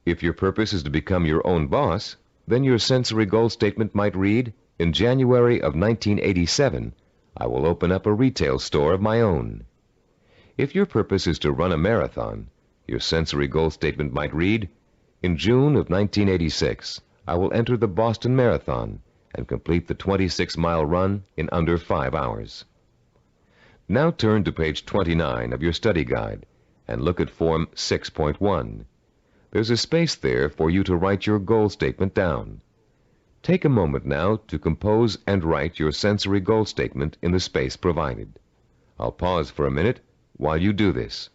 If your purpose is to become your own boss, then your sensory goal statement might read, in January of 1987, I will open up a retail store of my own. If your purpose is to run a marathon, your sensory goal statement might read, in June of 1986, I will enter the Boston Marathon and complete the 26-mile run in under 5 hours. Now turn to page 29 of your study guide and look at Form 6.1. There's a space there for you to write your goal statement down. Take a moment now to compose and write your sensory goal statement in the space provided. I'll pause for a minute while you do this.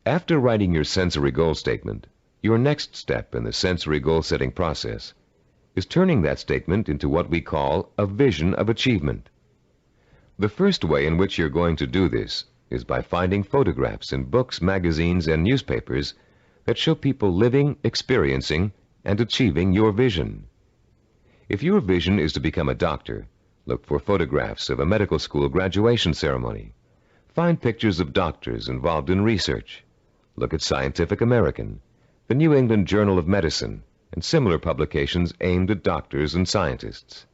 After writing your sensory goal statement, your next step in the sensory goal setting process is turning that statement into what we call a vision of achievement. The first way in which you're going to do this is by finding photographs in books, magazines, and newspapers that show people living, experiencing, and achieving your vision. If your vision is to become a doctor, look for photographs of a medical school graduation ceremony. Find pictures of doctors involved in research. Look at Scientific American, the New England Journal of Medicine, and similar publications aimed at doctors and scientists.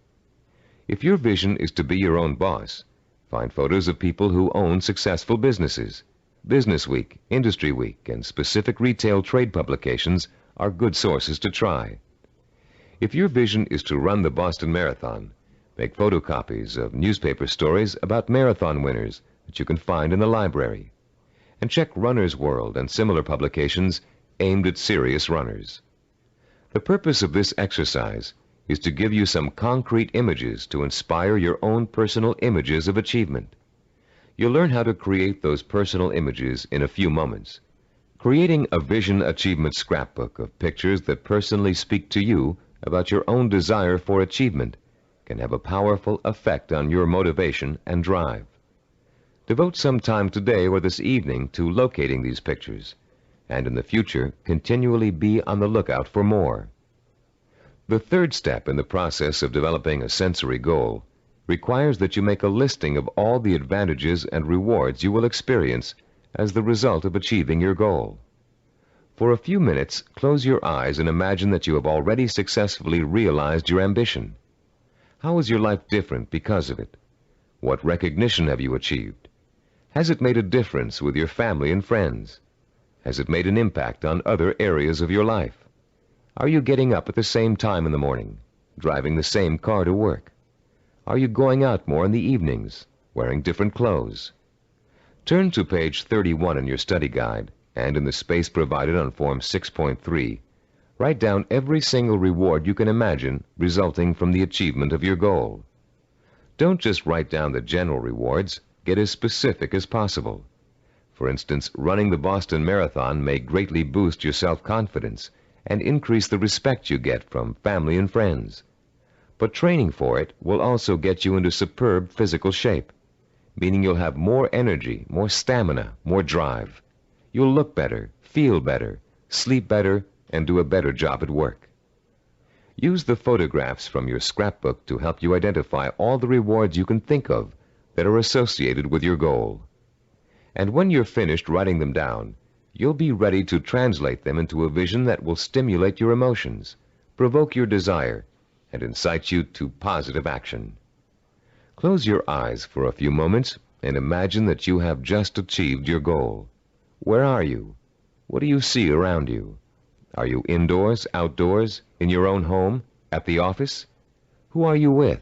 If your vision is to be your own boss, find photos of people who own successful businesses. Business Week, Industry Week, and specific retail trade publications are good sources to try. If your vision is to run the Boston Marathon, make photocopies of newspaper stories about marathon winners that you can find in the library. And check Runner's World and similar publications aimed at serious runners. The purpose of this exercise is to give you some concrete images to inspire your own personal images of achievement. You'll learn how to create those personal images in a few moments. Creating a vision achievement scrapbook of pictures that personally speak to you about your own desire for achievement can have a powerful effect on your motivation and drive. Devote some time today or this evening to locating these pictures, and in the future, continually be on the lookout for more. The third step in the process of developing a sensory goal requires that you make a listing of all the advantages and rewards you will experience as the result of achieving your goal. For a few minutes, close your eyes and imagine that you have already successfully realized your ambition. How is your life different because of it? What recognition have you achieved? Has it made a difference with your family and friends? Has it made an impact on other areas of your life? Are you getting up at the same time in the morning, driving the same car to work? Are you going out more in the evenings, wearing different clothes? Turn to page 31 in your study guide, and in the space provided on Form 6.3, write down every single reward you can imagine resulting from the achievement of your goal. Don't just write down the general rewards, get as specific as possible. For instance, running the Boston Marathon may greatly boost your self-confidence and increase the respect you get from family and friends. But training for it will also get you into superb physical shape, meaning you'll have more energy, more stamina, more drive. You'll look better, feel better, sleep better, and do a better job at work. Use the photographs from your scrapbook to help you identify all the rewards you can think of that are associated with your goal. And when you're finished writing them down, you'll be ready to translate them into a vision that will stimulate your emotions, provoke your desire, and incite you to positive action. Close your eyes for a few moments and imagine that you have just achieved your goal. Where are you? What do you see around you? Are you indoors, outdoors, in your own home, at the office? Who are you with?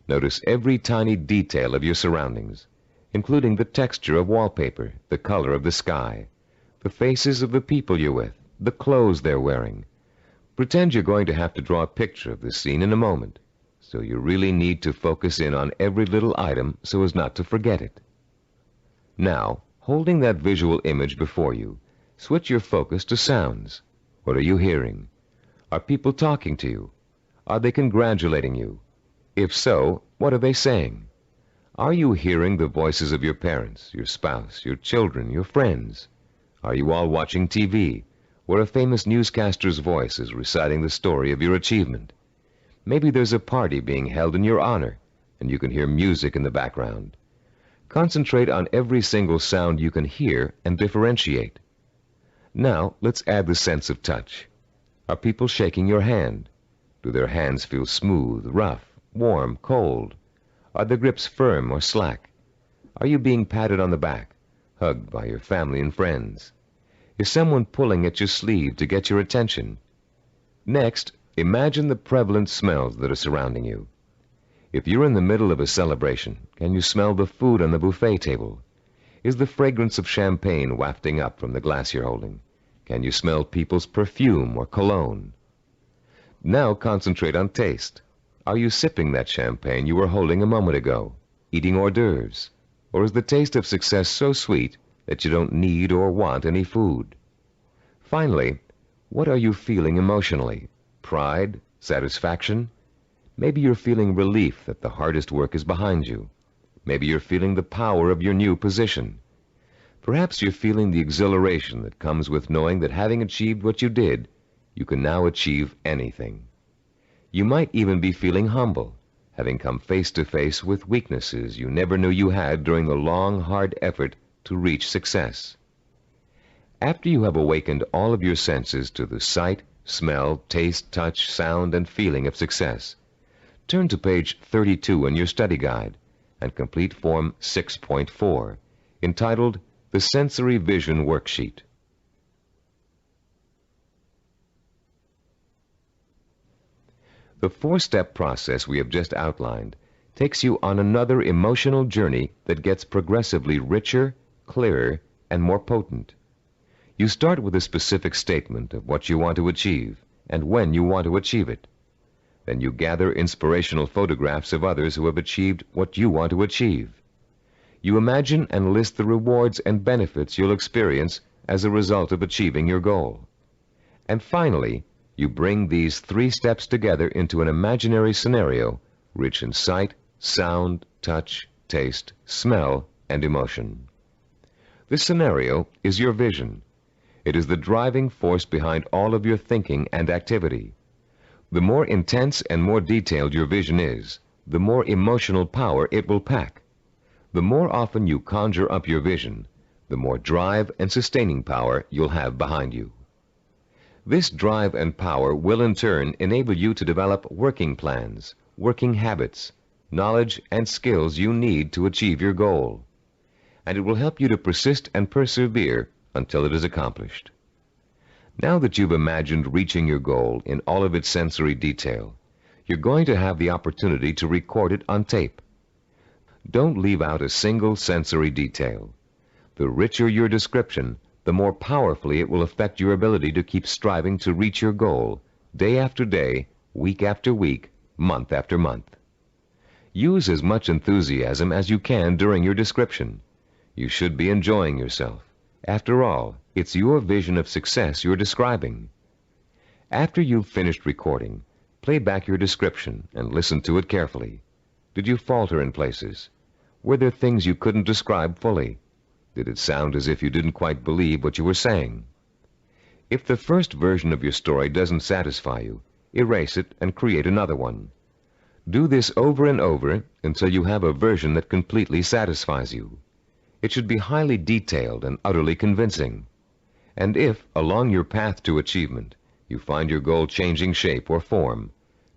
Notice every tiny detail of your surroundings, including the texture of wallpaper, the color of the sky, the faces of the people you're with, the clothes they're wearing. Pretend you're going to have to draw a picture of the scene in a moment, so you really need to focus in on every little item so as not to forget it. Now, holding that visual image before you, switch your focus to sounds. What are you hearing? Are people talking to you? Are they congratulating you? If so, what are they saying? Are you hearing the voices of your parents, your spouse, your children, your friends? Are you all watching TV, where a famous newscaster's voice is reciting the story of your achievement? Maybe there's a party being held in your honor, and you can hear music in the background. Concentrate on every single sound you can hear and differentiate. Now, let's add the sense of touch. Are people shaking your hand? Do their hands feel smooth, rough, warm, cold? Are the grips firm or slack? Are you being patted on the back, hugged by your family and friends? Is someone pulling at your sleeve to get your attention? Next, imagine the prevalent smells that are surrounding you. If you're in the middle of a celebration, can you smell the food on the buffet table? Is the fragrance of champagne wafting up from the glass you're holding? Can you smell people's perfume or cologne? Now concentrate on taste. Are you sipping that champagne you were holding a moment ago, eating hors d'oeuvres? Or is the taste of success so sweet that you don't need or want any food? Finally, what are you feeling emotionally? Pride? Satisfaction? Maybe you're feeling relief that the hardest work is behind you. Maybe you're feeling the power of your new position. Perhaps you're feeling the exhilaration that comes with knowing that having achieved what you did, you can now achieve anything. You might even be feeling humble, having come face to face with weaknesses you never knew you had during the long, hard effort to reach success. After you have awakened all of your senses to the sight, smell, taste, touch, sound, and feeling of success, turn to page 32 in your study guide and complete Form 6.4, entitled The Sensory Vision Worksheet. The four-step process we have just outlined takes you on another emotional journey that gets progressively richer, clearer, and more potent. You start with a specific statement of what you want to achieve and when you want to achieve it. Then you gather inspirational photographs of others who have achieved what you want to achieve. You imagine and list the rewards and benefits you'll experience as a result of achieving your goal. And finally, you bring these three steps together into an imaginary scenario rich in sight, sound, touch, taste, smell, and emotion. This scenario is your vision. It is the driving force behind all of your thinking and activity. The more intense and more detailed your vision is, the more emotional power it will pack. The more often you conjure up your vision, the more drive and sustaining power you'll have behind you. This drive and power will in turn enable you to develop working plans, working habits, knowledge, and skills you need to achieve your goal. and it will help you to persist and persevere until it is accomplished. Now that you've imagined reaching your goal in all of its sensory detail, you're going to have the opportunity to record it on tape. Don't leave out a single sensory detail. The richer your description, the more powerfully it will affect your ability to keep striving to reach your goal, day after day, week after week, month after month. Use as much enthusiasm as you can during your description. You should be enjoying yourself. After all, it's your vision of success you're describing. After you've finished recording, play back your description and listen to it carefully. Did you falter in places? Were there things you couldn't describe fully? Did it sound as if you didn't quite believe what you were saying? If the first version of your story doesn't satisfy you, erase it and create another one. Do this over and over until you have a version that completely satisfies you. It should be highly detailed and utterly convincing. And if, along your path to achievement, you find your goal changing shape or form,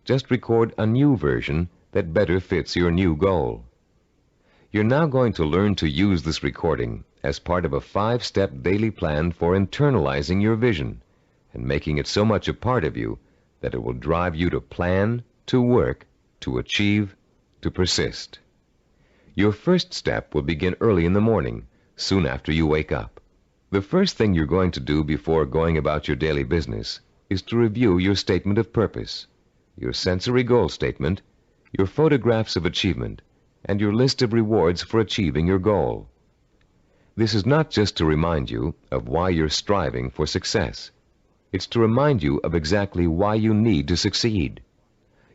just record a new version that better fits your new goal. You're now going to learn to use this recording as part of a 5-step daily plan for internalizing your vision and making it so much a part of you that it will drive you to plan, to work, to achieve, to persist. Your first step will begin early in the morning, soon after you wake up. The first thing you're going to do before going about your daily business is to review your statement of purpose, your sensory goal statement, your photographs of achievement, and your list of rewards for achieving your goal. This is not just to remind you of why you're striving for success. It's to remind you of exactly why you need to succeed.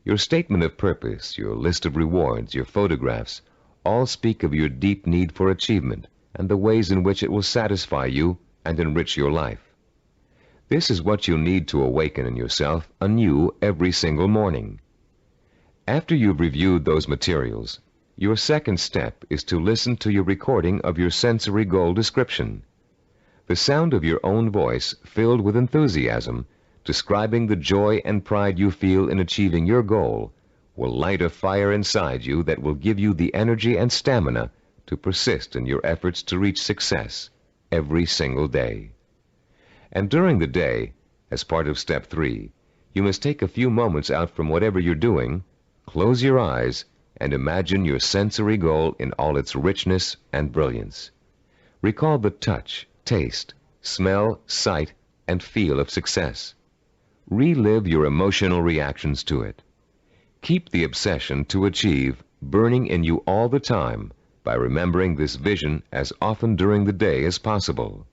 Your statement of purpose, your list of rewards, your photographs, all speak of your deep need for achievement and the ways in which it will satisfy you and enrich your life. This is what you need to awaken in yourself anew every single morning. After you've reviewed those materials, your second step is to listen to your recording of your sensory goal description. The sound of your own voice, filled with enthusiasm, describing the joy and pride you feel in achieving your goal, will light a fire inside you that will give you the energy and stamina to persist in your efforts to reach success every single day. And during the day, as part of step 3, you must take a few moments out from whatever you're doing, close your eyes, and imagine your sensory goal in all its richness and brilliance. Recall the touch, taste, smell, sight, and feel of success. Relive your emotional reactions to it. Keep the obsession to achieve burning in you all the time by remembering this vision as often during the day as possible.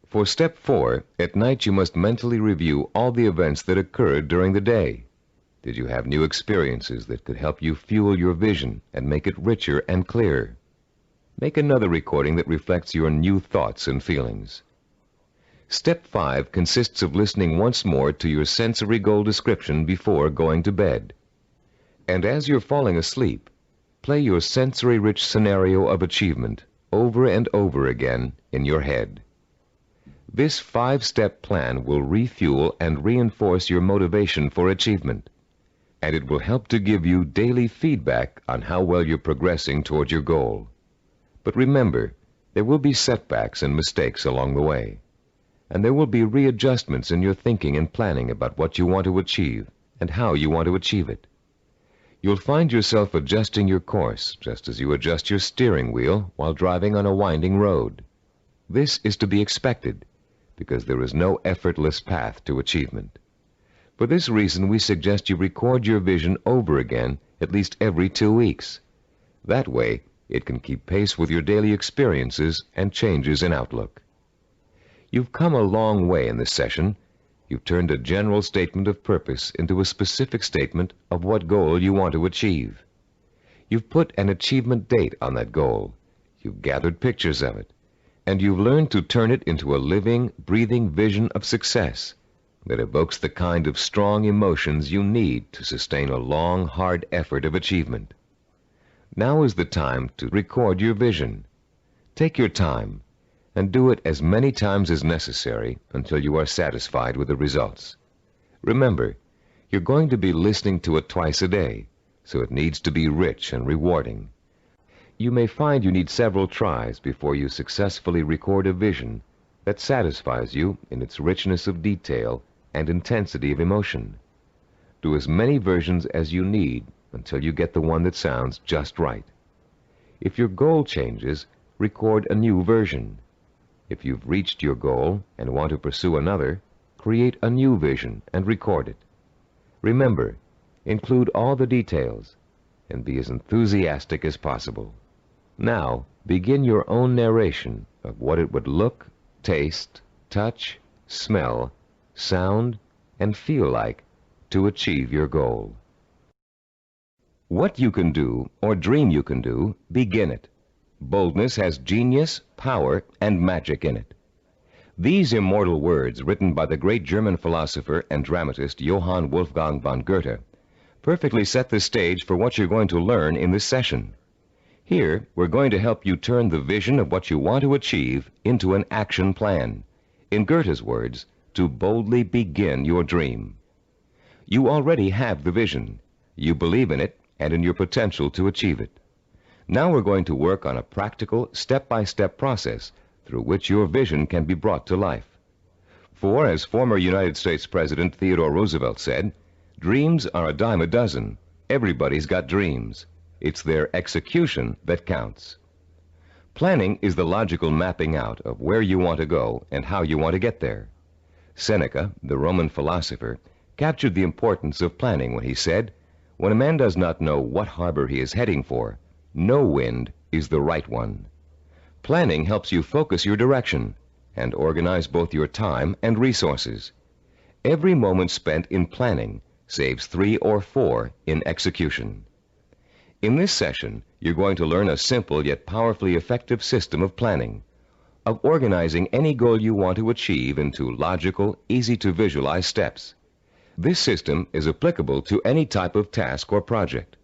For step 4, at night you must mentally review all the events that occurred during the day. Did you have new experiences that could help you fuel your vision and make it richer and clearer? Make another recording that reflects your new thoughts and feelings. Step 5 consists of listening once more to your sensory goal description before going to bed. And as you're falling asleep, play your sensory-rich scenario of achievement over and over again in your head. This 5-step plan will refuel and reinforce your motivation for achievement, and it will help to give you daily feedback on how well you're progressing toward your goal. But remember, there will be setbacks and mistakes along the way, and there will be readjustments in your thinking and planning about what you want to achieve and how you want to achieve it. You'll find yourself adjusting your course just as you adjust your steering wheel while driving on a winding road. This is to be expected because there is no effortless path to achievement. For this reason, we suggest you record your vision over again at least every 2 weeks. That way, it can keep pace with your daily experiences and changes in outlook. You've come a long way in this session. You've turned a general statement of purpose into a specific statement of what goal you want to achieve. You've put an achievement date on that goal. You've gathered pictures of it. And you've learned to turn it into a living, breathing vision of success that evokes the kind of strong emotions you need to sustain a long, hard effort of achievement. Now is the time to record your vision. Take your time and do it as many times as necessary until you are satisfied with the results. Remember, you're going to be listening to it twice a day, so it needs to be rich and rewarding. You may find you need several tries before you successfully record a vision that satisfies you in its richness of detail and intensity of emotion. Do as many versions as you need until you get the one that sounds just right. If your goal changes, record a new version. If you've reached your goal and want to pursue another, create a new vision and record it. Remember, include all the details and be as enthusiastic as possible. Now, begin your own narration of what it would look, taste, touch, smell, sound, and feel like to achieve your goal. What you can do, or dream you can do, begin it. Boldness has genius, power, and magic in it. These immortal words, written by the great German philosopher and dramatist Johann Wolfgang von Goethe, perfectly set the stage for what you're going to learn in this session. Here, we're going to help you turn the vision of what you want to achieve into an action plan. In Goethe's words, to boldly begin your dream. You already have the vision. You believe in it and in your potential to achieve it. Now we're going to work on a practical, step-by-step process through which your vision can be brought to life. For, as former United States President Theodore Roosevelt said, dreams are a dime a dozen. Everybody's got dreams. It's their execution that counts. Planning is the logical mapping out of where you want to go and how you want to get there. Seneca, the Roman philosopher, captured the importance of planning when he said, "When a man does not know what harbor he is heading for, no wind is the right one." Planning helps you focus your direction and organize both your time and resources. Every moment spent in planning saves 3 or 4 in execution. In this session, you're going to learn a simple yet powerfully effective system of planning, of organizing any goal you want to achieve into logical, easy-to-visualize steps. This system is applicable to any type of task or project,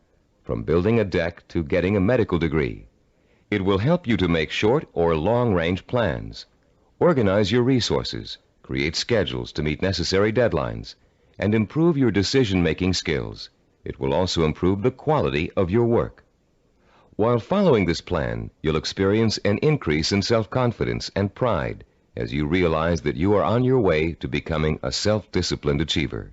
from building a deck to getting a medical degree. It will help you to make short or long-range plans, organize your resources, create schedules to meet necessary deadlines, and improve your decision-making skills. It will also improve the quality of your work. While following this plan, you'll experience an increase in self-confidence and pride as you realize that you are on your way to becoming a self-disciplined achiever.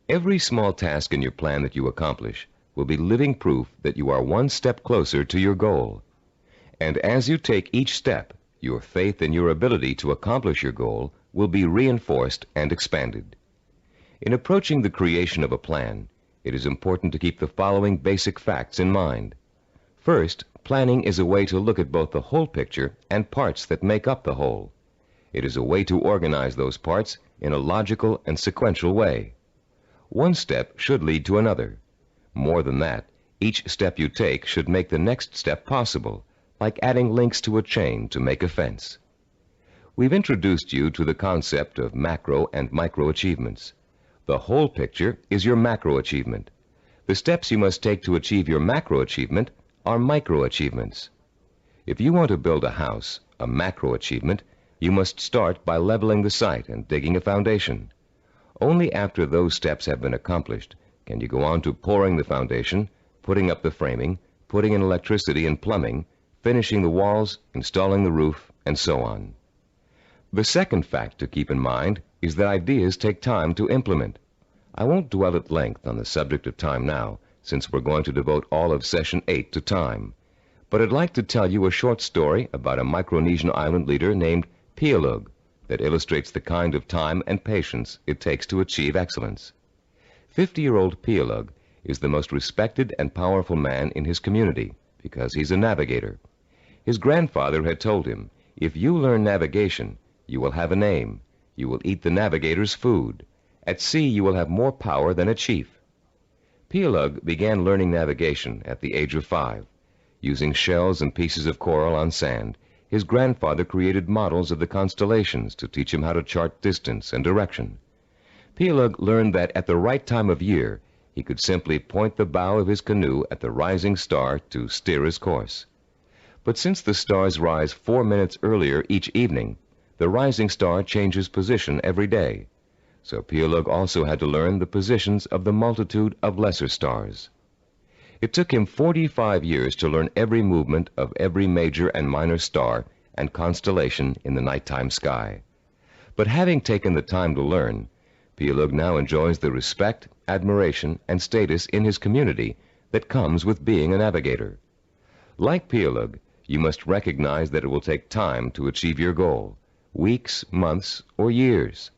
Every small task in your plan that you accomplish will be living proof that you are one step closer to your goal. And as you take each step, your faith in your ability to accomplish your goal will be reinforced and expanded. In approaching the creation of a plan, it is important to keep the following basic facts in mind. First, planning is a way to look at both the whole picture and parts that make up the whole. It is a way to organize those parts in a logical and sequential way. One step should lead to another. More than that, each step you take should make the next step possible, like adding links to a chain to make a fence. We've introduced you to the concept of macro and micro achievements. The whole picture is your macro achievement. The steps you must take to achieve your macro achievement are micro achievements. If you want to build a house, a macro achievement, you must start by leveling the site and digging a foundation. Only after those steps have been accomplished can you go on to pouring the foundation, putting up the framing, putting in electricity and plumbing, finishing the walls, installing the roof, and so on. The second fact to keep in mind is that ideas take time to implement. I won't dwell at length on the subject of time now, since we're going to devote all of Session 8 to time. But I'd like to tell you a short story about a Micronesian island leader named Pialug that illustrates the kind of time and patience it takes to achieve excellence. 50-year-old Pialug is the most respected and powerful man in his community because he's a navigator. His grandfather had told him, "If you learn navigation, you will have a name. You will eat the navigator's food. At sea, you will have more power than a chief." Pialug began learning navigation at the age of 5. Using shells and pieces of coral on sand, his grandfather created models of the constellations to teach him how to chart distance and direction. Pialug learned that at the right time of year, he could simply point the bow of his canoe at the rising star to steer his course. But since the stars rise 4 minutes earlier each evening, the rising star changes position every day. So Pialug also had to learn the positions of the multitude of lesser stars. It took him 45 years to learn every movement of every major and minor star and constellation in the nighttime sky. But having taken the time to learn, Pielug now enjoys the respect, admiration, and status in his community that comes with being a navigator. Like Pielug, you must recognize that it will take time to achieve your goal, weeks, months, or years.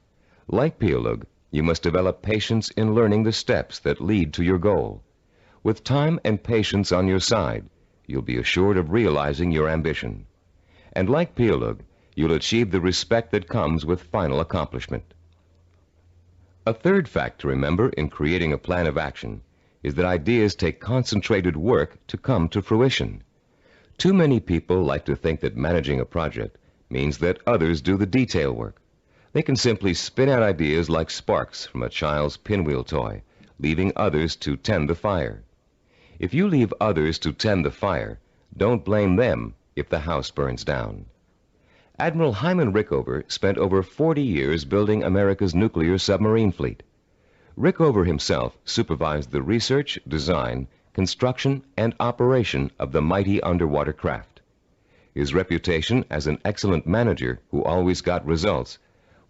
Like Pielug, you must develop patience in learning the steps that lead to your goal. With time and patience on your side, you'll be assured of realizing your ambition. And like Pielug, you'll achieve the respect that comes with final accomplishment. A third fact to remember in creating a plan of action is that ideas take concentrated work to come to fruition. Too many people like to think that managing a project means that others do the detail work. They can simply spin out ideas like sparks from a child's pinwheel toy, leaving others to tend the fire. If you leave others to tend the fire, don't blame them if the house burns down. Admiral Hyman Rickover spent over 40 years building America's nuclear submarine fleet. Rickover himself supervised the research, design, construction, and operation of the mighty underwater craft. His reputation as an excellent manager who always got results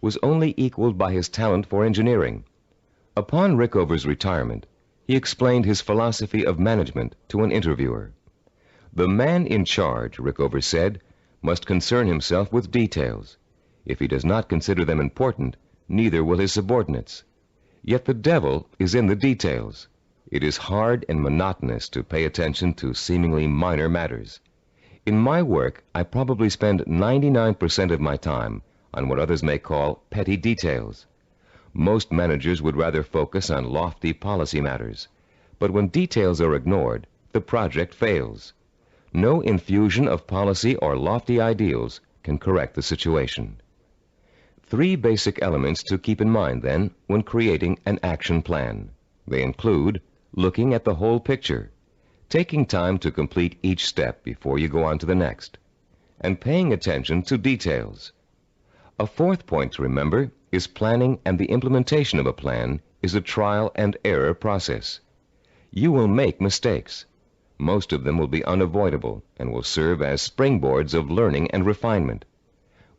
was only equaled by his talent for engineering. Upon Rickover's retirement, he explained his philosophy of management to an interviewer. "The man in charge," Rickover said, "must concern himself with details. If he does not consider them important, neither will his subordinates. Yet the devil is in the details. It is hard and monotonous to pay attention to seemingly minor matters. In my work, I probably spend 99% of my time on what others may call petty details. Most managers would rather focus on lofty policy matters. But when details are ignored, the project fails. No infusion of policy or lofty ideals can correct the situation." 3 basic elements to keep in mind, then, when creating an action plan. They include looking at the whole picture, taking time to complete each step before you go on to the next, and paying attention to details. A 4th point to remember is planning, and the implementation of a plan is a trial and error process. You will make mistakes. Most of them will be unavoidable and will serve as springboards of learning and refinement.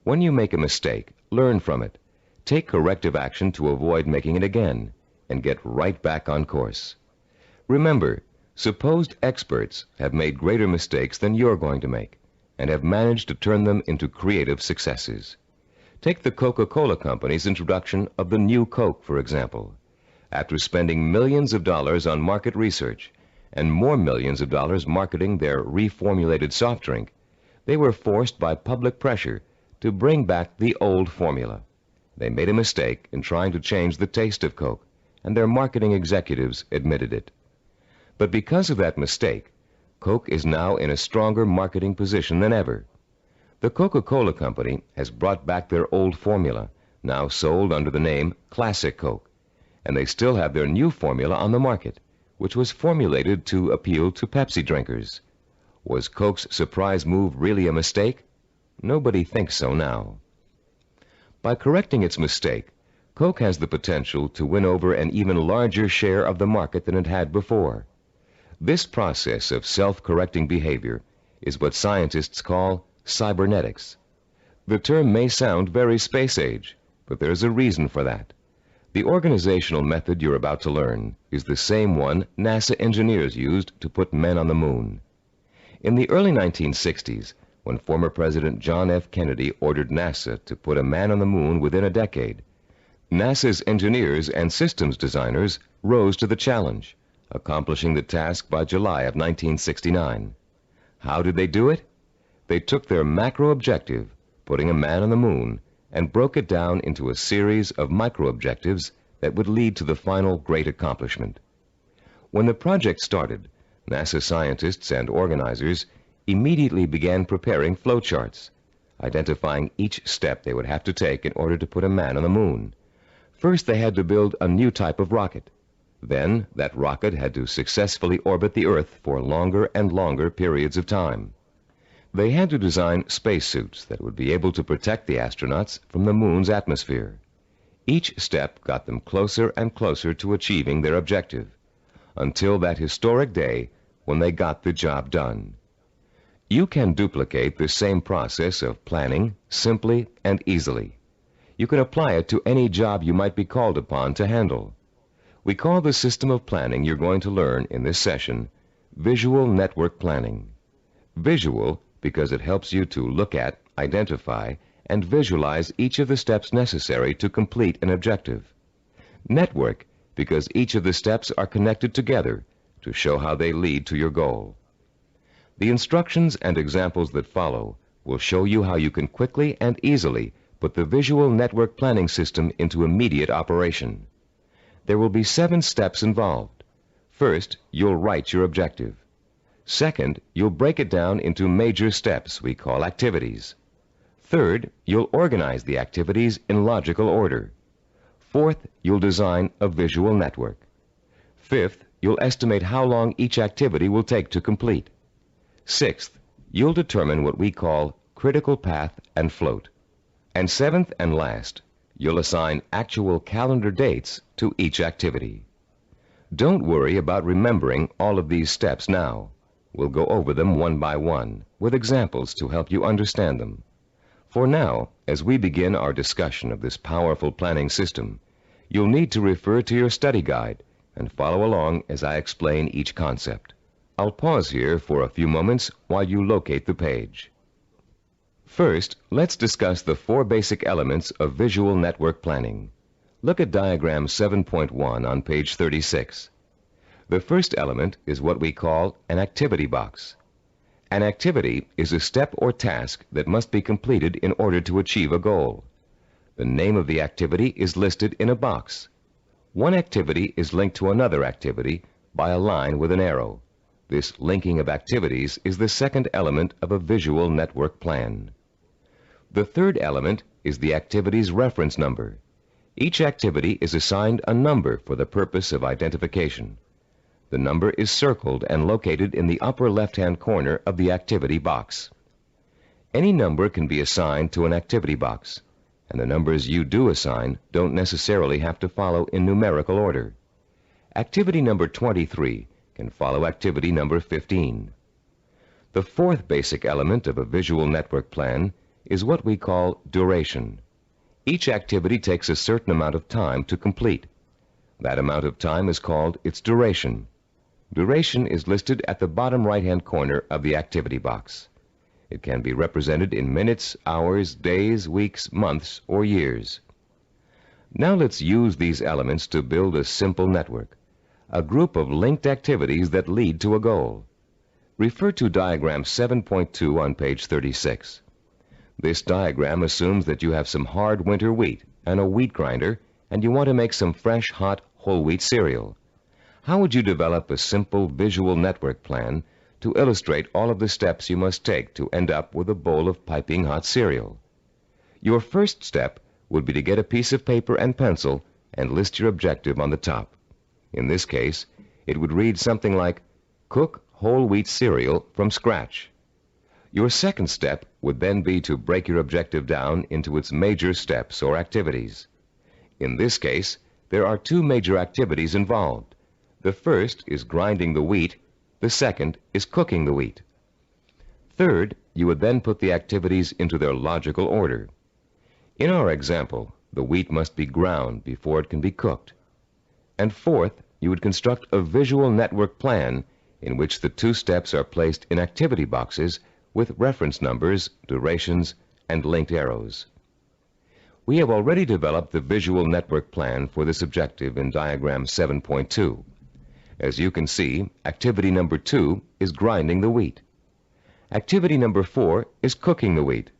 When you make a mistake, learn from it. Take corrective action to avoid making it again, and get right back on course. Remember, supposed experts have made greater mistakes than you're going to make, and have managed to turn them into creative successes. Take the Coca-Cola Company's introduction of the new Coke, for example. After spending millions of dollars on market research, and more millions of dollars marketing their reformulated soft drink, they were forced by public pressure to bring back the old formula. They made a mistake in trying to change the taste of Coke, and their marketing executives admitted it. But because of that mistake, Coke is now in a stronger marketing position than ever. The Coca-Cola Company has brought back their old formula, now sold under the name Classic Coke, and they still have their new formula on the market, which was formulated to appeal to Pepsi drinkers. Was Coke's surprise move really a mistake? Nobody thinks so now. By correcting its mistake, Coke has the potential to win over an even larger share of the market than it had before. This process of self-correcting behavior is what scientists call cybernetics. The term may sound very space-age, but there's a reason for that. The organizational method you're about to learn is the same one NASA engineers used to put men on the moon. In the early 1960s, when former President John F. Kennedy ordered NASA to put a man on the moon within a decade, NASA's engineers and systems designers rose to the challenge, accomplishing the task by July of 1969. How did they do it? They took their macro objective, putting a man on the moon, and broke it down into a series of micro-objectives that would lead to the final great accomplishment. When the project started, NASA scientists and organizers immediately began preparing flowcharts, identifying each step they would have to take in order to put a man on the moon. First, they had to build a new type of rocket. Then, that rocket had to successfully orbit the Earth for longer and longer periods of time. They had to design spacesuits that would be able to protect the astronauts from the moon's atmosphere. Each step got them closer and closer to achieving their objective, until that historic day when they got the job done. You can duplicate the same process of planning simply and easily. You can apply it to any job you might be called upon to handle. We call the system of planning you're going to learn in this session visual network planning. Visual because it helps you to look at, identify, and visualize each of the steps necessary to complete an objective. Network because each of the steps are connected together to show how they lead to your goal. The instructions and examples that follow will show you how you can quickly and easily put the visual network planning system into immediate operation. There will be 7 steps involved. First, you'll write your objective. Second, you'll break it down into major steps we call activities. Third, you'll organize the activities in logical order. Fourth, you'll design a visual network. Fifth, you'll estimate how long each activity will take to complete. Sixth, you'll determine what we call critical path and float. And seventh and last, you'll assign actual calendar dates to each activity. Don't worry about remembering all of these steps now. We'll go over them one by one, with examples to help you understand them. For now, as we begin our discussion of this powerful planning system, you'll need to refer to your study guide and follow along as I explain each concept. I'll pause here for a few moments while you locate the page. First, let's discuss the 4 basic elements of visual network planning. Look at diagram 7.1 on page 36. The first element is what we call an activity box. An activity is a step or task that must be completed in order to achieve a goal. The name of the activity is listed in a box. One activity is linked to another activity by a line with an arrow. This linking of activities is the second element of a visual network plan. The third element is the activity's reference number. Each activity is assigned a number for the purpose of identification. The number is circled and located in the upper left-hand corner of the activity box. Any number can be assigned to an activity box, and the numbers you do assign don't necessarily have to follow in numerical order. Activity number 23 can follow activity number 15. The fourth basic element of a visual network plan is what we call duration. Each activity takes a certain amount of time to complete. That amount of time is called its duration. Duration is listed at the bottom right-hand corner of the activity box. It can be represented in minutes, hours, days, weeks, months, or years. Now let's use these elements to build a simple network, a group of linked activities that lead to a goal. Refer to diagram 7.2 on page 36. This diagram assumes that you have some hard winter wheat and a wheat grinder, and you want to make some fresh, hot, whole wheat cereal. How would you develop a simple visual network plan to illustrate all of the steps you must take to end up with a bowl of piping hot cereal? Your first step would be to get a piece of paper and pencil and list your objective on the top. In this case, it would read something like, cook whole wheat cereal from scratch. Your second step would then be to break your objective down into its major steps or activities. In this case, there are 2 major activities involved. The first is grinding the wheat. The second is cooking the wheat. Third, you would then put the activities into their logical order. In our example, the wheat must be ground before it can be cooked. And fourth, you would construct a visual network plan in which the 2 steps are placed in activity boxes with reference numbers, durations, and linked arrows. We have already developed the visual network plan for this objective in diagram 7.2. As you can see, activity number 2 is grinding the wheat. Activity number 4 is cooking the wheat.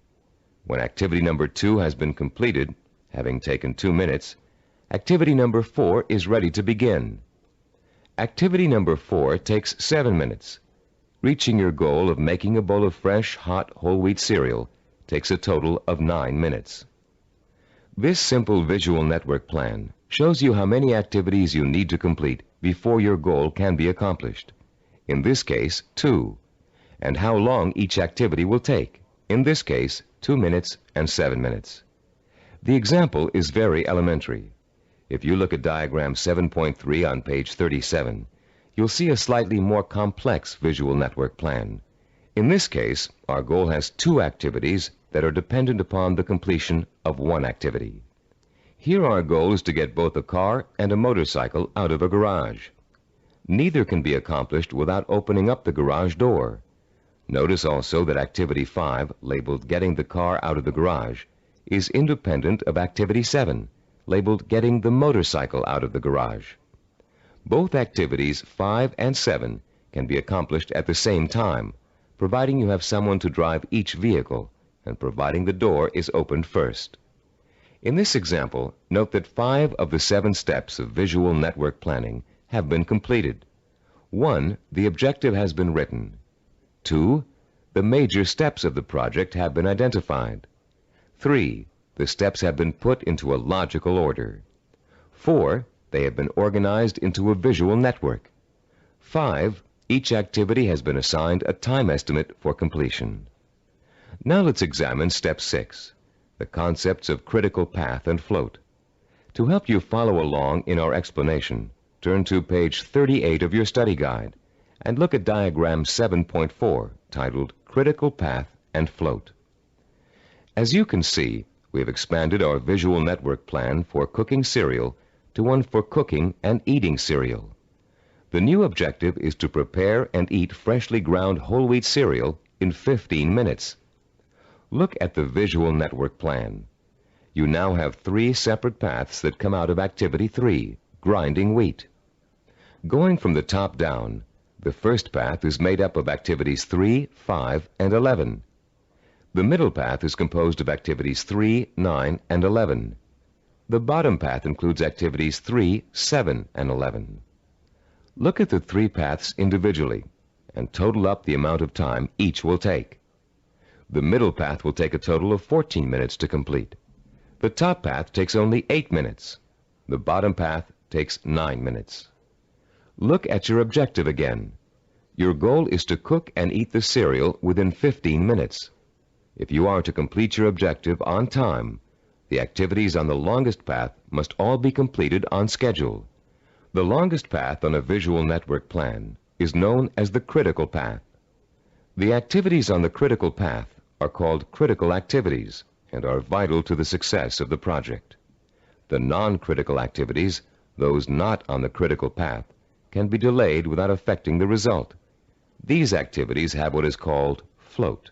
When activity number 2 has been completed, having taken 2 minutes, activity number 4 is ready to begin. Activity number 4 takes 7 minutes. Reaching your goal of making a bowl of fresh, hot, whole wheat cereal takes a total of 9 minutes. This simple visual network plan shows you how many activities you need to complete before your goal can be accomplished. In this case, 2. And how long each activity will take. In this case, 2 minutes and 7 minutes. The example is very elementary. If you look at diagram 7.3 on page 37, you'll see a slightly more complex visual network plan. In this case, our goal has two activities that are dependent upon the completion of one activity. Here our goal is to get both a car and a motorcycle out of a garage. Neither can be accomplished without opening up the garage door. Notice also that Activity 5, labeled Getting the Car Out of the Garage, is independent of Activity 7, labeled Getting the Motorcycle Out of the Garage. Both activities 5 and 7 can be accomplished at the same time, providing you have someone to drive each vehicle and providing the door is opened first. In this example, note that 5 of the 7 steps of visual network planning have been completed. 1, the objective has been written. 2, the major steps of the project have been identified. 3, the steps have been put into a logical order. 4, they have been organized into a visual network. 5, each activity has been assigned a time estimate for completion. Now let's examine Step 6, the concepts of critical path and float. To help you follow along in our explanation, turn to page 38 of your study guide and look at diagram 7.4, titled Critical Path and Float. As you can see, we have expanded our visual network plan for cooking cereal to one for cooking and eating cereal. The new objective is to prepare and eat freshly ground whole wheat cereal in 15 minutes. Look at the visual network plan. You now have 3 separate paths that come out of Activity 3, grinding wheat. Going from the top down, the first path is made up of Activities 3, 5, and 11. The middle path is composed of Activities 3, 9, and 11. The bottom path includes Activities 3, 7, and 11. Look at the 3 paths individually and total up the amount of time each will take. The middle path will take a total of 14 minutes to complete. The top path takes only 8 minutes. The bottom path takes 9 minutes. Look at your objective again. Your goal is to cook and eat the cereal within 15 minutes. If you are to complete your objective on time, the activities on the longest path must all be completed on schedule. The longest path on a visual network plan is known as the critical path. The activities on the critical path are called critical activities and are vital to the success of the project. The non-critical activities, those not on the critical path, can be delayed without affecting the result. These activities have what is called float.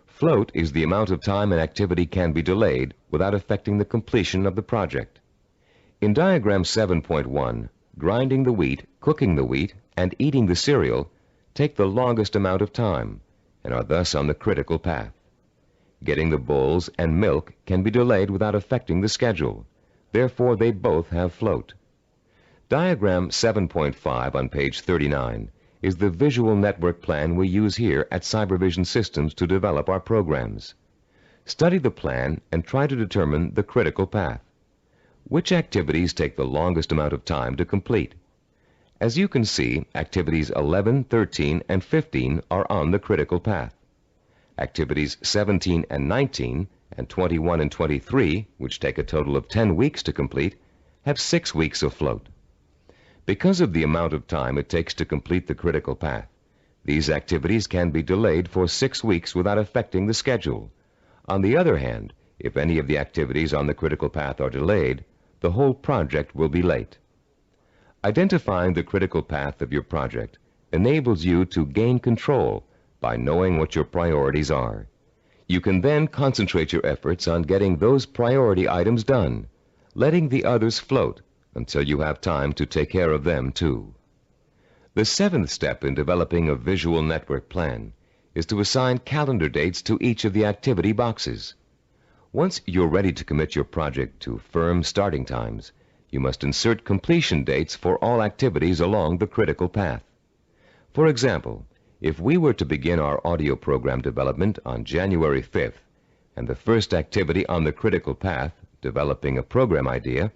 Float is the amount of time an activity can be delayed without affecting the completion of the project. In diagram 7.1, grinding the wheat, cooking the wheat, and eating the cereal take the longest amount of time and are thus on the critical path. Getting the bowls and milk can be delayed without affecting the schedule. Therefore, they both have float. Diagram 7.5 on page 39 is the visual network plan we use here at Cybervision Systems to develop our programs. Study the plan and try to determine the critical path. Which activities take the longest amount of time to complete? As you can see, activities 11, 13, and 15 are on the critical path. Activities 17 and 19, and 21 and 23, which take a total of 10 weeks to complete, have 6 weeks of float. Because of the amount of time it takes to complete the critical path, these activities can be delayed for 6 weeks without affecting the schedule. On the other hand, if any of the activities on the critical path are delayed, the whole project will be late. Identifying the critical path of your project enables you to gain control by knowing what your priorities are. You can then concentrate your efforts on getting those priority items done, letting the others float until you have time to take care of them too. The 7th step in developing a visual network plan is to assign calendar dates to each of the activity boxes. Once you're ready to commit your project to firm starting times, you must insert completion dates for all activities along the critical path. For example, if we were to begin our audio program development on January 5th, and the first activity on the critical path, developing a program idea,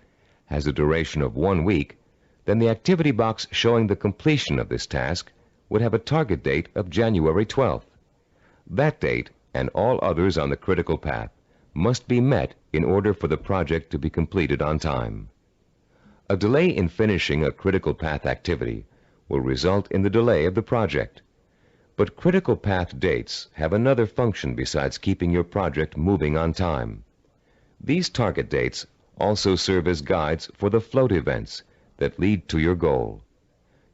has a duration of 1 week, then the activity box showing the completion of this task would have a target date of January 12th. That date, and all others on the critical path, must be met in order for the project to be completed on time. A delay in finishing a critical path activity will result in the delay of the project. But critical path dates have another function besides keeping your project moving on time. These target dates also serve as guides for the float events that lead to your goal.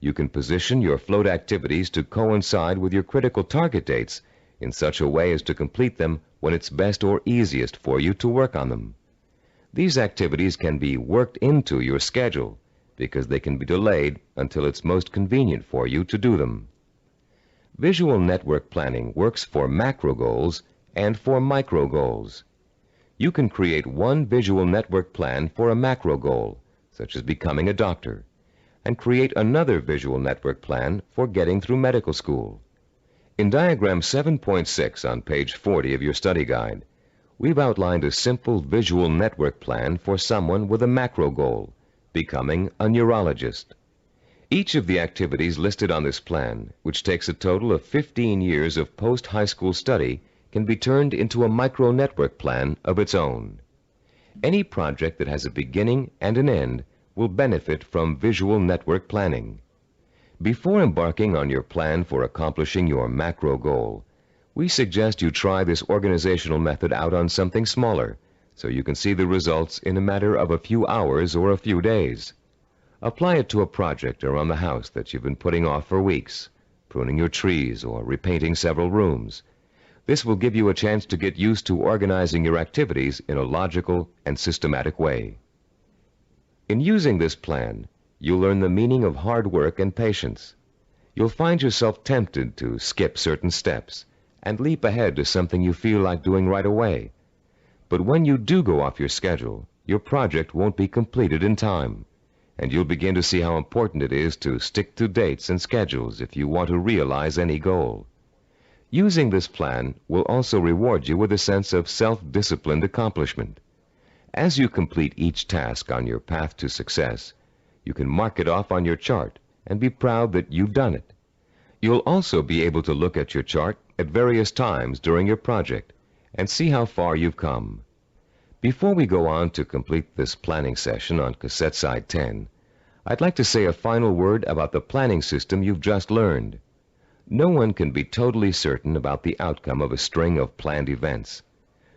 You can position your float activities to coincide with your critical target dates in such a way as to complete them when it's best or easiest for you to work on them. These activities can be worked into your schedule because they can be delayed until it's most convenient for you to do them. Visual network planning works for macro goals and for micro goals. You can create one visual network plan for a macro goal, such as becoming a doctor, and create another visual network plan for getting through medical school. In diagram 7.6 on page 40 of your study guide, we've outlined a simple visual network plan for someone with a macro goal, becoming a neurologist. Each of the activities listed on this plan, which takes a total of 15 years of post-high school study, can be turned into a micro-network plan of its own. Any project that has a beginning and an end will benefit from visual network planning. Before embarking on your plan for accomplishing your macro goal, we suggest you try this organizational method out on something smaller so you can see the results in a matter of a few hours or a few days. Apply it to a project around the house that you've been putting off for weeks, pruning your trees or repainting several rooms. This will give you a chance to get used to organizing your activities in a logical and systematic way. In using this plan, you'll learn the meaning of hard work and patience. You'll find yourself tempted to skip certain steps and leap ahead to something you feel like doing right away. But when you do go off your schedule, your project won't be completed in time, and you'll begin to see how important it is to stick to dates and schedules if you want to realize any goal. Using this plan will also reward you with a sense of self-disciplined accomplishment. As you complete each task on your path to success, you can mark it off on your chart and be proud that you've done it. You'll also be able to look at your chart at various times during your project and see how far you've come. Before we go on to complete this planning session on cassette side 10, I'd like to say a final word about the planning system you've just learned. No one can be totally certain about the outcome of a string of planned events.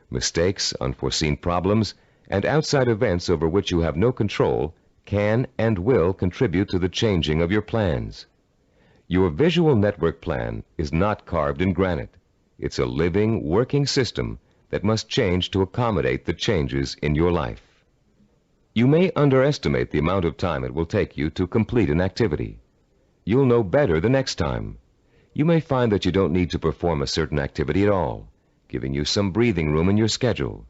Mistakes, unforeseen problems, and outside events over which you have no control can and will contribute to the changing of your plans. Your visual network plan is not carved in granite. It's a living, working system that must change to accommodate the changes in your life. You may underestimate the amount of time it will take you to complete an activity. You'll know better the next time. You may find that you don't need to perform a certain activity at all, giving you some breathing room in your schedule.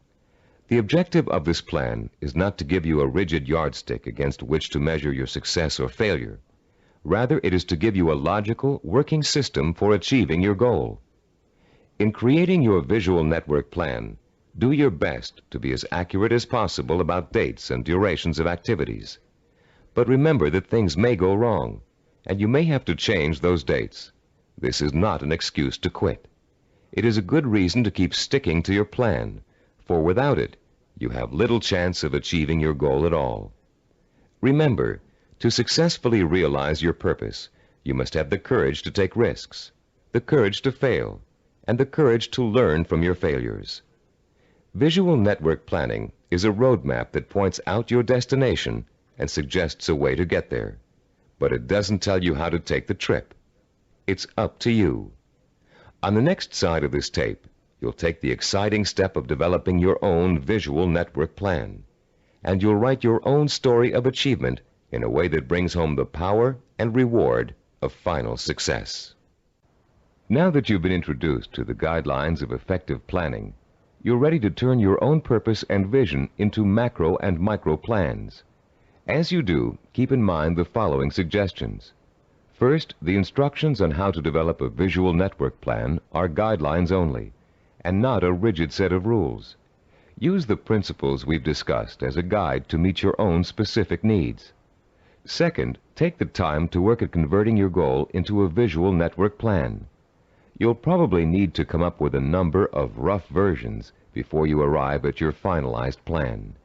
The objective of this plan is not to give you a rigid yardstick against which to measure your success or failure. Rather, it is to give you a logical, working system for achieving your goal. In creating your visual network plan, do your best to be as accurate as possible about dates and durations of activities. But remember that things may go wrong, and you may have to change those dates. This is not an excuse to quit. It is a good reason to keep sticking to your plan, for without it, you have little chance of achieving your goal at all. Remember, to successfully realize your purpose, you must have the courage to take risks, the courage to fail, and the courage to learn from your failures. Visual network planning is a roadmap that points out your destination and suggests a way to get there, but it doesn't tell you how to take the trip. It's up to you. On the next side of this tape, you'll take the exciting step of developing your own visual network plan, and you'll write your own story of achievement in a way that brings home the power and reward of final success. Now that you've been introduced to the guidelines of effective planning, you're ready to turn your own purpose and vision into macro and micro plans. As you do, keep in mind the following suggestions. First, the instructions on how to develop a visual network plan are guidelines only, and not a rigid set of rules. Use the principles we've discussed as a guide to meet your own specific needs. Second, take the time to work at converting your goal into a visual network plan. You'll probably need to come up with a number of rough versions before you arrive at your finalized plan.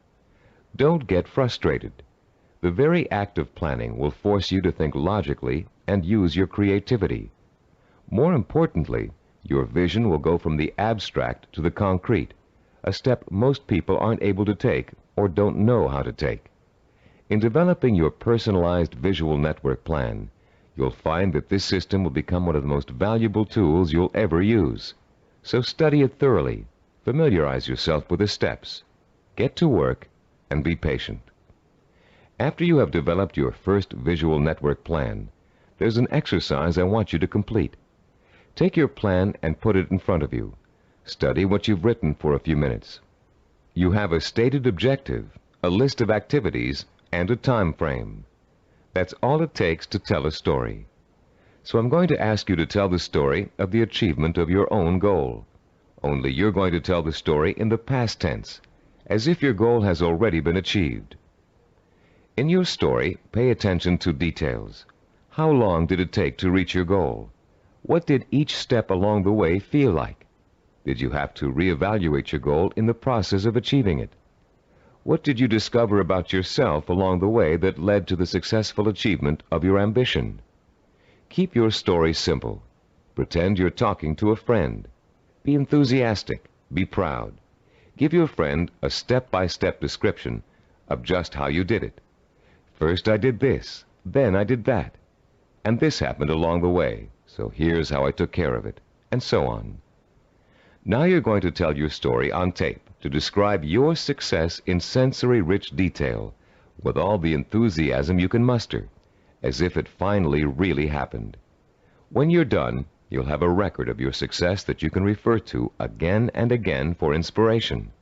Don't get frustrated. The very act of planning will force you to think logically and use your creativity. More importantly, your vision will go from the abstract to the concrete, a step most people aren't able to take or don't know how to take. In developing your personalized visual network plan, you'll find that this system will become one of the most valuable tools you'll ever use. So study it thoroughly, familiarize yourself with the steps, get to work, and be patient. After you have developed your first visual network plan, there's an exercise I want you to complete. Take your plan and put it in front of you. Study what you've written for a few minutes. You have a stated objective, a list of activities, and a time frame. That's all it takes to tell a story. So I'm going to ask you to tell the story of the achievement of your own goal. Only you're going to tell the story in the past tense, as if your goal has already been achieved. In your story, pay attention to details. How long did it take to reach your goal? What did each step along the way feel like? Did you have to reevaluate your goal in the process of achieving it? What did you discover about yourself along the way that led to the successful achievement of your ambition? Keep your story simple. Pretend you're talking to a friend. Be enthusiastic. Be proud. Give your friend a step-by-step description of just how you did it. First I did this, then I did that, and this happened along the way, so here's how I took care of it, and so on. Now you're going to tell your story on tape to describe your success in sensory-rich detail, with all the enthusiasm you can muster, as if it finally really happened. When you're done, you'll have a record of your success that you can refer to again and again for inspiration.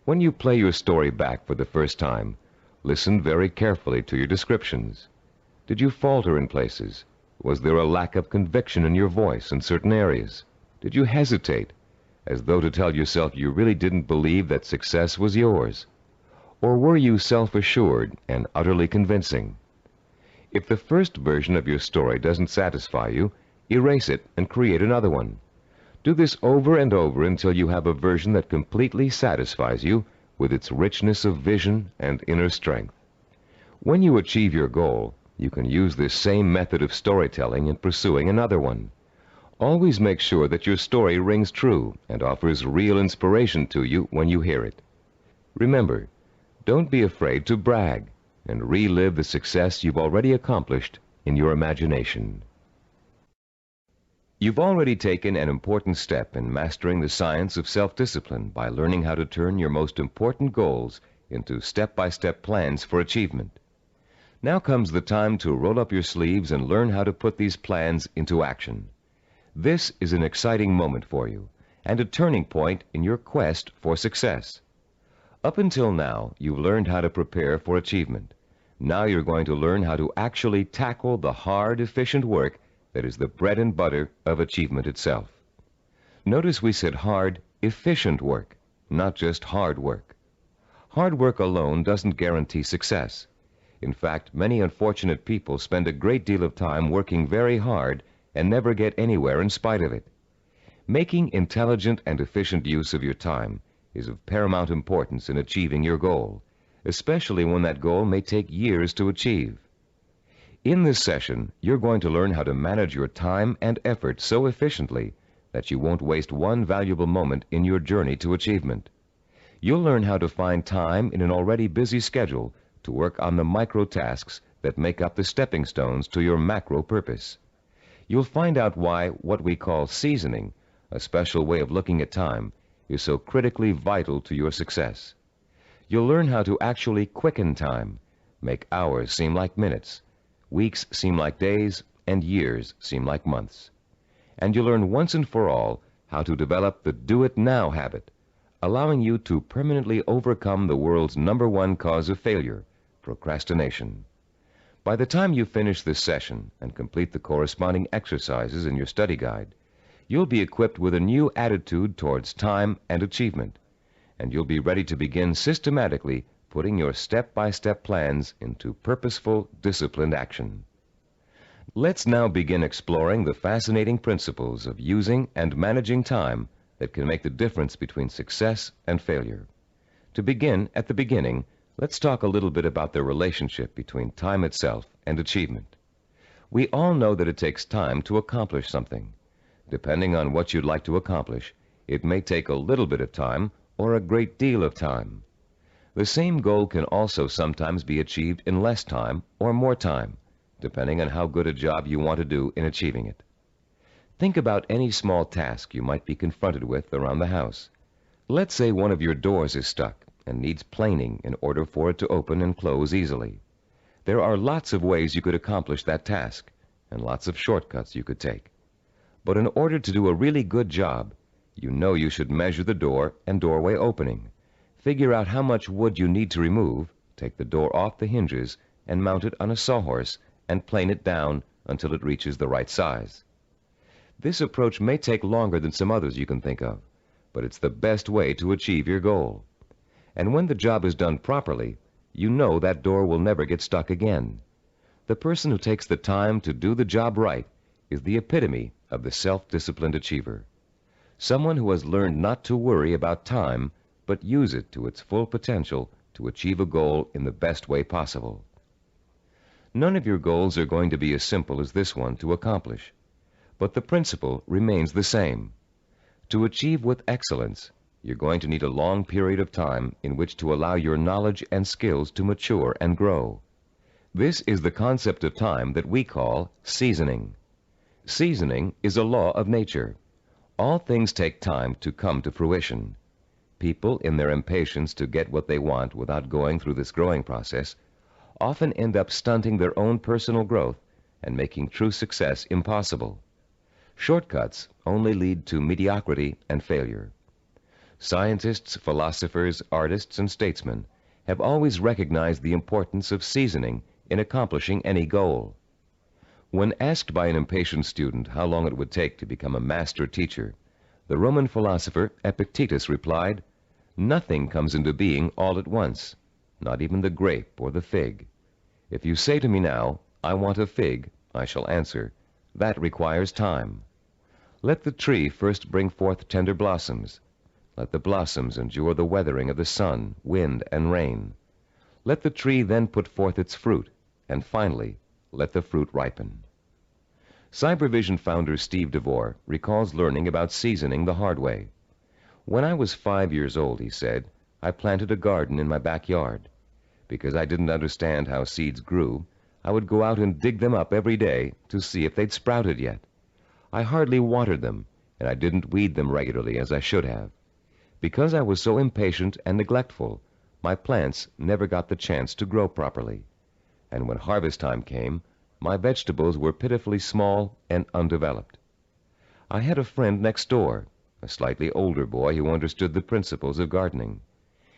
When you play your story back for the first time, listen very carefully to your descriptions. Did you falter in places? Was there a lack of conviction in your voice in certain areas? Did you hesitate, as though to tell yourself you really didn't believe that success was yours? Or were you self-assured and utterly convincing? If the first version of your story doesn't satisfy you, erase it and create another one. Do this over and over until you have a version that completely satisfies you with its richness of vision and inner strength. When you achieve your goal, you can use this same method of storytelling in pursuing another one. Always make sure that your story rings true and offers real inspiration to you when you hear it. Remember, don't be afraid to brag and relive the success you've already accomplished in your imagination. You've already taken an important step in mastering the science of self-discipline by learning how to turn your most important goals into step-by-step plans for achievement. Now comes the time to roll up your sleeves and learn how to put these plans into action. This is an exciting moment for you, and a turning point in your quest for success. Up until now, you've learned how to prepare for achievement. Now you're going to learn how to actually tackle the hard, efficient work that is the bread and butter of achievement itself. Notice we said hard, efficient work, not just hard work. Hard work alone doesn't guarantee success. In fact, many unfortunate people spend a great deal of time working very hard and never get anywhere in spite of it. Making intelligent and efficient use of your time is of paramount importance in achieving your goal, especially when that goal may take years to achieve. In this session, you're going to learn how to manage your time and effort so efficiently that you won't waste one valuable moment in your journey to achievement. You'll learn how to find time in an already busy schedule to work on the micro tasks that make up the stepping stones to your macro purpose. You'll find out why what we call seasoning, a special way of looking at time, is so critically vital to your success. You'll learn how to actually quicken time, make hours seem like minutes, weeks seem like days, and years seem like months. And you'll learn once and for all how to develop the do-it-now habit, allowing you to permanently overcome the world's #1 cause of failure, procrastination. By the time you finish this session and complete the corresponding exercises in your study guide, you'll be equipped with a new attitude towards time and achievement, and you'll be ready to begin systematically putting your step-by-step plans into purposeful, disciplined action. Let's now begin exploring the fascinating principles of using and managing time that can make the difference between success and failure. To begin at the beginning, let's talk a little bit about the relationship between time itself and achievement. We all know that it takes time to accomplish something. Depending on what you'd like to accomplish, it may take a little bit of time or a great deal of time. The same goal can also sometimes be achieved in less time or more time, depending on how good a job you want to do in achieving it. Think about any small task you might be confronted with around the house. Let's say one of your doors is stuck and needs planing in order for it to open and close easily. There are lots of ways you could accomplish that task, and lots of shortcuts you could take. But in order to do a really good job, you know you should measure the door and doorway opening, figure out how much wood you need to remove, take the door off the hinges, and mount it on a sawhorse and plane it down until it reaches the right size. This approach may take longer than some others you can think of, but it's the best way to achieve your goal. And when the job is done properly, you know that door will never get stuck again. The person who takes the time to do the job right is the epitome of the self-disciplined achiever. Someone who has learned not to worry about time, but use it to its full potential to achieve a goal in the best way possible. None of your goals are going to be as simple as this one to accomplish, but the principle remains the same. To achieve with excellence, you're going to need a long period of time in which to allow your knowledge and skills to mature and grow. This is the concept of time that we call seasoning. Seasoning is a law of nature. All things take time to come to fruition. People, in their impatience to get what they want without going through this growing process, often end up stunting their own personal growth and making true success impossible. Shortcuts only lead to mediocrity and failure. Scientists, philosophers, artists, and statesmen have always recognized the importance of seasoning in accomplishing any goal. When asked by an impatient student how long it would take to become a master teacher, the Roman philosopher Epictetus replied, "Nothing comes into being all at once, not even the grape or the fig. If you say to me now, 'I want a fig,' I shall answer, 'That requires time.' Let the tree first bring forth tender blossoms. Let the blossoms endure the weathering of the sun, wind, and rain. Let the tree then put forth its fruit, and finally, let the fruit ripen." Cybervision founder Steve DeVore recalls learning about seasoning the hard way. "When I was 5 years old," he said, "I planted a garden in my backyard. Because I didn't understand how seeds grew, I would go out and dig them up every day to see if they'd sprouted yet. I hardly watered them, and I didn't weed them regularly as I should have. Because I was so impatient and neglectful, my plants never got the chance to grow properly. And when harvest time came, my vegetables were pitifully small and undeveloped. I had a friend next door, a slightly older boy who understood the principles of gardening.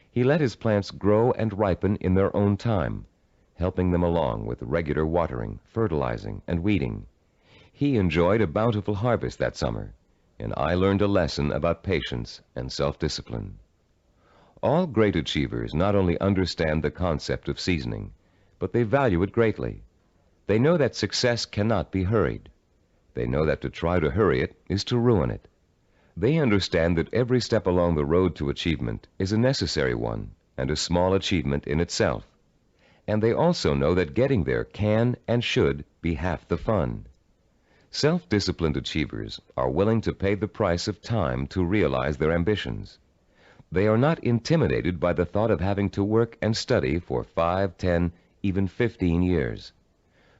He let his plants grow and ripen in their own time, helping them along with regular watering, fertilizing, and weeding. He enjoyed a bountiful harvest that summer, and I learned a lesson about patience and self-discipline." All great achievers not only understand the concept of seasoning, but they value it greatly. They know that success cannot be hurried. They know that to try to hurry it is to ruin it. They understand that every step along the road to achievement is a necessary one and a small achievement in itself. And they also know that getting there can and should be half the fun. Self-disciplined achievers are willing to pay the price of time to realize their ambitions. They are not intimidated by the thought of having to work and study for 5, 10, even 15 years.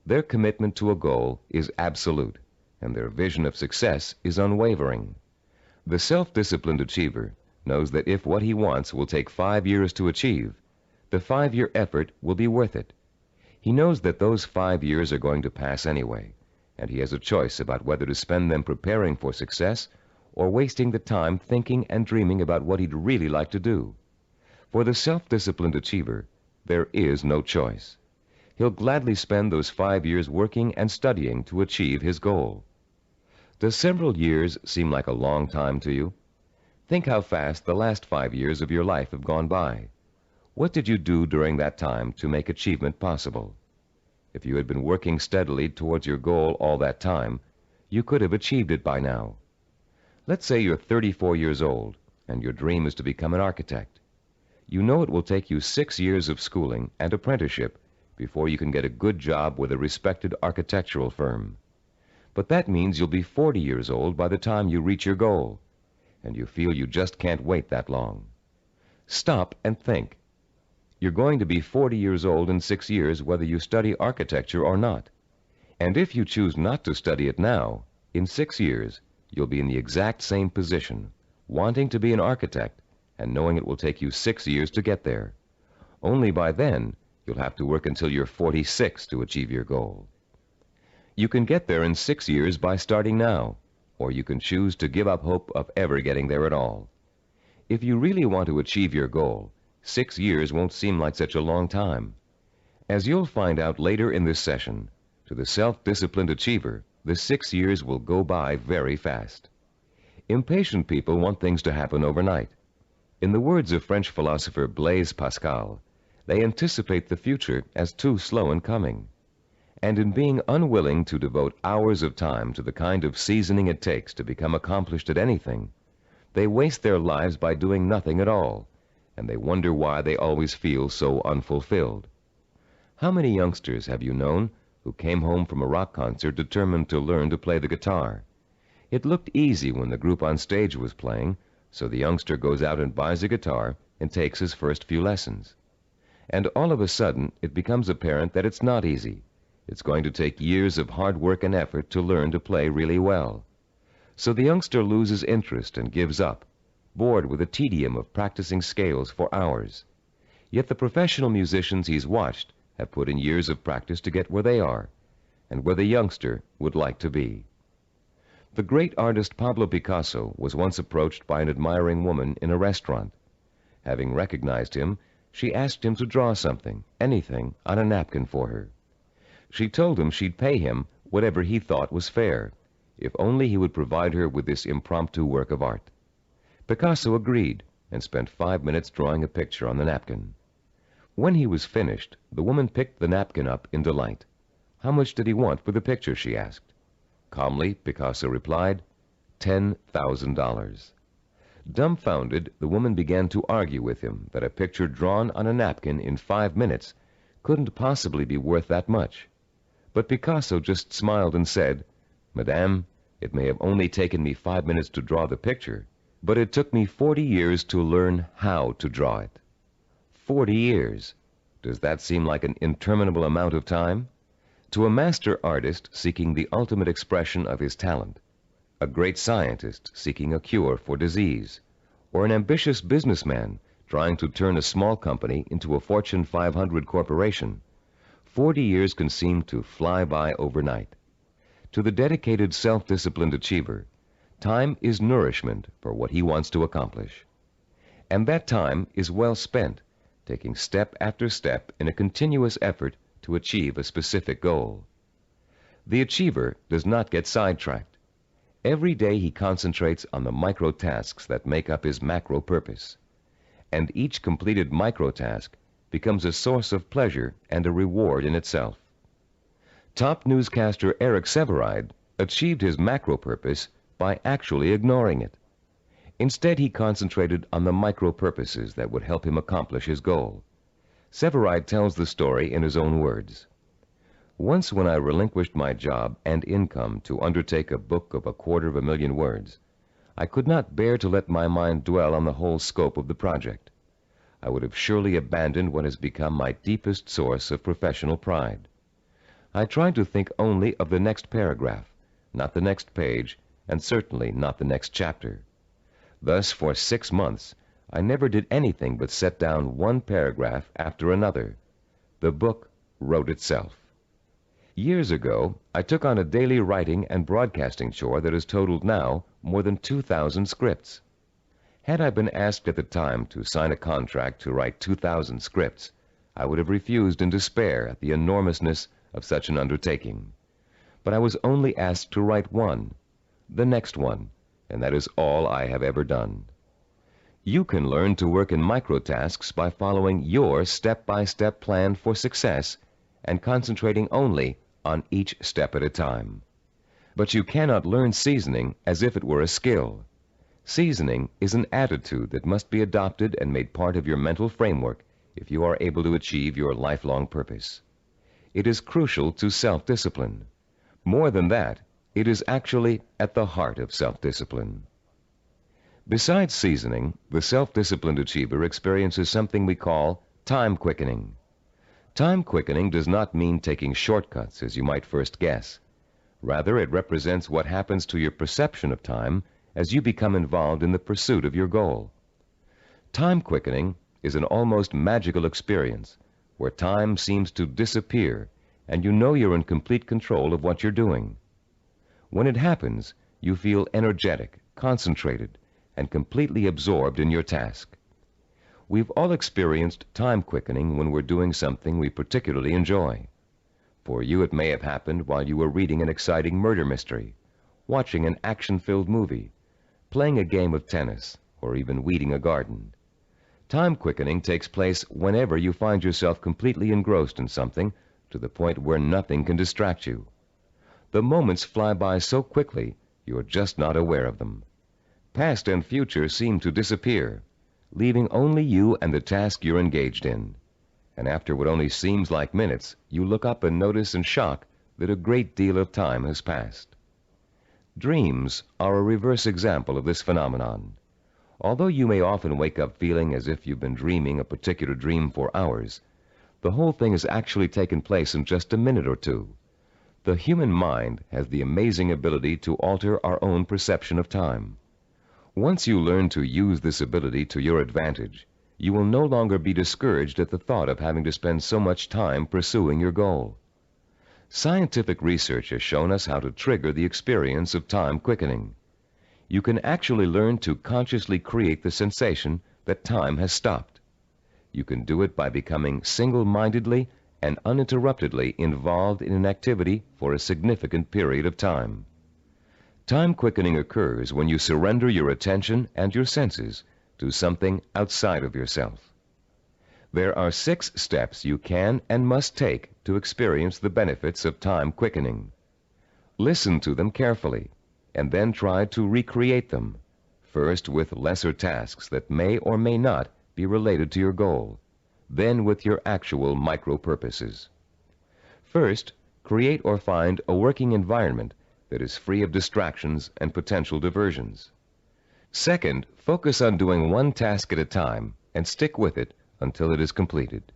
Their commitment to a goal is absolute, and their vision of success is unwavering. The self-disciplined achiever knows that if what he wants will take 5 years to achieve, the 5-year effort will be worth it. He knows that those 5 years are going to pass anyway, and he has a choice about whether to spend them preparing for success or wasting the time thinking and dreaming about what he'd really like to do. For the self-disciplined achiever, there is no choice. He'll gladly spend those 5 years working and studying to achieve his goal. Does several years seem like a long time to you? Think how fast the last 5 years of your life have gone by. What did you do during that time to make achievement possible? If you had been working steadily towards your goal all that time, you could have achieved it by now. Let's say you're 34 years old, and your dream is to become an architect. You know it will take you 6 years of schooling and apprenticeship before you can get a good job with a respected architectural firm. But that means you'll be 40 years old by the time you reach your goal, and you feel you just can't wait that long. Stop and think. You're going to be 40 years old in 6 years whether you study architecture or not. And if you choose not to study it now, in 6 years, you'll be in the exact same position, wanting to be an architect and knowing it will take you 6 years to get there. Only by then, you'll have to work until you're 46 to achieve your goal. You can get there in 6 years by starting now, or you can choose to give up hope of ever getting there at all. If you really want to achieve your goal, 6 years won't seem like such a long time. As you'll find out later in this session, to the self-disciplined achiever, the 6 years will go by very fast. Impatient people want things to happen overnight. In the words of French philosopher Blaise Pascal, they anticipate the future as too slow in coming. And in being unwilling to devote hours of time to the kind of seasoning it takes to become accomplished at anything, they waste their lives by doing nothing at all, and they wonder why they always feel so unfulfilled. How many youngsters have you known who came home from a rock concert determined to learn to play the guitar? It looked easy when the group on stage was playing, so the youngster goes out and buys a guitar and takes his first few lessons. And all of a sudden, it becomes apparent that it's not easy. It's going to take years of hard work and effort to learn to play really well. So the youngster loses interest and gives up, bored with the tedium of practicing scales for hours. Yet the professional musicians he's watched have put in years of practice to get where they are, and where the youngster would like to be. The great artist Pablo Picasso was once approached by an admiring woman in a restaurant. Having recognized him, she asked him to draw something, anything, on a napkin for her. She told him she'd pay him whatever he thought was fair, if only he would provide her with this impromptu work of art. Picasso agreed and spent 5 minutes drawing a picture on the napkin. When he was finished, the woman picked the napkin up in delight. How much did he want for the picture, she asked. Calmly, Picasso replied, $10,000. Dumbfounded, the woman began to argue with him that a picture drawn on a napkin in 5 minutes couldn't possibly be worth that much. But Picasso just smiled and said, Madame, it may have only taken me 5 minutes to draw the picture, but it took me 40 years to learn how to draw it. 40 years. Does that seem like an interminable amount of time? To a master artist seeking the ultimate expression of his talent, a great scientist seeking a cure for disease, or an ambitious businessman trying to turn a small company into a Fortune 500 corporation, 40 years can seem to fly by overnight. To the dedicated, self-disciplined achiever, time is nourishment for what he wants to accomplish. And that time is well spent, taking step after step in a continuous effort to achieve a specific goal. The achiever does not get sidetracked. Every day he concentrates on the micro tasks that make up his macro purpose, and each completed micro task becomes a source of pleasure and a reward in itself. Top newscaster Eric Sevareid achieved his macro purpose by actually ignoring it. Instead, he concentrated on the micro purposes that would help him accomplish his goal. Sevareid tells the story in his own words. Once when I relinquished my job and income to undertake a book of 250,000 words, I could not bear to let my mind dwell on the whole scope of the project. I would have surely abandoned what has become my deepest source of professional pride. I tried to think only of the next paragraph, not the next page, and certainly not the next chapter. Thus, for 6 months, I never did anything but set down one paragraph after another. The book wrote itself. Years ago, I took on a daily writing and broadcasting chore that has totaled now more than 2,000 scripts. Had I been asked at the time to sign a contract to write 2,000 scripts, I would have refused in despair at the enormousness of such an undertaking. But I was only asked to write one, the next one, and that is all I have ever done. You can learn to work in microtasks by following your step-by-step plan for success and concentrating only on each step at a time. But you cannot learn seasoning as if it were a skill. Seasoning is an attitude that must be adopted and made part of your mental framework if you are able to achieve your lifelong purpose. it is crucial to self-discipline. More than that, it is actually at the heart of self-discipline. Besides seasoning, the self-disciplined achiever experiences something we call time quickening. Time quickening does not mean taking shortcuts, as you might first guess. Rather, it represents what happens to your perception of time as you become involved in the pursuit of your goal. Time quickening is an almost magical experience where time seems to disappear and you know you're in complete control of what you're doing. When it happens, you feel energetic, concentrated, and completely absorbed in your task. We've all experienced time quickening when we're doing something we particularly enjoy. For you, it may have happened while you were reading an exciting murder mystery, watching an action-filled movie, playing a game of tennis, or even weeding a garden. Time quickening takes place whenever you find yourself completely engrossed in something to the point where nothing can distract you. The moments fly by so quickly, you're just not aware of them. Past and future seem to disappear, leaving only you and the task you're engaged in. And after what only seems like minutes, you look up and notice in shock that a great deal of time has passed. Dreams are a reverse example of this phenomenon. Although you may often wake up feeling as if you've been dreaming a particular dream for hours, the whole thing has actually taken place in just a minute or two. The human mind has the amazing ability to alter our own perception of time. Once you learn to use this ability to your advantage, you will no longer be discouraged at the thought of having to spend so much time pursuing your goal. Scientific research has shown us how to trigger the experience of time quickening. You can actually learn to consciously create the sensation that time has stopped. You can do it by becoming single-mindedly and uninterruptedly involved in an activity for a significant period of time. Time quickening occurs when you surrender your attention and your senses to something outside of yourself. There are 6 steps you can and must take to experience the benefits of time quickening. Listen to them carefully, and then try to recreate them, first with lesser tasks that may or may not be related to your goal, then with your actual micro-purposes. First, create or find a working environment that is free of distractions and potential diversions. Second, focus on doing one task at a time and stick with it until it is completed.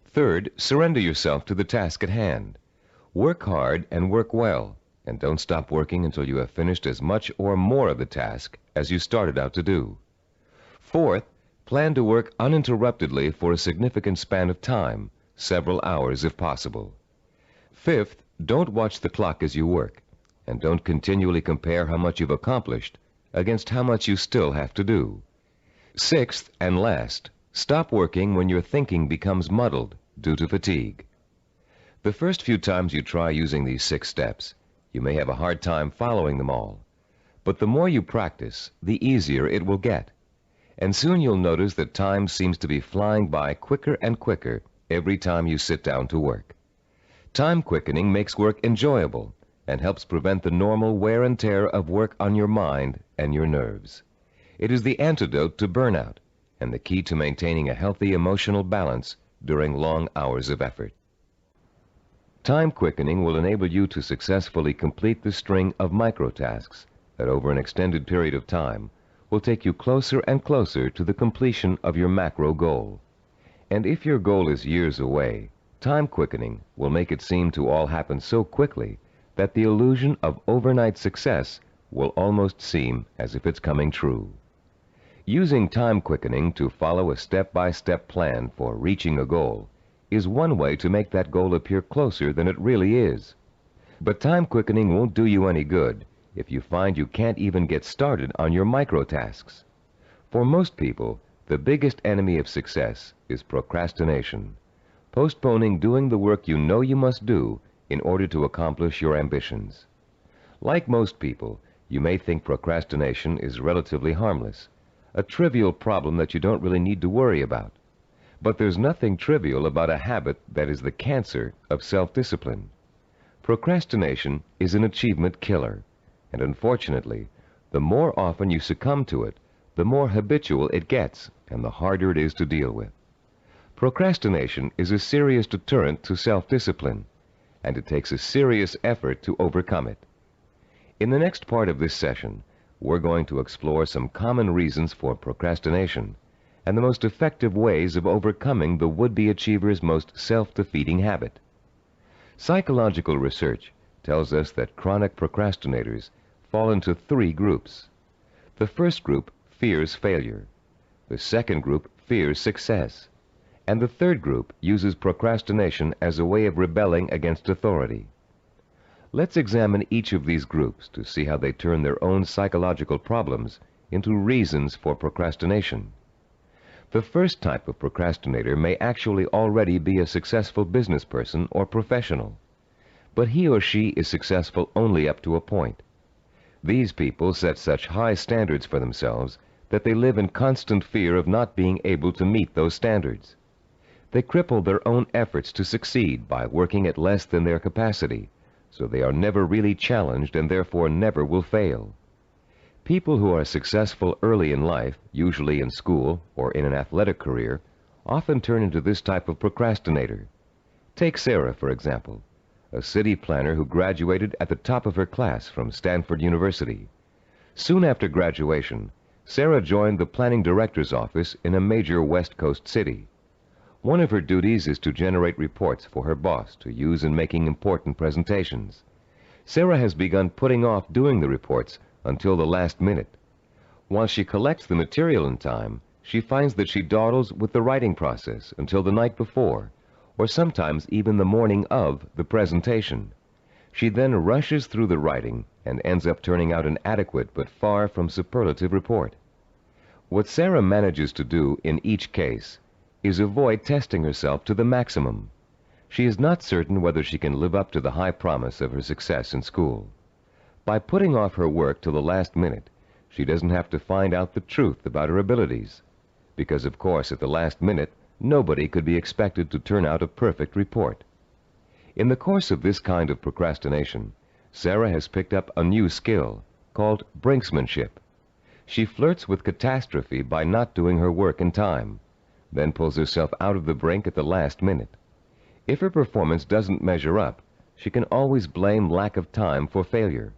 Third, surrender yourself to the task at hand. Work hard and work well, and don't stop working until you have finished as much or more of the task as you started out to do. Fourth, plan to work uninterruptedly for a significant span of time, several hours if possible. Fifth, don't watch the clock as you work, and don't continually compare how much you've accomplished against how much you still have to do. Sixth and last, stop working when your thinking becomes muddled due to fatigue. The first few times you try using these 6 steps, you may have a hard time following them all. But the more you practice, the easier it will get. And soon you'll notice that time seems to be flying by quicker and quicker every time you sit down to work. Time quickening makes work enjoyable and helps prevent the normal wear and tear of work on your mind and your nerves. It is the antidote to burnout and the key to maintaining a healthy emotional balance during long hours of effort. Time quickening will enable you to successfully complete the string of micro-tasks that over an extended period of time will take you closer and closer to the completion of your macro goal. And if your goal is years away, time quickening will make it seem to all happen so quickly that the illusion of overnight success will almost seem as if it's coming true. Using time quickening to follow a step-by-step plan for reaching a goal is one way to make that goal appear closer than it really is. But time quickening won't do you any good if you find you can't even get started on your micro-tasks. For most people, the biggest enemy of success is procrastination, postponing doing the work you know you must do in order to accomplish your ambitions. Like most people, you may think procrastination is relatively harmless, a trivial problem that you don't really need to worry about. But there's nothing trivial about a habit that is the cancer of self-discipline. Procrastination is an achievement killer, and unfortunately, the more often you succumb to it, the more habitual it gets and the harder it is to deal with. Procrastination is a serious deterrent to self-discipline, and it takes a serious effort to overcome it. In the next part of this session, we're going to explore some common reasons for procrastination and the most effective ways of overcoming the would-be achiever's most self-defeating habit. Psychological research tells us that chronic procrastinators fall into three groups. The first group fears failure. The second group fears success. And the third group uses procrastination as a way of rebelling against authority. Let's examine each of these groups to see how they turn their own psychological problems into reasons for procrastination. The first type of procrastinator may actually already be a successful business person or professional, but he or she is successful only up to a point. These people set such high standards for themselves that they live in constant fear of not being able to meet those standards. They cripple their own efforts to succeed by working at less than their capacity, so they are never really challenged and therefore never will fail. People who are successful early in life, usually in school or in an athletic career, often turn into this type of procrastinator. Take Sarah, for example, a city planner who graduated at the top of her class from Stanford University. Soon after graduation, Sarah joined the planning director's office in a major West Coast city. One of her duties is to generate reports for her boss to use in making important presentations. Sarah has begun putting off doing the reports until the last minute. While she collects the material in time, she finds that she dawdles with the writing process until the night before, or sometimes even the morning of the presentation. She then rushes through the writing and ends up turning out an adequate but far from superlative report. What Sarah manages to do in each case is avoid testing herself to the maximum. She is not certain whether she can live up to the high promise of her success in school. By putting off her work till the last minute, she doesn't have to find out the truth about her abilities, because of course at the last minute nobody could be expected to turn out a perfect report. In the course of this kind of procrastination, Sarah has picked up a new skill called brinksmanship. She flirts with catastrophe by not doing her work in time, then pulls herself out of the brink at the last minute. If her performance doesn't measure up, she can always blame lack of time for failure.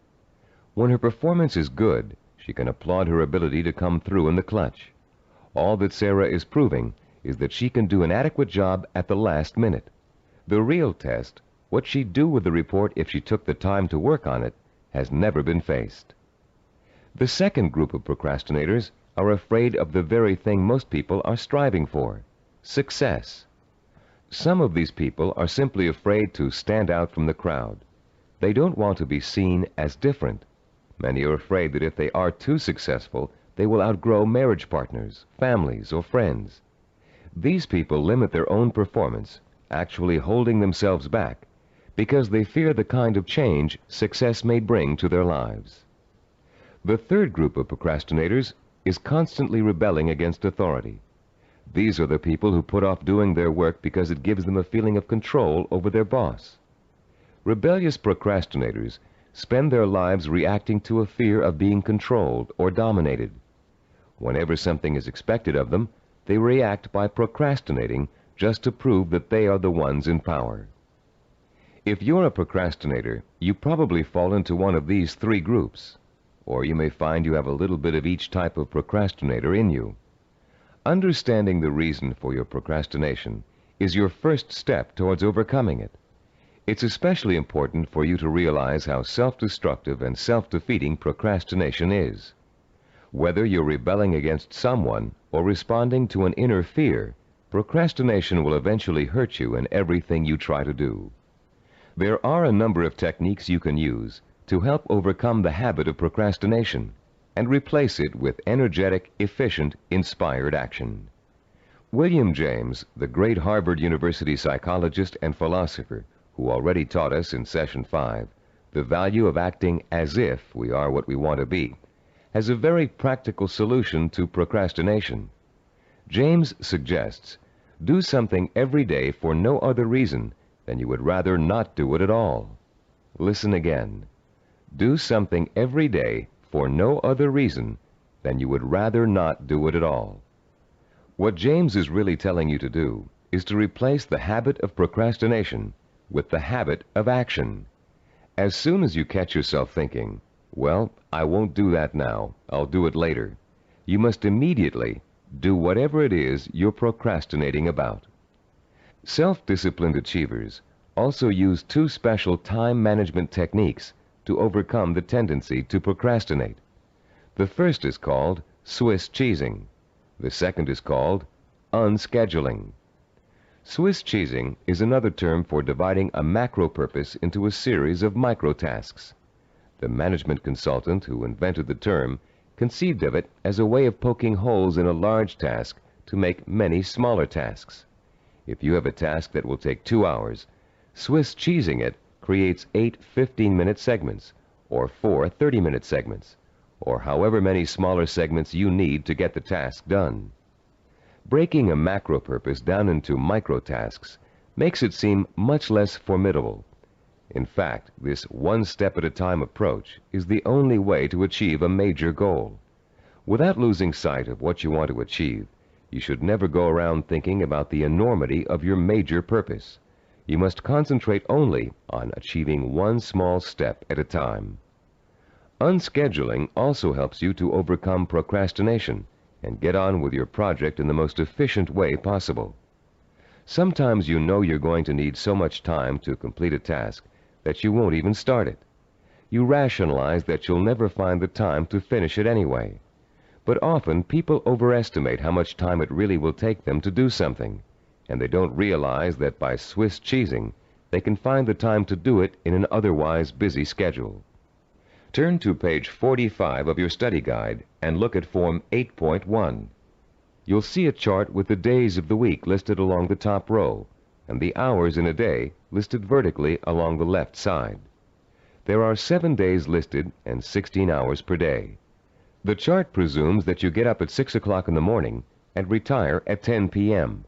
When her performance is good, she can applaud her ability to come through in the clutch. All that Sarah is proving is that she can do an adequate job at the last minute. The real test, what she'd do with the report if she took the time to work on it, has never been faced. The second group of procrastinators are afraid of the very thing most people are striving for, success. Some of these people are simply afraid to stand out from the crowd. They don't want to be seen as different. Many are afraid that if they are too successful, they will outgrow marriage partners, families, or friends. These people limit their own performance, actually holding themselves back, because they fear the kind of change success may bring to their lives. The third group of procrastinators is constantly rebelling against authority. These are the people who put off doing their work because it gives them a feeling of control over their boss. Rebellious procrastinators spend their lives reacting to a fear of being controlled or dominated. Whenever something is expected of them, they react by procrastinating just to prove that they are the ones in power. If you're a procrastinator, you probably fall into one of these three groups, or you may find you have a little bit of each type of procrastinator in you. Understanding the reason for your procrastination is your first step towards overcoming it. It's especially important for you to realize how self-destructive and self-defeating procrastination is. Whether you're rebelling against someone or responding to an inner fear, procrastination will eventually hurt you in everything you try to do. There are a number of techniques you can use to help overcome the habit of procrastination and replace it with energetic, efficient, inspired action. William James, the great Harvard University psychologist and philosopher, who already taught us in Session 5 the value of acting as if we are what we want to be, has a very practical solution to procrastination. James suggests, do something every day for no other reason than you would rather not do it at all. Listen again. Do something every day for no other reason than you would rather not do it at all. What James is really telling you to do is to replace the habit of procrastination with the habit of action. As soon as you catch yourself thinking, well, I won't do that now, I'll do it later, you must immediately do whatever it is you're procrastinating about. Self-disciplined achievers also use two special time management techniques to overcome the tendency to procrastinate. The first is called Swiss cheesing. The second is called unscheduling. Swiss cheesing is another term for dividing a macro purpose into a series of micro tasks. The management consultant who invented the term conceived of it as a way of poking holes in a large task to make many smaller tasks. If you have a task that will take 2 hours, Swiss cheesing it creates 8 15-minute segments, or 4 30-minute segments, or however many smaller segments you need to get the task done. Breaking a macro purpose down into micro tasks makes it seem much less formidable. In fact, this one-step-at-a-time approach is the only way to achieve a major goal. Without losing sight of what you want to achieve, you should never go around thinking about the enormity of your major purpose. You must concentrate only on achieving one small step at a time. Unscheduling also helps you to overcome procrastination and get on with your project in the most efficient way possible. Sometimes you know you're going to need so much time to complete a task that you won't even start it. You rationalize that you'll never find the time to finish it anyway. But often people overestimate how much time it really will take them to do something, and they don't realize that by Swiss cheesing, they can find the time to do it in an otherwise busy schedule. Turn to page 45 of your study guide and look at Form 8.1. You'll see a chart with the days of the week listed along the top row, and the hours in a day listed vertically along the left side. There are 7 days listed and 16 hours per day. The chart presumes that you get up at 6 o'clock in the morning and retire at 10 p.m.,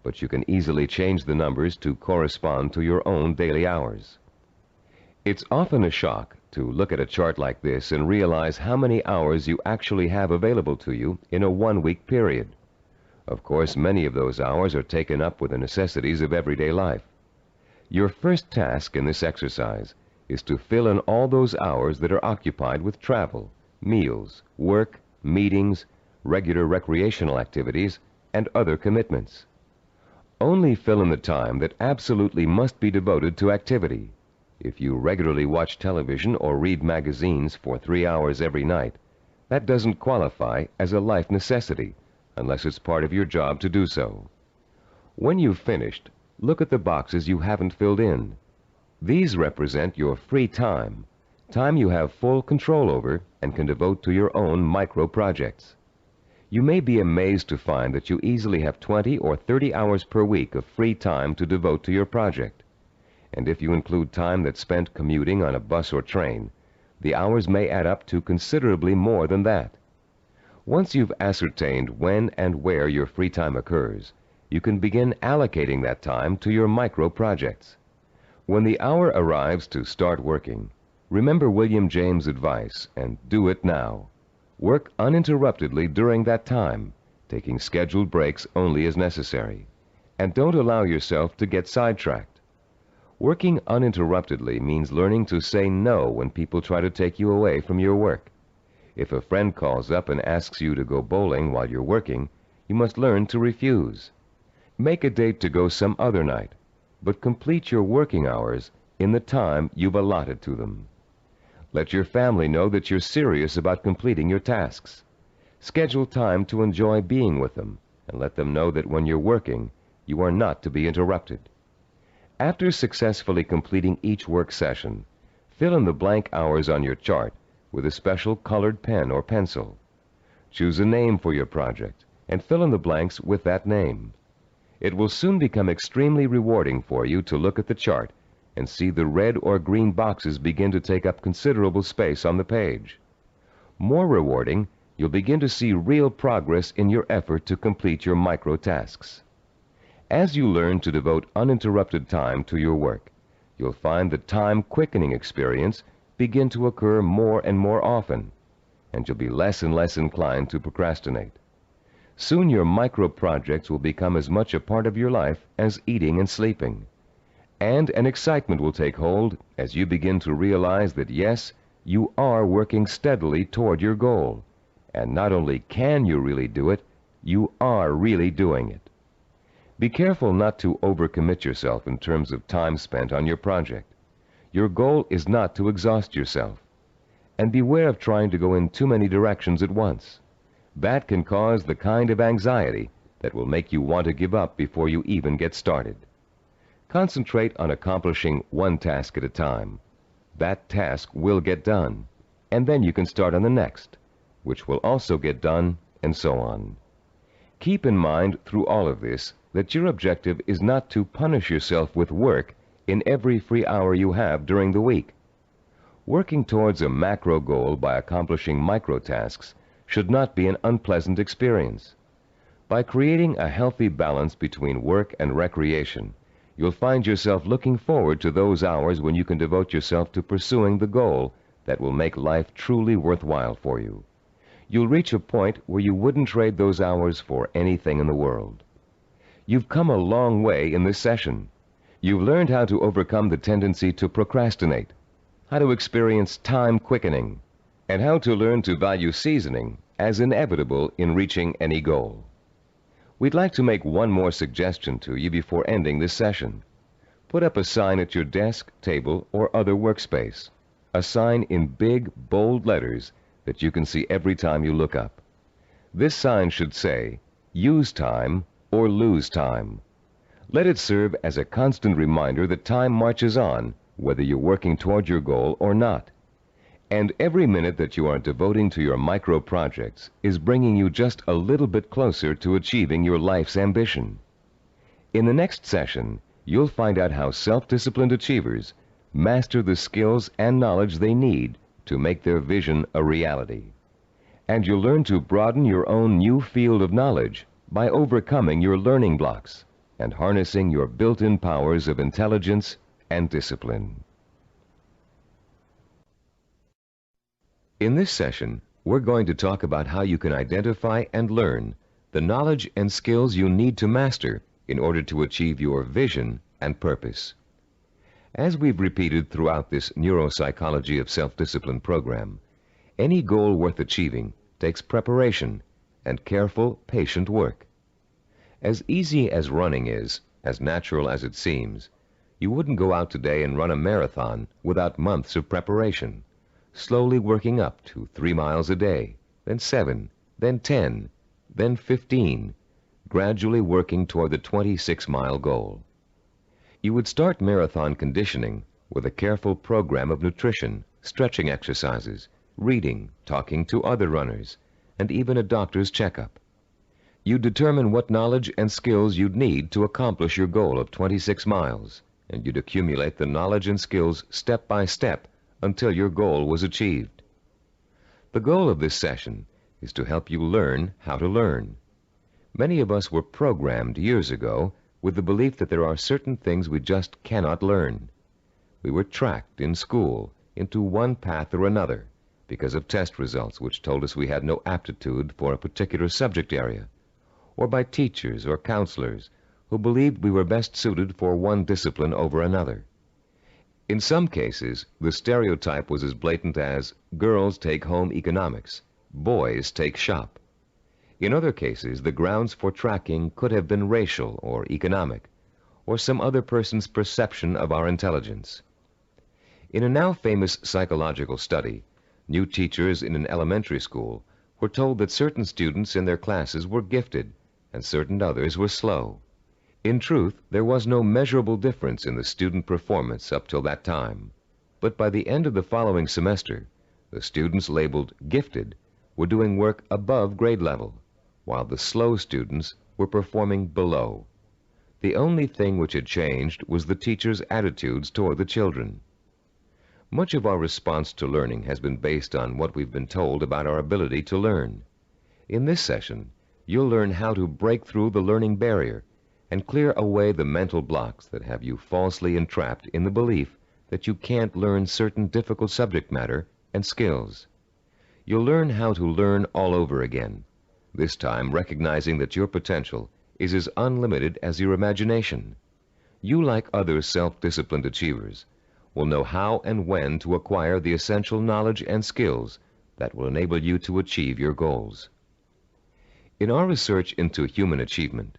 but you can easily change the numbers to correspond to your own daily hours. It's often a shock to look at a chart like this and realize how many hours you actually have available to you in a one-week period. Of course, many of those hours are taken up with the necessities of everyday life. Your first task in this exercise is to fill in all those hours that are occupied with travel, meals, work, meetings, regular recreational activities, and other commitments. Only fill in the time that absolutely must be devoted to activity. If you regularly watch television or read magazines for 3 hours every night, that doesn't qualify as a life necessity unless it's part of your job to do so. When you've finished, look at the boxes you haven't filled in. These represent your free time, time you have full control over and can devote to your own micro projects. You may be amazed to find that you easily have 20 or 30 hours per week of free time to devote to your project. And if you include time that's spent commuting on a bus or train, the hours may add up to considerably more than that. Once you've ascertained when and where your free time occurs, you can begin allocating that time to your micro projects. When the hour arrives to start working, remember William James' advice and do it now. Work uninterruptedly during that time, taking scheduled breaks only as necessary. And don't allow yourself to get sidetracked. Working uninterruptedly means learning to say no when people try to take you away from your work. If a friend calls up and asks you to go bowling while you're working, you must learn to refuse. Make a date to go some other night, but complete your working hours in the time you've allotted to them. Let your family know that you're serious about completing your tasks. Schedule time to enjoy being with them, and let them know that when you're working, you are not to be interrupted. After successfully completing each work session, fill in the blank hours on your chart with a special colored pen or pencil. Choose a name for your project and fill in the blanks with that name. It will soon become extremely rewarding for you to look at the chart and see the red or green boxes begin to take up considerable space on the page. More rewarding, you'll begin to see real progress in your effort to complete your micro tasks. As you learn to devote uninterrupted time to your work, you'll find the time-quickening experience begin to occur more and more often, and you'll be less and less inclined to procrastinate. Soon your micro-projects will become as much a part of your life as eating and sleeping. And an excitement will take hold as you begin to realize that, yes, you are working steadily toward your goal. And not only can you really do it, you are really doing it. Be careful not to overcommit yourself in terms of time spent on your project. Your goal is not to exhaust yourself. And beware of trying to go in too many directions at once. That can cause the kind of anxiety that will make you want to give up before you even get started. Concentrate on accomplishing one task at a time. That task will get done, and then you can start on the next, which will also get done, and so on. Keep in mind through all of this that your objective is not to punish yourself with work in every free hour you have during the week. Working towards a macro goal by accomplishing micro tasks should not be an unpleasant experience. By creating a healthy balance between work and recreation, you'll find yourself looking forward to those hours when you can devote yourself to pursuing the goal that will make life truly worthwhile for you. You'll reach a point where you wouldn't trade those hours for anything in the world. You've come a long way in this session. You've learned how to overcome the tendency to procrastinate, how to experience time quickening, and how to learn to value seasoning as inevitable in reaching any goal. We'd like to make one more suggestion to you before ending this session. Put up a sign at your desk, table, or other workspace. A sign in big, bold letters that you can see every time you look up. This sign should say, "Use time or lose time." Let it serve as a constant reminder that time marches on, whether you're working toward your goal or not. And every minute that you are devoting to your micro projects is bringing you just a little bit closer to achieving your life's ambition. In the next session, you'll find out how self-disciplined achievers master the skills and knowledge they need to make their vision a reality. And you'll learn to broaden your own new field of knowledge by overcoming your learning blocks and harnessing your built-in powers of intelligence and discipline. In this session, we're going to talk about how you can identify and learn the knowledge and skills you need to master in order to achieve your vision and purpose. As we've repeated throughout this Neuropsychology of Self-Discipline program, any goal worth achieving takes preparation and careful, patient work. As easy as running is, as natural as it seems, you wouldn't go out today and run a marathon without months of preparation, slowly working up to 3 miles a day, then 7, then 10, then 15, gradually working toward the 26-mile goal. You would start marathon conditioning with a careful program of nutrition, stretching exercises, reading, talking to other runners, and even a doctor's checkup. You'd determine what knowledge and skills you'd need to accomplish your goal of 26 miles, and you'd accumulate the knowledge and skills step by step until your goal was achieved. The goal of this session is to help you learn how to learn. Many of us were programmed years ago with the belief that there are certain things we just cannot learn. We were tracked in school into one path or another because of test results which told us we had no aptitude for a particular subject area, or by teachers or counselors who believed we were best suited for one discipline over another. In some cases, the stereotype was as blatant as girls take home economics, boys take shop. In other cases, the grounds for tracking could have been racial or economic, or some other person's perception of our intelligence. In a now famous psychological study, new teachers in an elementary school were told that certain students in their classes were gifted and certain others were slow. In truth, there was no measurable difference in the student performance up till that time. But by the end of the following semester, the students labeled gifted were doing work above grade level, while the slow students were performing below. The only thing which had changed was the teachers' attitudes toward the children. Much of our response to learning has been based on what we've been told about our ability to learn. In this session, you'll learn how to break through the learning barrier and clear away the mental blocks that have you falsely entrapped in the belief that you can't learn certain difficult subject matter and skills. You'll learn how to learn all over again, this time recognizing that your potential is as unlimited as your imagination. You, like other self-disciplined achievers, will know how and when to acquire the essential knowledge and skills that will enable you to achieve your goals. In our research into human achievement,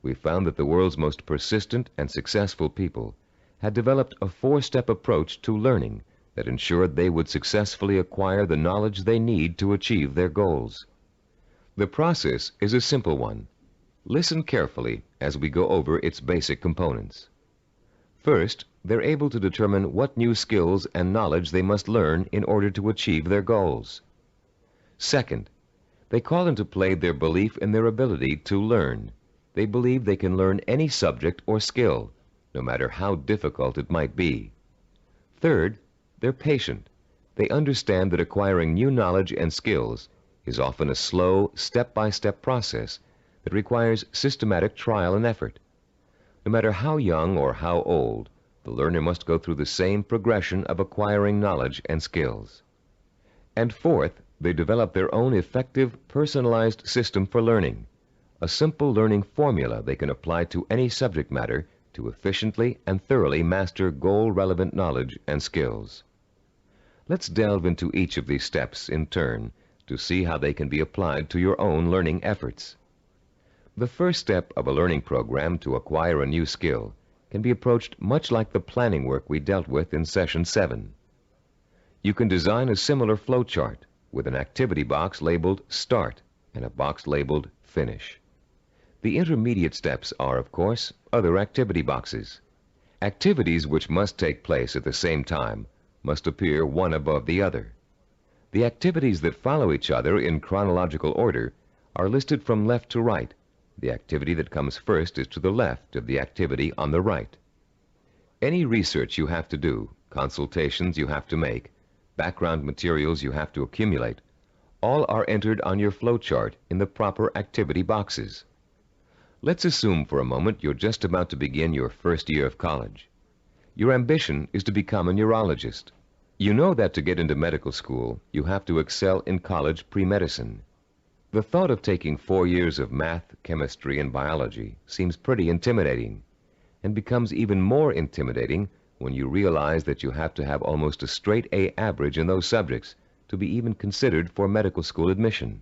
we found that the world's most persistent and successful people had developed a four-step approach to learning that ensured they would successfully acquire the knowledge they need to achieve their goals. The process is a simple one. Listen carefully as we go over its basic components. First, they're able to determine what new skills and knowledge they must learn in order to achieve their goals. Second, they call into play their belief in their ability to learn. They believe they can learn any subject or skill, no matter how difficult it might be. Third, they're patient. They understand that acquiring new knowledge and skills is often a slow, step-by-step process that requires systematic trial and effort. No matter how young or how old, the learner must go through the same progression of acquiring knowledge and skills. And fourth, they develop their own effective, personalized system for learning, a simple learning formula they can apply to any subject matter to efficiently and thoroughly master goal-relevant knowledge and skills. Let's delve into each of these steps in turn to see how they can be applied to your own learning efforts. The first step of a learning program to acquire a new skill can be approached much like the planning work we dealt with in Session 7. You can design a similar flowchart with an activity box labeled Start and a box labeled Finish. The intermediate steps are, of course, other activity boxes. Activities which must take place at the same time must appear one above the other. The activities that follow each other in chronological order are listed from left to right. The activity that comes first is to the left of the activity on the right. Any research you have to do, consultations you have to make, background materials you have to accumulate, all are entered on your flowchart in the proper activity boxes. Let's assume for a moment you're just about to begin your first year of college. Your ambition is to become a neurologist. You know that to get into medical school, you have to excel in college pre-medicine. The thought of taking 4 years of math, chemistry, and biology seems pretty intimidating, and becomes even more intimidating when you realize that you have to have almost a straight A average in those subjects to be even considered for medical school admission.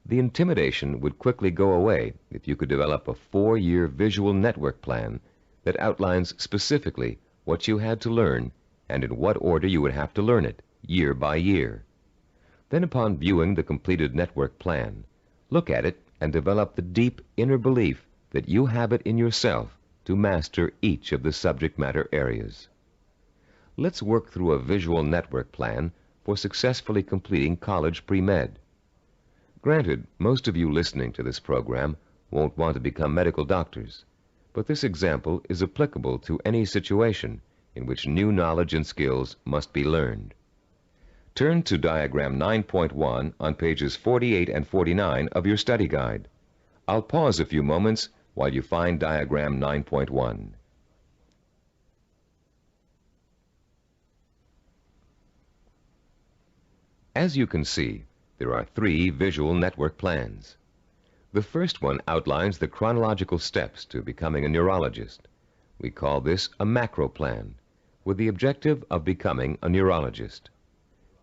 The intimidation would quickly go away if you could develop a 4-year visual network plan that outlines specifically what you had to learn and in what order you would have to learn it, year by year. Then, upon viewing the completed network plan, look at it and develop the deep inner belief that you have it in yourself to master each of the subject matter areas. Let's work through a visual network plan for successfully completing college pre-med. Granted, most of you listening to this program won't want to become medical doctors, but this example is applicable to any situation in which new knowledge and skills must be learned. Turn to Diagram 9.1 on pages 48 and 49 of your study guide. I'll pause a few moments while you find Diagram 9.1. As you can see, there are 3 visual network plans. The first one outlines the chronological steps to becoming a neurologist. We call this a macro plan, with the objective of becoming a neurologist.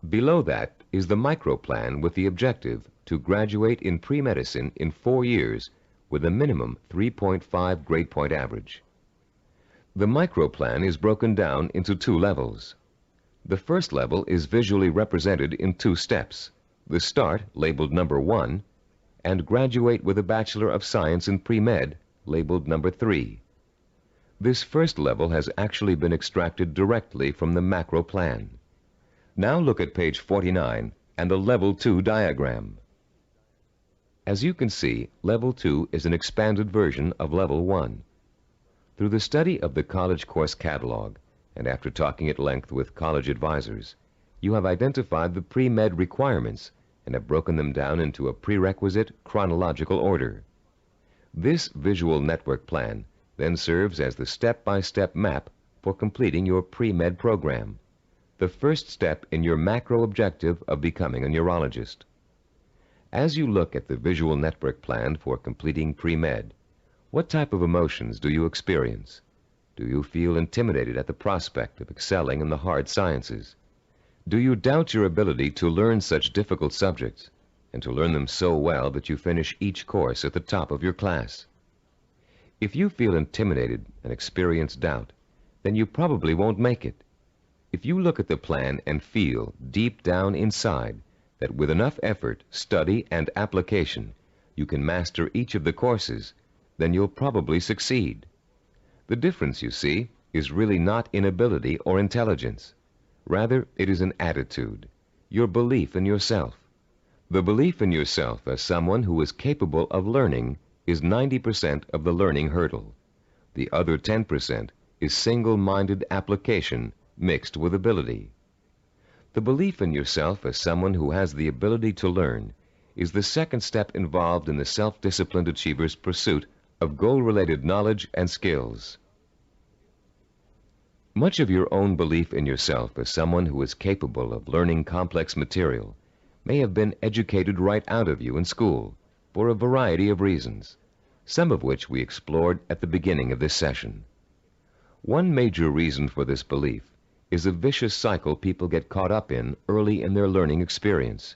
Below that is the micro plan with the objective to graduate in pre-medicine in 4 years with a minimum 3.5 grade point average. The micro plan is broken down into 2 levels. The first level is visually represented in 2 steps. The Start, labeled number 1, and Graduate with a Bachelor of Science in Pre-Med, labeled number 3. This first level has actually been extracted directly from the macro plan. Now look at page 49 and the Level 2 diagram. As you can see, Level 2 is an expanded version of Level 1. Through the study of the college course catalog, and after talking at length with college advisors, you have identified the pre-med requirements and have broken them down into a prerequisite chronological order. This visual network plan then serves as the step-by-step map for completing your pre-med program, the first step in your macro objective of becoming a neurologist. As you look at the visual network plan for completing pre-med, what type of emotions do you experience? Do you feel intimidated at the prospect of excelling in the hard sciences? Do you doubt your ability to learn such difficult subjects and to learn them so well that you finish each course at the top of your class? If you feel intimidated and experience doubt, then you probably won't make it. If you look at the plan and feel deep down inside that with enough effort, study, and application, you can master each of the courses, then you'll probably succeed. The difference, you see, is really not in ability or intelligence. Rather, it is an attitude, your belief in yourself. The belief in yourself as someone who is capable of learning is 90% of the learning hurdle. The other 10% is single-minded application mixed with ability. The belief in yourself as someone who has the ability to learn is the second step involved in the self-disciplined achiever's pursuit of goal-related knowledge and skills. Much of your own belief in yourself as someone who is capable of learning complex material may have been educated right out of you in school for a variety of reasons, some of which we explored at the beginning of this session. One major reason for this belief is a vicious cycle people get caught up in early in their learning experience.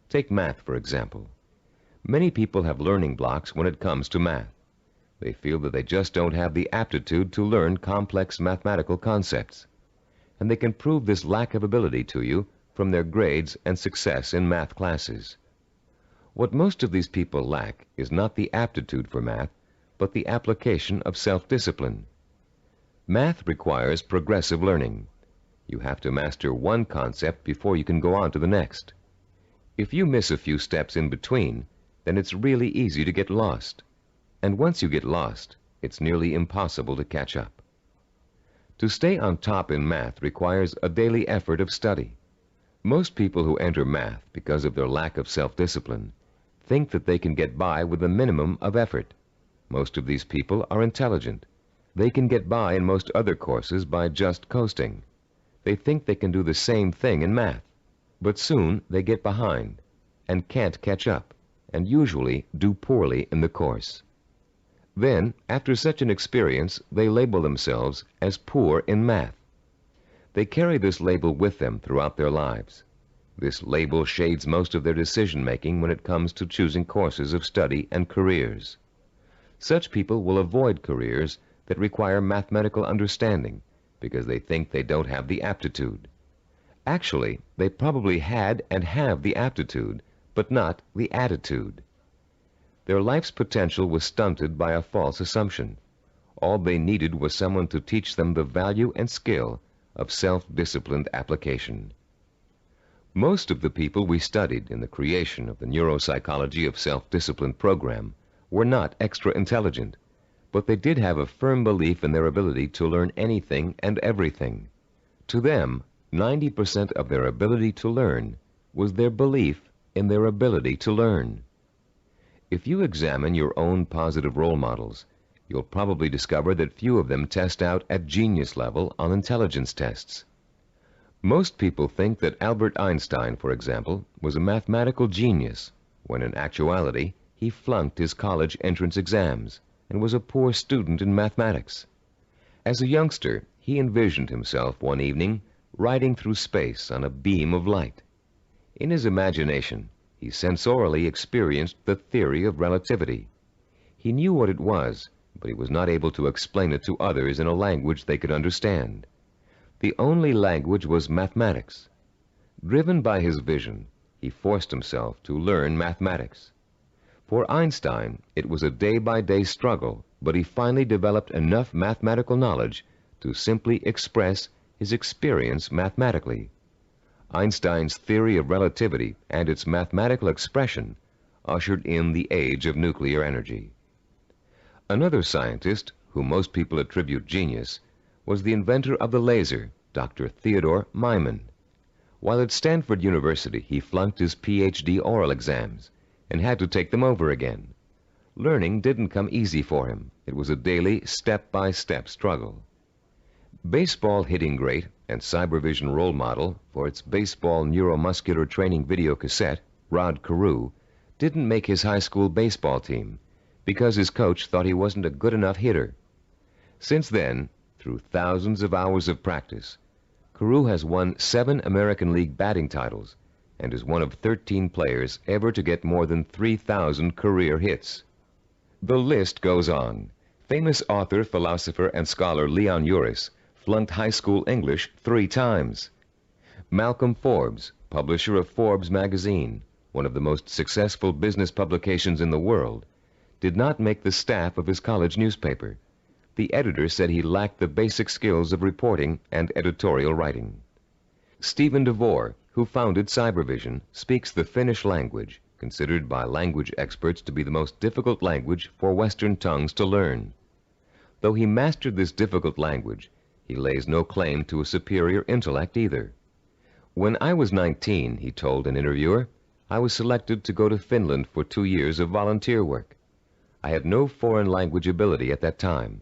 Take math, for example. Many people have learning blocks when it comes to math. They feel that they just don't have the aptitude to learn complex mathematical concepts. And they can prove this lack of ability to you from their grades and success in math classes. What most of these people lack is not the aptitude for math, but the application of self-discipline. Math requires progressive learning. You have to master one concept before you can go on to the next. If you miss a few steps in between, then it's really easy to get lost. And once you get lost, it's nearly impossible to catch up. To stay on top in math requires a daily effort of study. Most people who enter math because of their lack of self-discipline think that they can get by with a minimum of effort. Most of these people are intelligent. They can get by in most other courses by just coasting. They think they can do the same thing in math, but soon they get behind and can't catch up, and usually do poorly in the course. Then, after such an experience, they label themselves as poor in math. They carry this label with them throughout their lives. This label shades most of their decision-making when it comes to choosing courses of study and careers. Such people will avoid careers that require mathematical understanding because they think they don't have the aptitude. Actually, they probably had and have the aptitude, but not the attitude. Their life's potential was stunted by a false assumption. All they needed was someone to teach them the value and skill of self-disciplined application. Most of the people we studied in the creation of the Neuropsychology of Self-Discipline program were not extra intelligent, but they did have a firm belief in their ability to learn anything and everything. To them, 90% of their ability to learn was their belief in their ability to learn. If you examine your own positive role models, you'll probably discover that few of them test out at genius level on intelligence tests. Most people think that Albert Einstein, for example, was a mathematical genius, when in actuality he flunked his college entrance exams and was a poor student in mathematics. As a youngster, he envisioned himself one evening riding through space on a beam of light. In his imagination, he sensorially experienced the theory of relativity. He knew what it was, but he was not able to explain it to others in a language they could understand. The only language was mathematics. Driven by his vision, he forced himself to learn mathematics. For Einstein, it was a day-by-day struggle, but he finally developed enough mathematical knowledge to simply express his experience mathematically. Einstein's theory of relativity and its mathematical expression ushered in the age of nuclear energy. Another scientist, whom most people attribute genius, was the inventor of the laser, Dr. Theodore Maiman. While at Stanford University, he flunked his PhD oral exams and had to take them over again. Learning didn't come easy for him. It was a daily, step-by-step struggle. Baseball hitting great and cybervision role model for its baseball neuromuscular training video cassette, Rod Carew, didn't make his high school baseball team because his coach thought he wasn't a good enough hitter. Since then, through thousands of hours of practice, Carew has won 7 American League batting titles and is one of 13 players ever to get more than 3,000 career hits. The list goes on. Famous author, philosopher, and scholar Leon Uris flunked high school English 3 times. Malcolm Forbes, publisher of Forbes magazine, one of the most successful business publications in the world, did not make the staff of his college newspaper. The editor said he lacked the basic skills of reporting and editorial writing. Stephen DeVore, who founded Cybervision, speaks the Finnish language, considered by language experts to be the most difficult language for Western tongues to learn. Though he mastered this difficult language, he lays no claim to a superior intellect either. When I was 19, he told an interviewer, I was selected to go to Finland for 2 years of volunteer work. I had no foreign language ability at that time.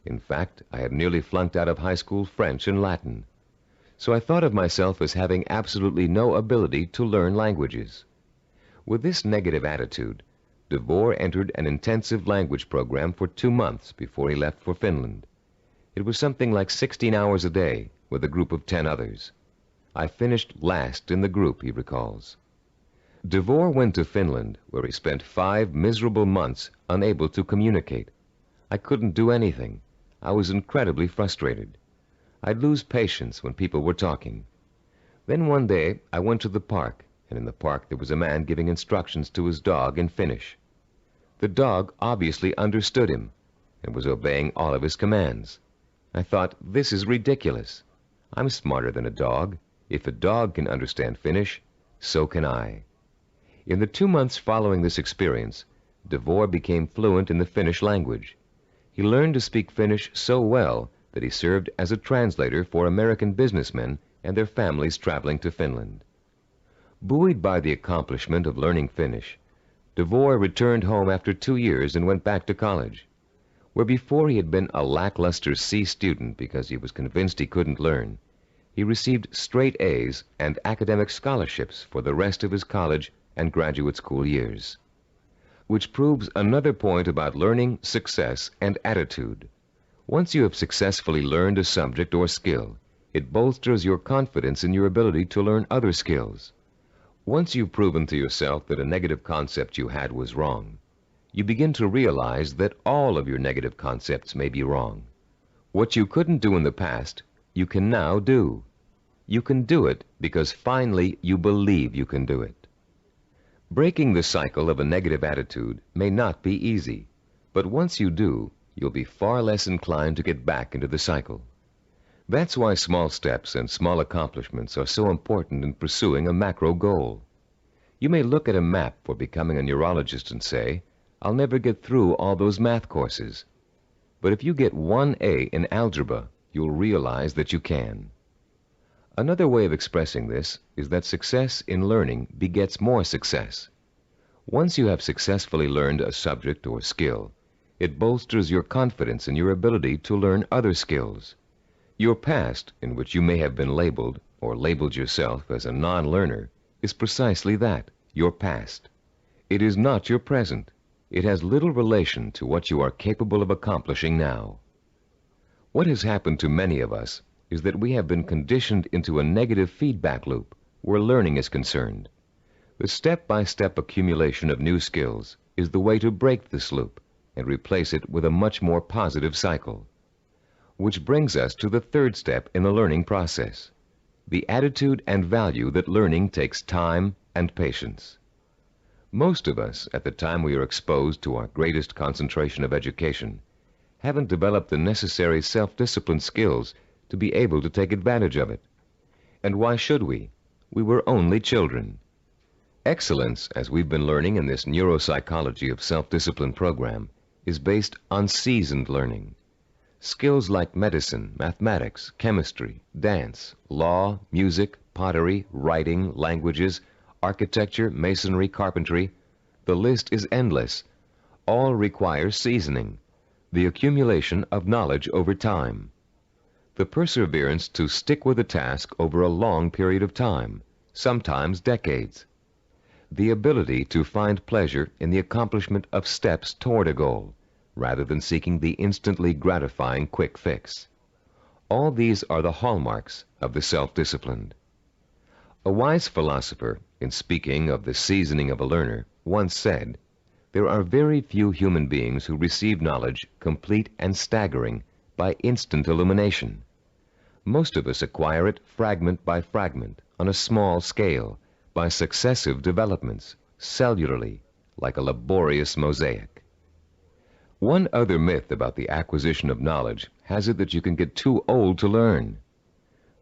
In fact, I had nearly flunked out of high school French and Latin. So I thought of myself as having absolutely no ability to learn languages. With this negative attitude, DeVore entered an intensive language program for 2 months before he left for Finland. It was something like 16 hours a day with a group of 10 others. I finished last in the group, he recalls. DeVore went to Finland, where he spent 5 miserable months unable to communicate. I couldn't do anything. I was incredibly frustrated. I'd lose patience when people were talking. Then one day I went to the park, and in the park there was a man giving instructions to his dog in Finnish. The dog obviously understood him and was obeying all of his commands. I thought, this is ridiculous. I'm smarter than a dog. If a dog can understand Finnish, so can I. In the 2 months following this experience, DeVore became fluent in the Finnish language. He learned to speak Finnish so well that he served as a translator for American businessmen and their families traveling to Finland. Buoyed by the accomplishment of learning Finnish, DeVore returned home after 2 years and went back to college, where before he had been a lackluster C student because he was convinced he couldn't learn. He received straight A's and academic scholarships for the rest of his college and graduate school years. Which proves another point about learning, success, and attitude. Once you have successfully learned a subject or skill, it bolsters your confidence in your ability to learn other skills. Once you've proven to yourself that a negative concept you had was wrong, you begin to realize that all of your negative concepts may be wrong. What you couldn't do in the past, you can now do. You can do it because finally you believe you can do it. Breaking the cycle of a negative attitude may not be easy, but once you do, you'll be far less inclined to get back into the cycle. That's why small steps and small accomplishments are so important in pursuing a macro goal. You may look at a map for becoming a neurologist and say, I'll never get through all those math courses. But if you get 1 A in algebra, you'll realize that you can. Another way of expressing this is that success in learning begets more success. Once you have successfully learned a subject or skill, it bolsters your confidence in your ability to learn other skills. Your past, in which you may have been labeled or labeled yourself as a non-learner, is precisely that, your past. It is not your present. It has little relation to what you are capable of accomplishing now. What has happened to many of us is that we have been conditioned into a negative feedback loop where learning is concerned. The step-by-step accumulation of new skills is the way to break this loop and replace it with a much more positive cycle. Which brings us to the 3rd step in the learning process, the attitude and value that learning takes time and patience. Most of us, at the time we are exposed to our greatest concentration of education, haven't developed the necessary self-discipline skills to be able to take advantage of it. And why should we? We were only children. Excellence, as we've been learning in this Neuropsychology of Self-Discipline program, is based on seasoned learning. Skills like medicine, mathematics, chemistry, dance, law, music, pottery, writing, languages, architecture, masonry, carpentry, the list is endless. All require seasoning, the accumulation of knowledge over time. The perseverance to stick with a task over a long period of time, sometimes decades. the ability to find pleasure in the accomplishment of steps toward a goal, rather than seeking the instantly gratifying quick fix. All these are the hallmarks of the self-disciplined. A wise philosopher, in speaking of the seasoning of a learner, once said, "There are very few human beings who receive knowledge complete and staggering by instant illumination. Most of us acquire it fragment by fragment, on a small scale, by successive developments, cellularly, like a laborious mosaic." One other myth about the acquisition of knowledge has it that you can get too old to learn.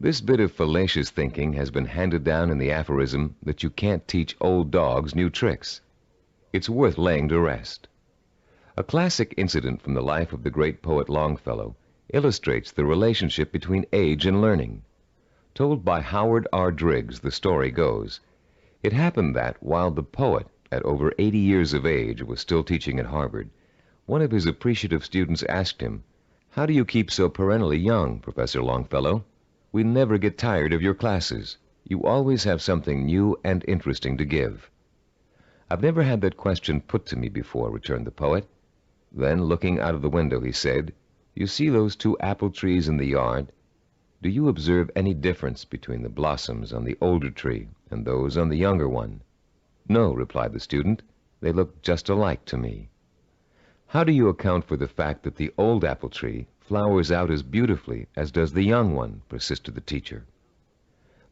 This bit of fallacious thinking has been handed down in the aphorism that you can't teach old dogs new tricks. It's worth laying to rest. A classic incident from the life of the great poet Longfellow illustrates the relationship between age and learning. Told by Howard R. Driggs, the story goes, it happened that while the poet, at over 80 years of age, was still teaching at Harvard, one of his appreciative students asked him, "How do you keep so perennially young, Professor Longfellow? We never get tired of your classes. You always have something new and interesting to give." "I've never had that question put to me before," returned the poet. Then, looking out of the window, he said, "You see those 2 apple trees in the yard? Do you observe any difference between the blossoms on the older tree and those on the younger one?" "No," replied the student. "They look just alike to me." "How do you account for the fact that the old apple tree flowers out as beautifully as does the young one?" persisted the teacher.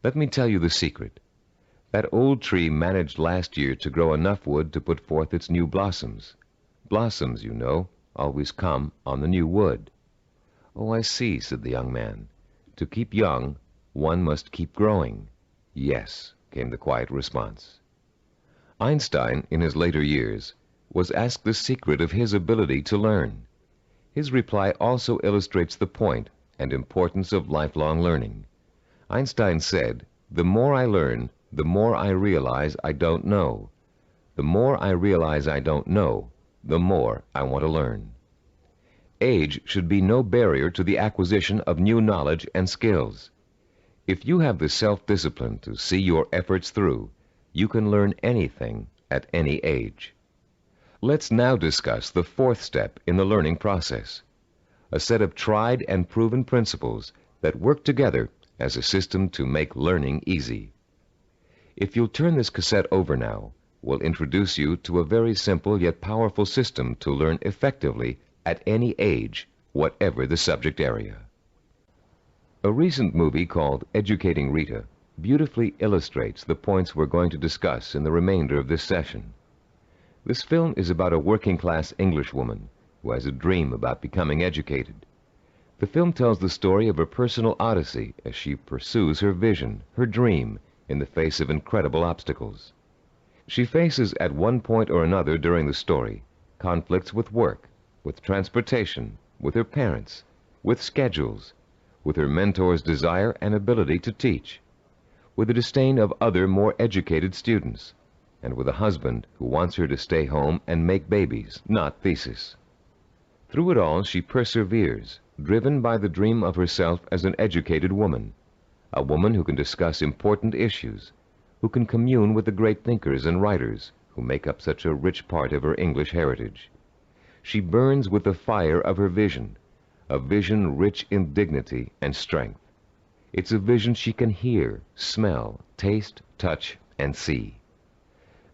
"Let me tell you the secret. That old tree managed last year to grow enough wood to put forth its new blossoms. Blossoms, you know, always come on the new wood." "Oh, I see," said the young man. "To keep young, one must keep growing." "Yes," came the quiet response. Einstein, in his later years, was asked the secret of his ability to learn. His reply also illustrates the point and importance of lifelong learning. Einstein said, "The more I learn, the more I realize I don't know. The more I realize I don't know, the more I want to learn." Age should be no barrier to the acquisition of new knowledge and skills. If you have the self-discipline to see your efforts through, you can learn anything at any age. Let's now discuss the 4th step in the learning process, a set of tried and proven principles that work together as a system to make learning easy. If you'll turn this cassette over now, we'll introduce you to a very simple yet powerful system to learn effectively at any age, whatever the subject area. A recent movie called Educating Rita beautifully illustrates the points we're going to discuss in the remainder of this session. This film is about a working-class Englishwoman who has a dream about becoming educated. The film tells the story of her personal odyssey as she pursues her vision, her dream, in the face of incredible obstacles. She faces at one point or another during the story conflicts with work, with transportation, with her parents, with schedules, with her mentor's desire and ability to teach, with the disdain of other more educated students, and with a husband who wants her to stay home and make babies, not thesis. Through it all, she perseveres, driven by the dream of herself as an educated woman, a woman who can discuss important issues, who can commune with the great thinkers and writers who make up such a rich part of her English heritage. She burns with the fire of her vision, a vision rich in dignity and strength. It's a vision she can hear, smell, taste, touch, and see.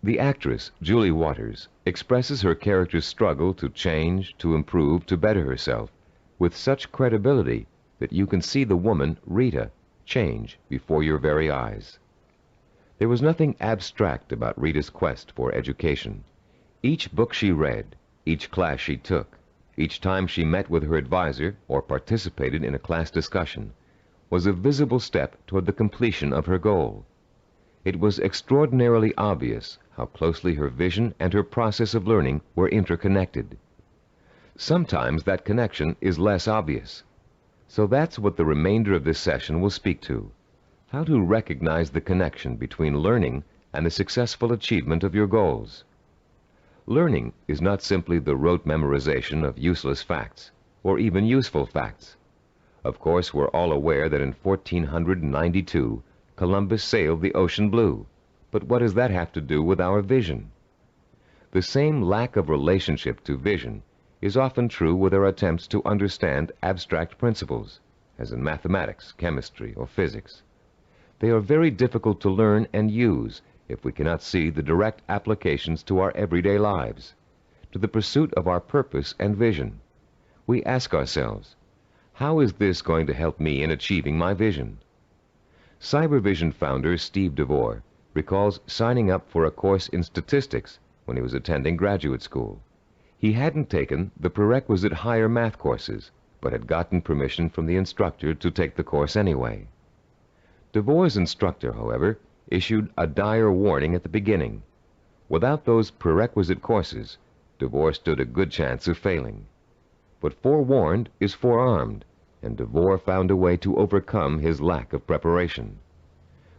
The actress, Julie Waters, expresses her character's struggle to change, to improve, to better herself, with such credibility that you can see the woman, Rita, change before your very eyes. There was nothing abstract about Rita's quest for education. Each book she read, each class she took, each time she met with her advisor or participated in a class discussion, was a visible step toward the completion of her goal. It was extraordinarily obvious how closely her vision and her process of learning were interconnected. Sometimes that connection is less obvious. So that's what the remainder of this session will speak to: how to recognize the connection between learning and the successful achievement of your goals. Learning is not simply the rote memorization of useless facts, or even useful facts. Of course, we're all aware that in 1492, Columbus sailed the ocean blue. But what does that have to do with our vision? The same lack of relationship to vision is often true with our attempts to understand abstract principles, as in mathematics, chemistry, or physics. They are very difficult to learn and use if we cannot see the direct applications to our everyday lives, to the pursuit of our purpose and vision. We ask ourselves, how is this going to help me in achieving my vision? Cybervision founder Steve DeVore recalls signing up for a course in statistics when he was attending graduate school. He hadn't taken the prerequisite higher math courses, but had gotten permission from the instructor to take the course anyway. DeVore's instructor, however, issued a dire warning at the beginning. Without those prerequisite courses, DeVore stood a good chance of failing. But forewarned is forearmed, and DeVore found a way to overcome his lack of preparation.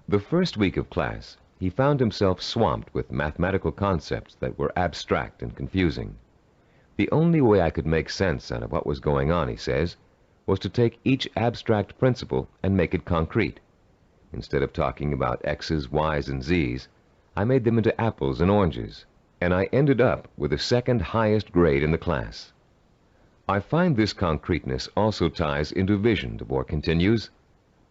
The first week of class, he found himself swamped with mathematical concepts that were abstract and confusing. The only way I could make sense out of what was going on, he says, was to take each abstract principle and make it concrete. Instead of talking about X's, Y's, and Z's, I made them into apples and oranges, and I ended up with the second highest grade in the class. I find this concreteness also ties into vision, DeVore continues.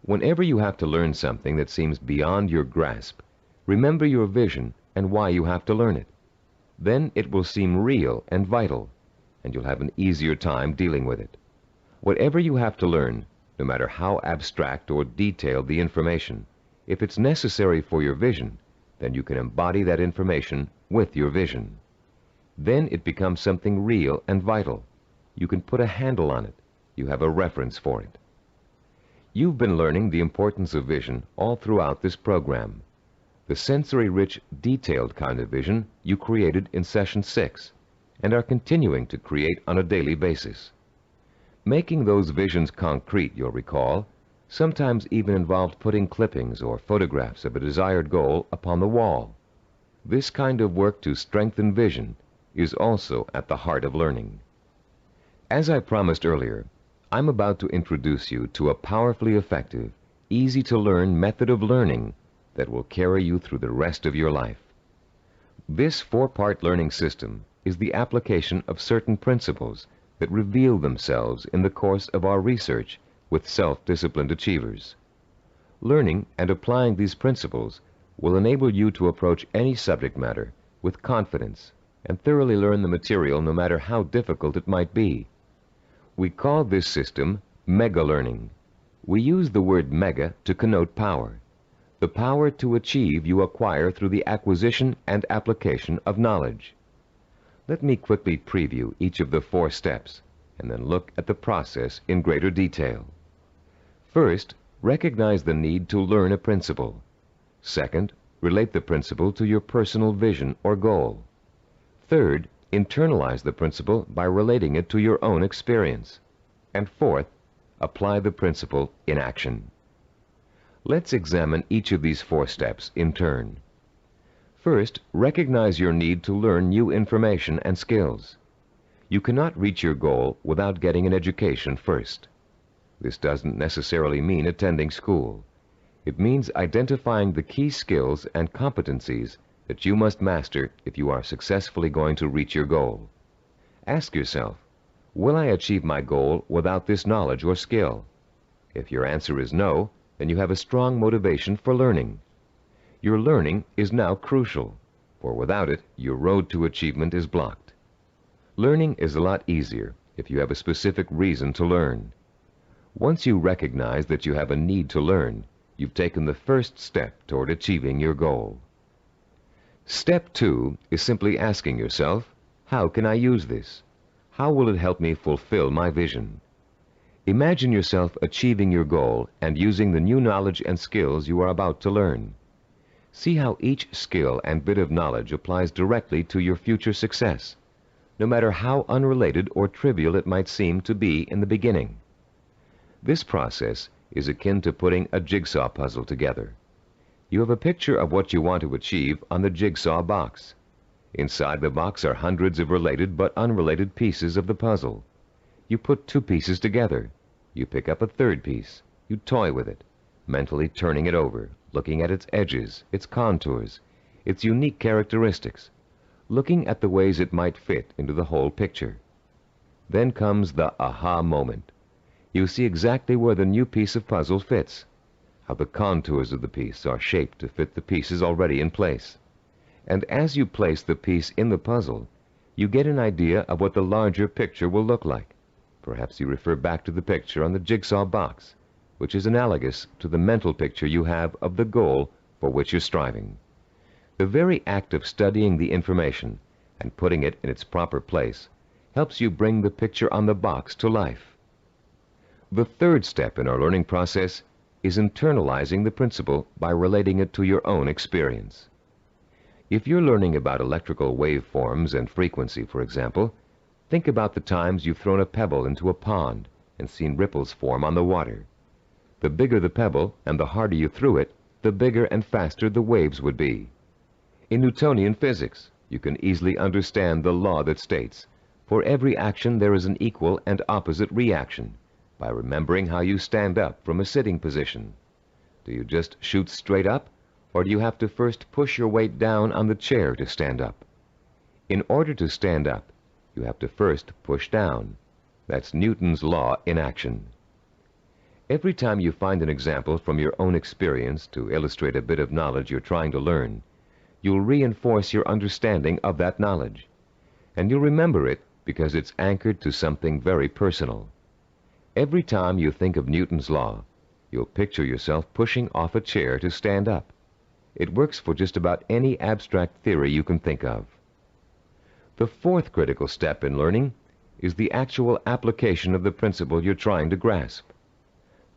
Whenever you have to learn something that seems beyond your grasp, remember your vision and why you have to learn it. Then it will seem real and vital, and you'll have an easier time dealing with it. Whatever you have to learn, no matter how abstract or detailed the information, if it's necessary for your vision, then you can embody that information with your vision. Then it becomes something real and vital. You can put a handle on it. You have a reference for it. You've been learning the importance of vision all throughout this program. The sensory-rich, detailed kind of vision you created in Session 6 and are continuing to create on a daily basis. Making those visions concrete, you'll recall, sometimes even involved putting clippings or photographs of a desired goal upon the wall. This kind of work to strengthen vision is also at the heart of learning. As I promised earlier, I'm about to introduce you to a powerfully effective, easy-to-learn method of learning that will carry you through the rest of your life. This four-part learning system is the application of certain principles that reveal themselves in the course of our research with self-disciplined achievers. Learning and applying these principles will enable you to approach any subject matter with confidence and thoroughly learn the material no matter how difficult it might be. We call this system mega-learning. We use the word mega to connote power. The power to achieve you acquire through the acquisition and application of knowledge. Let me quickly preview each of the 4 steps and then look at the process in greater detail. First, recognize the need to learn a principle. Second, relate the principle to your personal vision or goal. Third, internalize the principle by relating it to your own experience. And fourth, apply the principle in action. Let's examine each of these 4 steps in turn. First, recognize your need to learn new information and skills. You cannot reach your goal without getting an education first. This doesn't necessarily mean attending school. It means identifying the key skills and competencies that you must master if you are successfully going to reach your goal. Ask yourself, will I achieve my goal without this knowledge or skill? If your answer is no, then you have a strong motivation for learning. Your learning is now crucial, for without it, your road to achievement is blocked. Learning is a lot easier if you have a specific reason to learn. Once you recognize that you have a need to learn, you've taken the first step toward achieving your goal. Step 2 is simply asking yourself, how can I use this? How will it help me fulfill my vision? Imagine yourself achieving your goal and using the new knowledge and skills you are about to learn. See how each skill and bit of knowledge applies directly to your future success, no matter how unrelated or trivial it might seem to be in the beginning. This process is akin to putting a jigsaw puzzle together. You have a picture of what you want to achieve on the jigsaw box. Inside the box are hundreds of related but unrelated pieces of the puzzle. You put 2 pieces together. You pick up a 3rd piece. You toy with it, mentally turning it over, looking at its edges, its contours, its unique characteristics, looking at the ways it might fit into the whole picture. Then comes the aha moment. You see exactly where the new piece of puzzle fits, how the contours of the piece are shaped to fit the pieces already in place. And as you place the piece in the puzzle, you get an idea of what the larger picture will look like. Perhaps you refer back to the picture on the jigsaw box, which is analogous to the mental picture you have of the goal for which you're striving. The very act of studying the information and putting it in its proper place helps you bring the picture on the box to life. The third step in our learning process is internalizing the principle by relating it to your own experience. If you're learning about electrical waveforms and frequency, for example, think about the times you've thrown a pebble into a pond and seen ripples form on the water. The bigger the pebble and the harder you threw it, the bigger and faster the waves would be. In Newtonian physics, you can easily understand the law that states, for every action there is an equal and opposite reaction, by remembering how you stand up from a sitting position. Do you just shoot straight up, or do you have to first push your weight down on the chair to stand up? In order to stand up, you have to first push down. That's Newton's law in action. Every time you find an example from your own experience to illustrate a bit of knowledge you're trying to learn, you'll reinforce your understanding of that knowledge. And you'll remember it because it's anchored to something very personal. Every time you think of Newton's law, you'll picture yourself pushing off a chair to stand up. It works for just about any abstract theory you can think of. The fourth critical step in learning is the actual application of the principle you're trying to grasp.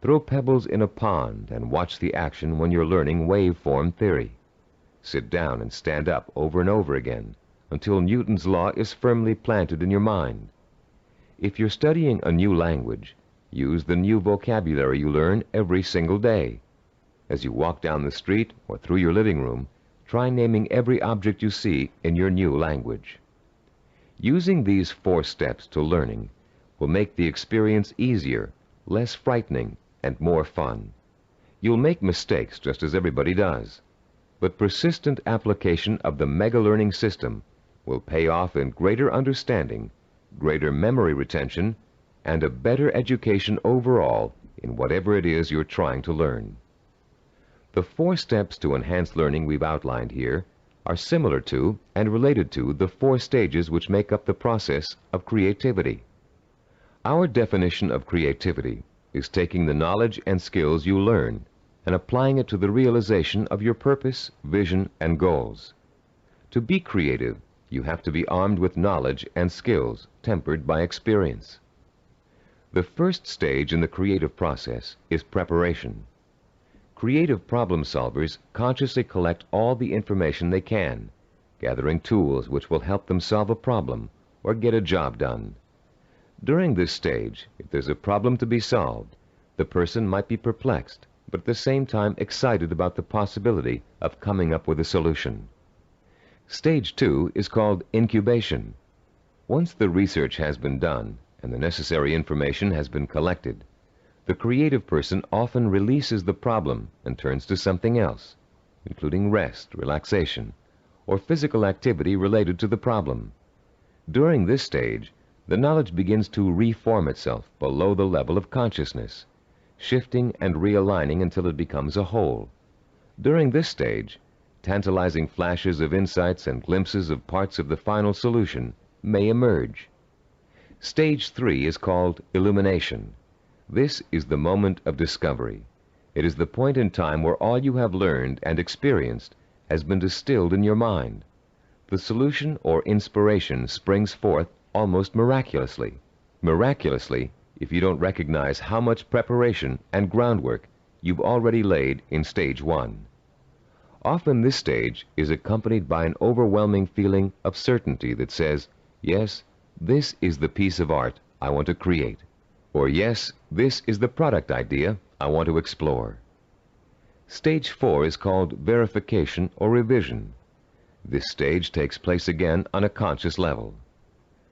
Throw pebbles in a pond and watch the action when you're learning waveform theory. Sit down and stand up over and over again until Newton's law is firmly planted in your mind. If you're studying a new language, use the new vocabulary you learn every single day. As you walk down the street or through your living room, try naming every object you see in your new language. Using these 4 steps to learning will make the experience easier, less frightening, and more fun. You'll make mistakes just as everybody does, but persistent application of the mega learning system will pay off in greater understanding, greater memory retention, and a better education overall in whatever it is you're trying to learn. The 4 steps to enhance learning we've outlined here are similar to and related to the 4 stages which make up the process of creativity. Our definition of creativity is taking the knowledge and skills you learn and applying it to the realization of your purpose, vision, and goals. To be creative, you have to be armed with knowledge and skills tempered by experience. The first stage in the creative process is preparation. Creative problem solvers consciously collect all the information they can, gathering tools which will help them solve a problem or get a job done. During this stage, if there's a problem to be solved, the person might be perplexed, but at the same time excited about the possibility of coming up with a solution. Stage 2 is called incubation. Once the research has been done and the necessary information has been collected, the creative person often releases the problem and turns to something else, including rest, relaxation, or physical activity related to the problem. During this stage, the knowledge begins to reform itself below the level of consciousness, shifting and realigning until it becomes a whole. During this stage, tantalizing flashes of insights and glimpses of parts of the final solution may emerge. Stage 3 is called illumination. This is the moment of discovery. It is the point in time where all you have learned and experienced has been distilled in your mind. The solution or inspiration springs forth almost miraculously. Miraculously, if you don't recognize how much preparation and groundwork you've already laid in stage 1. Often this stage is accompanied by an overwhelming feeling of certainty that says, yes, this is the piece of art I want to create. Or yes, this is the product idea I want to explore. Stage 4 is called verification or revision. This stage takes place again on a conscious level.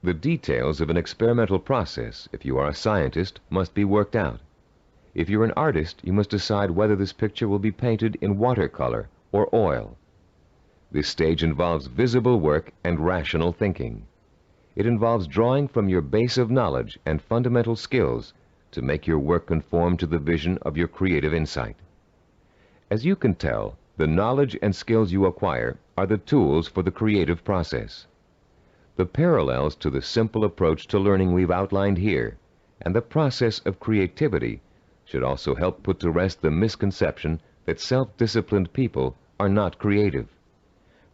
The details of an experimental process, if you are a scientist, must be worked out. If you're an artist, you must decide whether this picture will be painted in watercolor or oil. This stage involves visible work and rational thinking. It involves drawing from your base of knowledge and fundamental skills to make your work conform to the vision of your creative insight. As you can tell, the knowledge and skills you acquire are the tools for the creative process. The parallels to the simple approach to learning we've outlined here and the process of creativity should also help put to rest the misconception that self-disciplined people are not creative.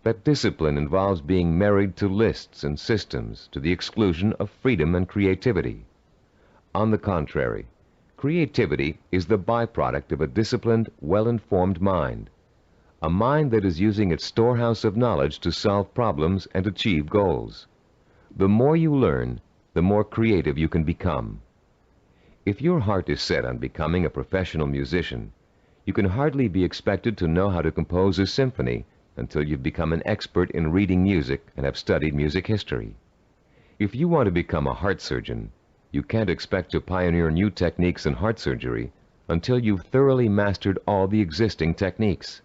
That discipline involves being married to lists and systems to the exclusion of freedom and creativity. On the contrary, creativity is the byproduct of a disciplined, well-informed mind, a mind that is using its storehouse of knowledge to solve problems and achieve goals. The more you learn, the more creative you can become. If your heart is set on becoming a professional musician, you can hardly be expected to know how to compose a symphony until you've become an expert in reading music and have studied music history. If you want to become a heart surgeon, you can't expect to pioneer new techniques in heart surgery until you've thoroughly mastered all the existing techniques.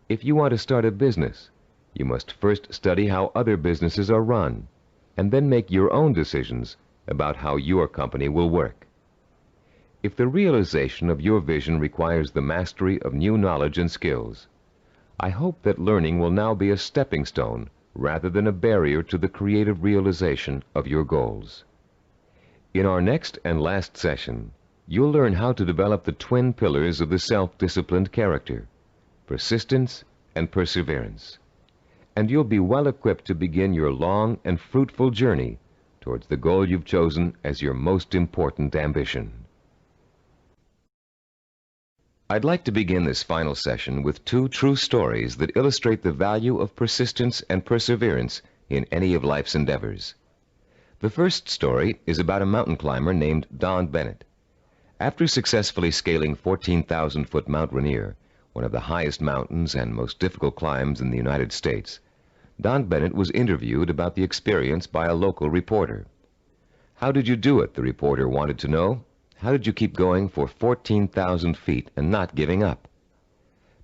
If you want to start a business, you must first study how other businesses are run, and then make your own decisions about how your company will work. If the realization of your vision requires the mastery of new knowledge and skills, I hope that learning will now be a stepping stone rather than a barrier to the creative realization of your goals. In our next and last session, you'll learn how to develop the twin pillars of the self-disciplined character: persistence and perseverance. And you'll be well equipped to begin your long and fruitful journey towards the goal you've chosen as your most important ambition. I'd like to begin this final session with two true stories that illustrate the value of persistence and perseverance in any of life's endeavors. The first story is about a mountain climber named Don Bennett. After successfully scaling 14,000-foot Mount Rainier, one of the highest mountains and most difficult climbs in the United States, Don Bennett was interviewed about the experience by a local reporter. "How did you do it?" the reporter wanted to know. "How did you keep going for 14,000 feet and not giving up?"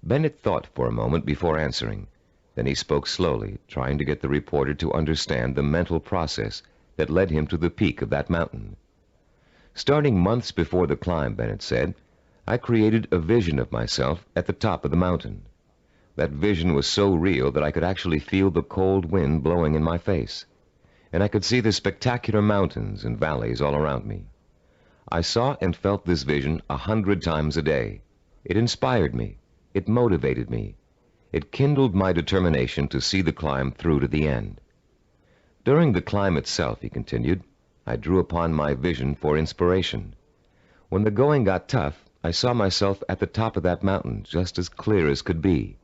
Bennett thought for a moment before answering. Then he spoke slowly, trying to get the reporter to understand the mental process that led him to the peak of that mountain. "Starting months before the climb," Bennett said, "I created a vision of myself at the top of the mountain. That vision was so real that I could actually feel the cold wind blowing in my face, and I could see the spectacular mountains and valleys all around me. I saw and felt this vision 100 times a day. It inspired me. It motivated me. It kindled my determination to see the climb through to the end. During the climb itself," he continued, "I drew upon my vision for inspiration. When the going got tough, I saw myself at the top of that mountain just as clear as could be.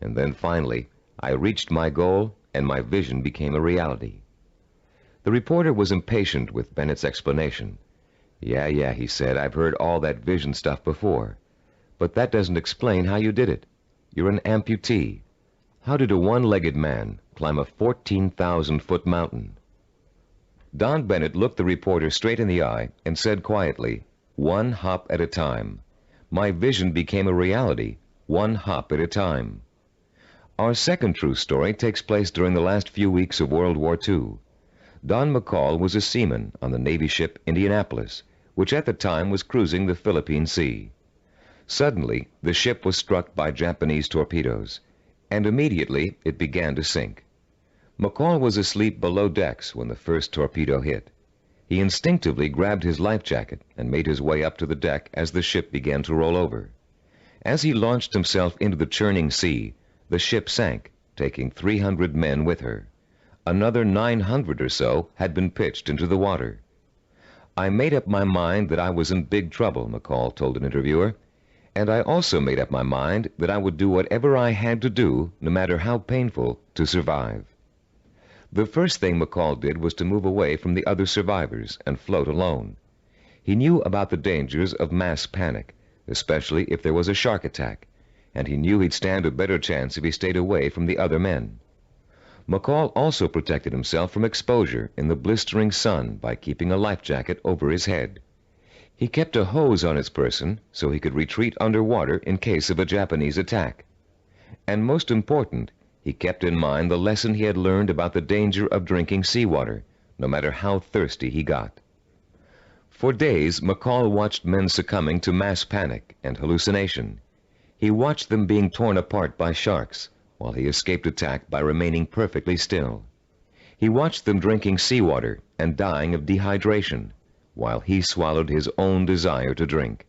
And then finally, I reached my goal and my vision became a reality." The reporter was impatient with Bennett's explanation. Yeah, he said, "I've heard all that vision stuff before. But that doesn't explain how you did it. You're an amputee. How did a one-legged man climb a 14,000-foot mountain?" Don Bennett looked the reporter straight in the eye and said quietly, "One hop at a time. My vision became a reality, one hop at a time." Our second true story takes place during the last few weeks of World War II. Don McCall was a seaman on the Navy ship Indianapolis, which at the time was cruising the Philippine Sea. Suddenly, the ship was struck by Japanese torpedoes, and immediately it began to sink. McCall was asleep below decks when the first torpedo hit. He instinctively grabbed his life jacket and made his way up to the deck as the ship began to roll over. As he launched himself into the churning sea, the ship sank, taking 300 men with her. Another 900 or so had been pitched into the water. "I made up my mind that I was in big trouble," McCall told an interviewer, "and I also made up my mind that I would do whatever I had to do, no matter how painful, to survive." The first thing McCall did was to move away from the other survivors and float alone. He knew about the dangers of mass panic, especially if there was a shark attack, and he knew he'd stand a better chance if he stayed away from the other men. McCall also protected himself from exposure in the blistering sun by keeping a life jacket over his head. He kept a hose on his person so he could retreat underwater in case of a Japanese attack. And most important, He kept in mind the lesson he had learned about the danger of drinking seawater, no matter how thirsty he got. For days, McCall watched men succumbing to mass panic and hallucination. He watched them being torn apart by sharks, while he escaped attack by remaining perfectly still. He watched them drinking seawater and dying of dehydration, while he swallowed his own desire to drink.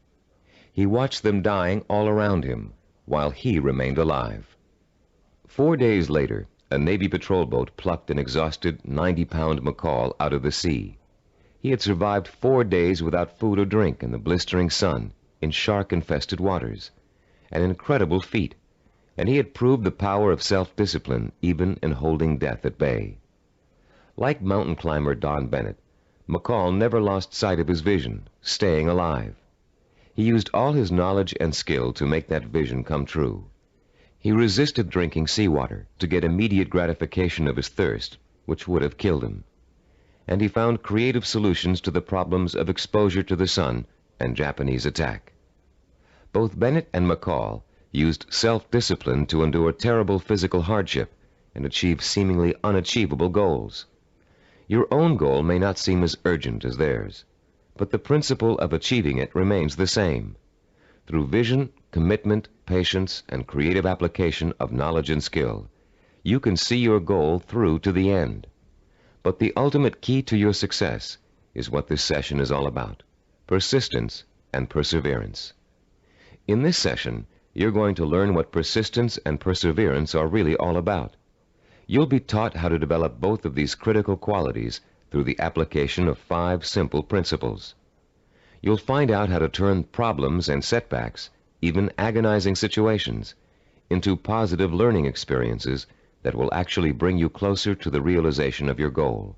He watched them dying all around him, while he remained alive. 4 days later, a Navy patrol boat plucked an exhausted 90-pound McCall out of the sea. He had survived 4 days without food or drink in the blistering sun, in shark-infested waters. An incredible feat, and he had proved the power of self-discipline even in holding death at bay. Like mountain climber Don Bennett, McCall never lost sight of his vision, staying alive. He used all his knowledge and skill to make that vision come true. He resisted drinking seawater to get immediate gratification of his thirst, which would have killed him. And he found creative solutions to the problems of exposure to the sun and Japanese attack. Both Bennett and McCall used self-discipline to endure terrible physical hardship and achieve seemingly unachievable goals. Your own goal may not seem as urgent as theirs, but the principle of achieving it remains the same. Through vision, commitment, patience, and creative application of knowledge and skill, you can see your goal through to the end. But the ultimate key to your success is what this session is all about: persistence and perseverance. In this session, you're going to learn what persistence and perseverance are really all about. You'll be taught how to develop both of these critical qualities through the application of 5 simple principles. You'll find out how to turn problems and setbacks, even agonizing situations, into positive learning experiences that will actually bring you closer to the realization of your goal.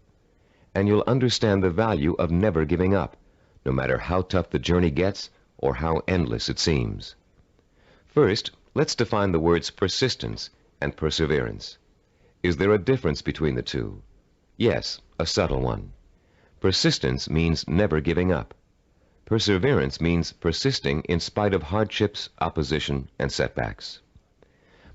And you'll understand the value of never giving up, no matter how tough the journey gets or how endless it seems. First, let's define the words persistence and perseverance. Is there a difference between the two? Yes, a subtle one. Persistence means never giving up. Perseverance means persisting in spite of hardships, opposition, and setbacks.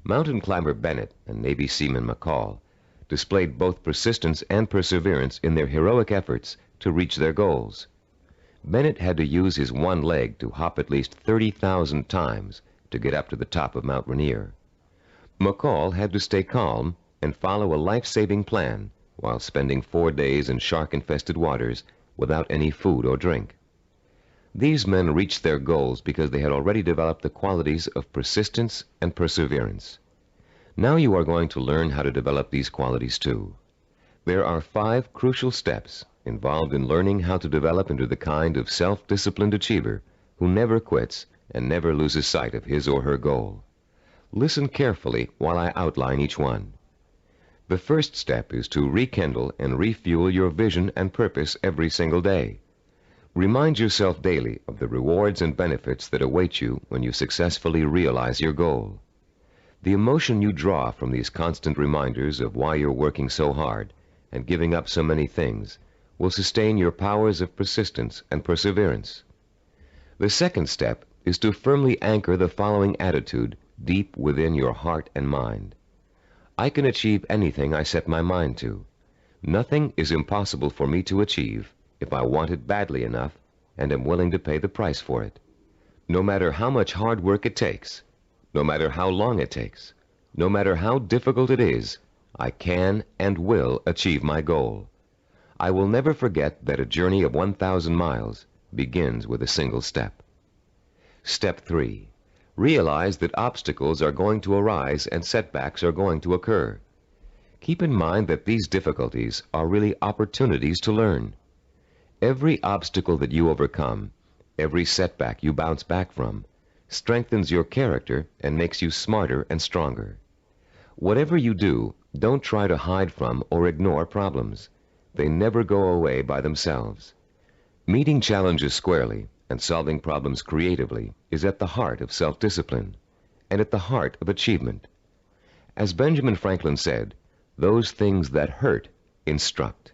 Mountain climber Bennett and Navy seaman McCall displayed both persistence and perseverance in their heroic efforts to reach their goals. Bennett had to use his one leg to hop at least 30,000 times to get up to the top of Mount Rainier. McCall had to stay calm and follow a life-saving plan while spending 4 days in shark-infested waters without any food or drink. These men reached their goals because they had already developed the qualities of persistence and perseverance. Now you are going to learn how to develop these qualities too. There are 5 crucial steps involved in learning how to develop into the kind of self-disciplined achiever who never quits and never loses sight of his or her goal. Listen carefully while I outline each one. The first step is to rekindle and refuel your vision and purpose every single day. Remind yourself daily of the rewards and benefits that await you when you successfully realize your goal. The emotion you draw from these constant reminders of why you're working so hard and giving up so many things will sustain your powers of persistence and perseverance. The second step is to firmly anchor the following attitude deep within your heart and mind. I can achieve anything I set my mind to. Nothing is impossible for me to achieve if I want it badly enough and am willing to pay the price for it. No matter how much hard work it takes, no matter how long it takes, no matter how difficult it is, I can and will achieve my goal. I will never forget that a journey of 1,000 miles begins with a single step. Step 3. Realize that obstacles are going to arise and setbacks are going to occur. Keep in mind that these difficulties are really opportunities to learn. Every obstacle that you overcome, every setback you bounce back from, strengthens your character and makes you smarter and stronger. Whatever you do, don't try to hide from or ignore problems. They never go away by themselves. Meeting challenges squarely and solving problems creatively is at the heart of self-discipline and at the heart of achievement. As Benjamin Franklin said, those things that hurt instruct.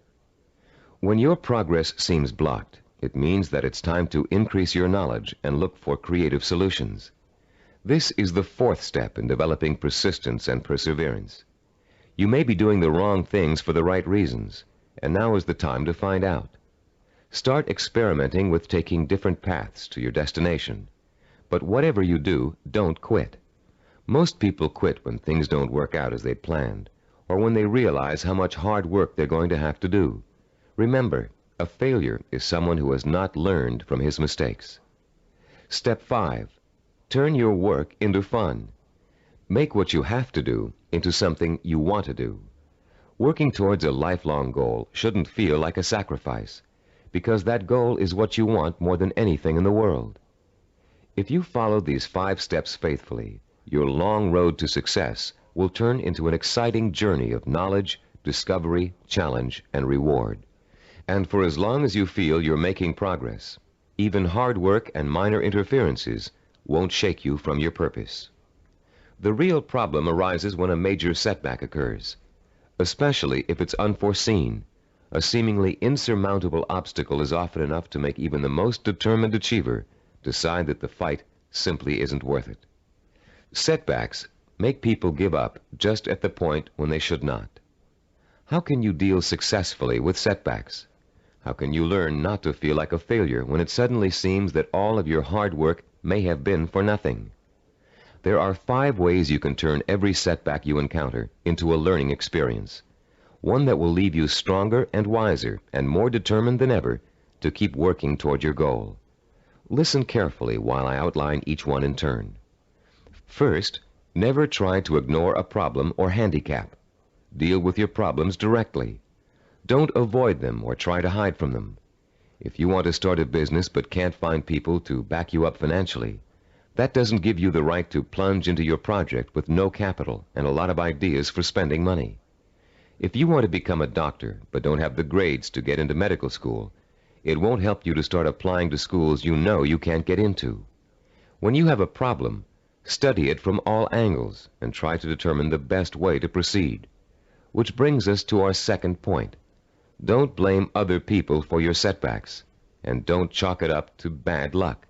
When your progress seems blocked, it means that it's time to increase your knowledge and look for creative solutions. This is the 4th step in developing persistence and perseverance. You may be doing the wrong things for the right reasons, and now is the time to find out. Start experimenting with taking different paths to your destination. But whatever you do, don't quit. Most people quit when things don't work out as they planned, or when they realize how much hard work they're going to have to do. Remember, a failure is someone who has not learned from his mistakes. Step 5. Turn your work into fun. Make what you have to do into something you want to do. Working towards a lifelong goal shouldn't feel like a sacrifice, because that goal is what you want more than anything in the world. If you follow these 5 steps faithfully, your long road to success will turn into an exciting journey of knowledge, discovery, challenge, and reward. And for as long as you feel you're making progress, even hard work and minor interferences won't shake you from your purpose. The real problem arises when a major setback occurs, especially if it's unforeseen. A seemingly insurmountable obstacle is often enough to make even the most determined achiever decide that the fight simply isn't worth it. Setbacks make people give up just at the point when they should not. How can you deal successfully with setbacks? How can you learn not to feel like a failure when it suddenly seems that all of your hard work may have been for nothing? There are 5 ways you can turn every setback you encounter into a learning experience, one that will leave you stronger and wiser and more determined than ever to keep working toward your goal. Listen carefully while I outline each one in turn. First, never try to ignore a problem or handicap. Deal with your problems directly. Don't avoid them or try to hide from them. If you want to start a business but can't find people to back you up financially, that doesn't give you the right to plunge into your project with no capital and a lot of ideas for spending money. If you want to become a doctor but don't have the grades to get into medical school, it won't help you to start applying to schools you know you can't get into. When you have a problem, study it from all angles and try to determine the best way to proceed. Which brings us to our second point. Don't blame other people for your setbacks, and don't chalk it up to bad luck.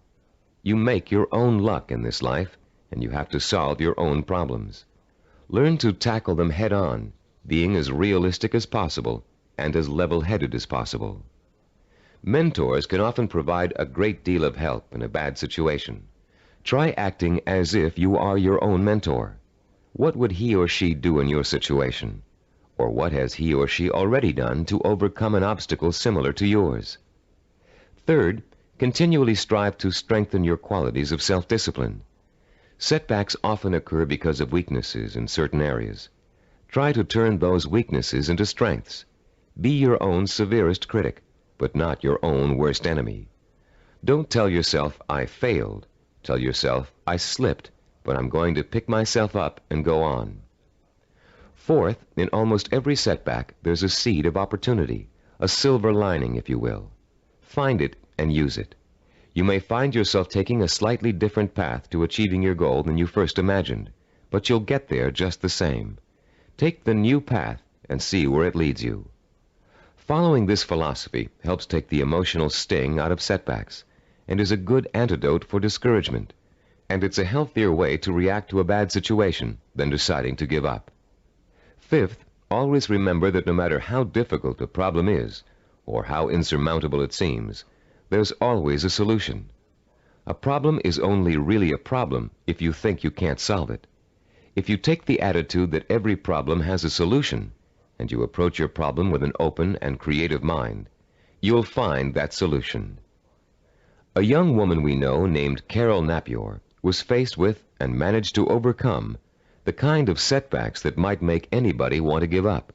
You make your own luck in this life, and you have to solve your own problems. Learn to tackle them head on, being as realistic as possible and as level-headed as possible. Mentors can often provide a great deal of help in a bad situation. Try acting as if you are your own mentor. What would he or she do in your situation? Or what has he or she already done to overcome an obstacle similar to yours? Third, continually strive to strengthen your qualities of self-discipline. Setbacks often occur because of weaknesses in certain areas. Try to turn those weaknesses into strengths. Be your own severest critic, but not your own worst enemy. Don't tell yourself, I failed. Tell yourself, I slipped, but I'm going to pick myself up and go on. Fourth, in almost every setback, there's a seed of opportunity, a silver lining, if you will. Find it and use it. You may find yourself taking a slightly different path to achieving your goal than you first imagined, but you'll get there just the same. Take the new path and see where it leads you. Following this philosophy helps take the emotional sting out of setbacks and is a good antidote for discouragement, and it's a healthier way to react to a bad situation than deciding to give up. Fifth, always remember that no matter how difficult a problem is, or how insurmountable it seems, there's always a solution. A problem is only really a problem if you think you can't solve it. If you take the attitude that every problem has a solution, and you approach your problem with an open and creative mind, you'll find that solution. A young woman we know named Carol Napier was faced with and managed to overcome the kind of setbacks that might make anybody want to give up.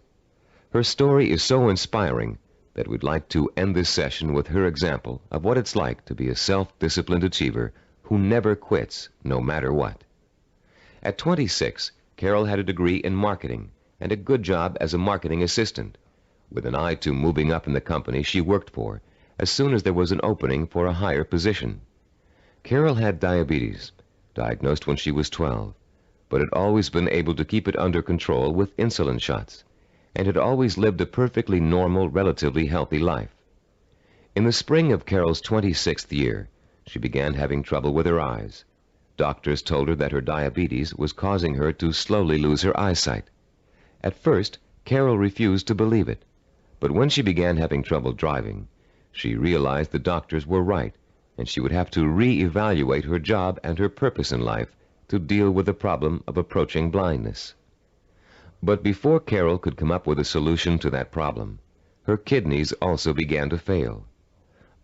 Her story is so inspiring that we'd like to end this session with her example of what it's like to be a self-disciplined achiever who never quits no matter what. At 26, Carol had a degree in marketing and a good job as a marketing assistant, with an eye to moving up in the company she worked for as soon as there was an opening for a higher position. Carol had diabetes, diagnosed when she was 12, but had always been able to keep it under control with insulin shots, and had always lived a perfectly normal, relatively healthy life. In the spring of Carol's 26th year, she began having trouble with her eyes. Doctors told her that her diabetes was causing her to slowly lose her eyesight. At first, Carol refused to believe it, but when she began having trouble driving, she realized the doctors were right, and she would have to re-evaluate her job and her purpose in life to deal with the problem of approaching blindness. But before Carol could come up with a solution to that problem, her kidneys also began to fail.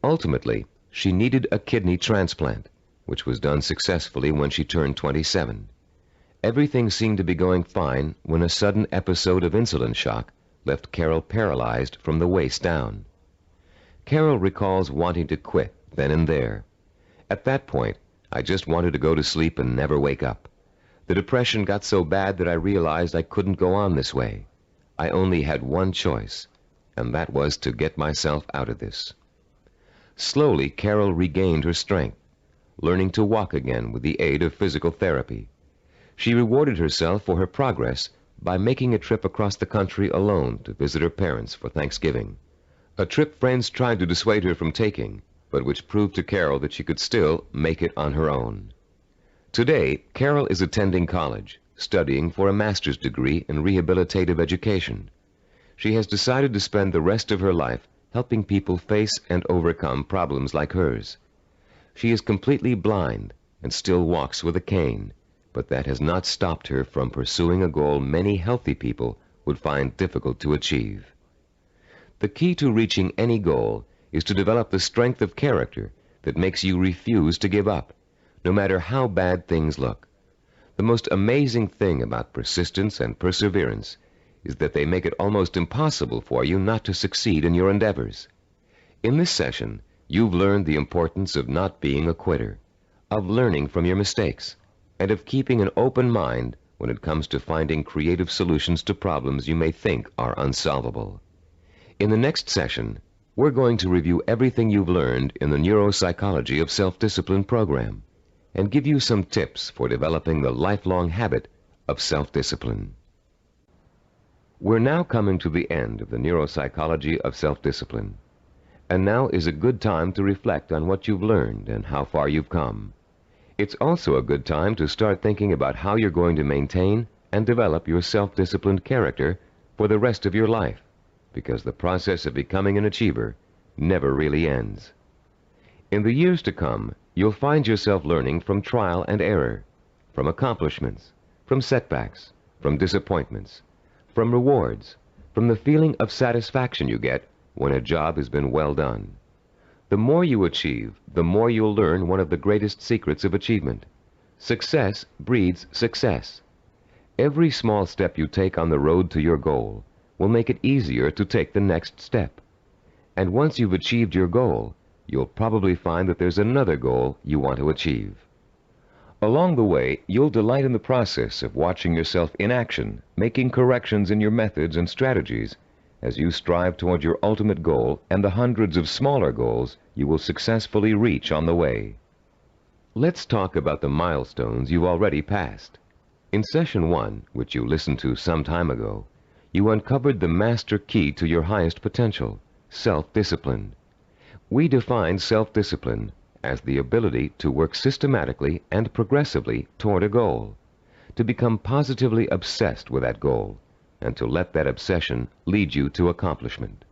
Ultimately, she needed a kidney transplant, which was done successfully when she turned 27. Everything seemed to be going fine when a sudden episode of insulin shock left Carol paralyzed from the waist down. Carol recalls wanting to quit then and there. At that point, I just wanted to go to sleep and never wake up. The depression got so bad that I realized I couldn't go on this way. I only had one choice, and that was to get myself out of this. Slowly, Carol regained her strength, learning to walk again with the aid of physical therapy. She rewarded herself for her progress by making a trip across the country alone to visit her parents for Thanksgiving. A trip friends tried to dissuade her from taking, but which proved to Carol that she could still make it on her own. Today, Carol is attending college, studying for a master's degree in rehabilitative education. She has decided to spend the rest of her life helping people face and overcome problems like hers. She is completely blind and still walks with a cane, but that has not stopped her from pursuing a goal many healthy people would find difficult to achieve. The key to reaching any goal is to develop the strength of character that makes you refuse to give up, no matter how bad things look. The most amazing thing about persistence and perseverance is that they make it almost impossible for you not to succeed in your endeavors. In this session, you've learned the importance of not being a quitter, of learning from your mistakes, and of keeping an open mind when it comes to finding creative solutions to problems you may think are unsolvable. In the next session, we're going to review everything you've learned in the Neuropsychology of Self-Discipline program and give you some tips for developing the lifelong habit of self-discipline. We're now coming to the end of the Neuropsychology of Self-Discipline, and now is a good time to reflect on what you've learned and how far you've come. It's also a good time to start thinking about how you're going to maintain and develop your self-disciplined character for the rest of your life, because the process of becoming an achiever never really ends. In the years to come, you'll find yourself learning from trial and error, from accomplishments, from setbacks, from disappointments, from rewards, from the feeling of satisfaction you get when a job has been well done. The more you achieve, the more you'll learn one of the greatest secrets of achievement. Success breeds success. Every small step you take on the road to your goal will make it easier to take the next step. And once you've achieved your goal, you'll probably find that there's another goal you want to achieve. Along the way, you'll delight in the process of watching yourself in action, making corrections in your methods and strategies as you strive toward your ultimate goal and the hundreds of smaller goals you will successfully reach on the way. Let's talk about the milestones you've already passed. In Session 1, which you listened to some time ago, you uncovered the master key to your highest potential, self-discipline. We defined self-discipline as the ability to work systematically and progressively toward a goal, to become positively obsessed with that goal, and to let that obsession lead you to accomplishment.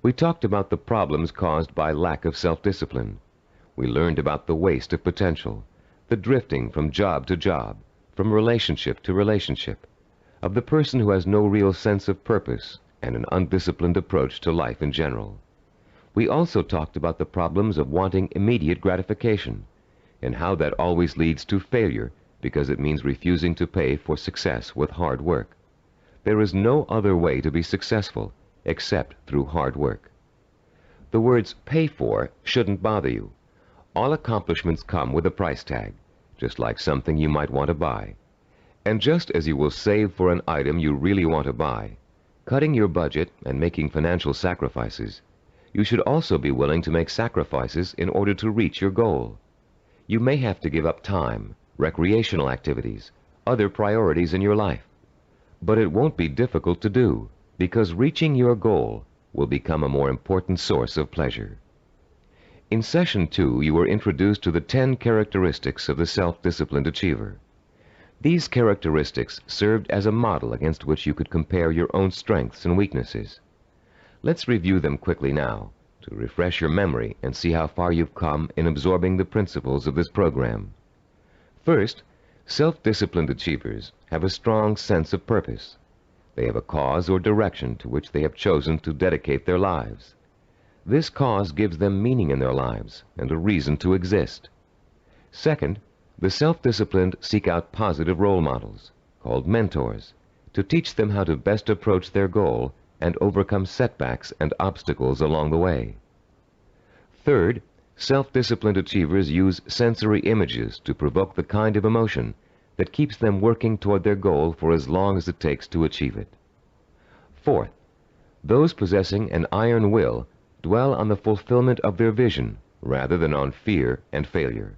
We talked about the problems caused by lack of self-discipline. We learned about the waste of potential, the drifting from job to job, from relationship to relationship, of the person who has no real sense of purpose and an undisciplined approach to life in general. We also talked about the problems of wanting immediate gratification and how that always leads to failure because it means refusing to pay for success with hard work. There is no other way to be successful except through hard work. The words pay for shouldn't bother you. All accomplishments come with a price tag, just like something you might want to buy. And just as you will save for an item you really want to buy, cutting your budget and making financial sacrifices, you should also be willing to make sacrifices in order to reach your goal. You may have to give up time, recreational activities, other priorities in your life. But it won't be difficult to do, because reaching your goal will become a more important source of pleasure. In Session 2, you were introduced to the 10 characteristics of the self-disciplined achiever. These characteristics served as a model against which you could compare your own strengths and weaknesses. Let's review them quickly now to refresh your memory and see how far you've come in absorbing the principles of this program. First, self-disciplined achievers have a strong sense of purpose. They have a cause or direction to which they have chosen to dedicate their lives. This cause gives them meaning in their lives and a reason to exist. Second, the self-disciplined seek out positive role models, called mentors, to teach them how to best approach their goal and overcome setbacks and obstacles along the way. Third, self-disciplined achievers use sensory images to provoke the kind of emotion that keeps them working toward their goal for as long as it takes to achieve it. Fourth, those possessing an iron will dwell on the fulfillment of their vision rather than on fear and failure.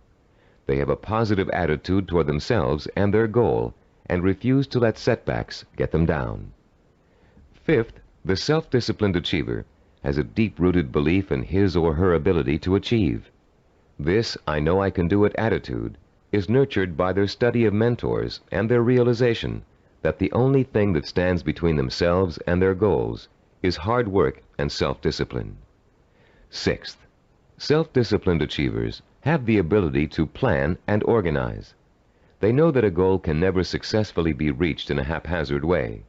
They have a positive attitude toward themselves and their goal and refuse to let setbacks get them down. Fifth, the self-disciplined achiever has a deep-rooted belief in his or her ability to achieve. This "I know I can do it" attitude is nurtured by their study of mentors and their realization that the only thing that stands between themselves and their goals is hard work and self-discipline. Sixth, self-disciplined achievers have the ability to plan and organize. They know that a goal can never successfully be reached in a haphazard way.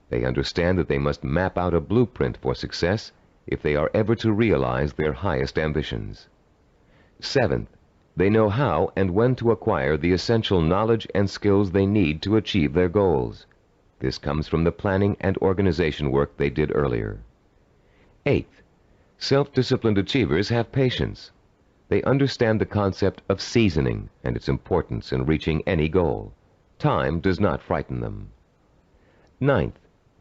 They understand that they must map out a blueprint for success if they are ever to realize their highest ambitions. Seventh, they know how and when to acquire the essential knowledge and skills they need to achieve their goals. This comes from the planning and organization work they did earlier. Eighth, self-disciplined achievers have patience. They understand the concept of seasoning and its importance in reaching any goal. Time does not frighten them. Ninth,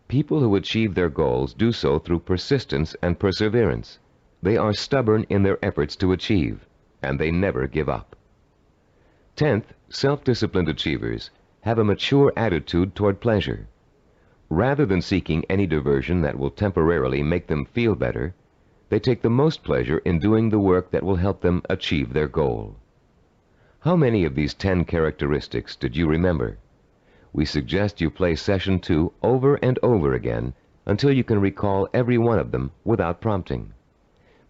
people who achieve their goals do so through persistence and perseverance. They are stubborn in their efforts to achieve, and they never give up. 10th, self-disciplined achievers have a mature attitude toward pleasure. Rather than seeking any diversion that will temporarily make them feel better, they take the most pleasure in doing the work that will help them achieve their goal. How many of these 10 characteristics did you remember? We suggest you play Session 2 over and over again until you can recall every one of them without prompting.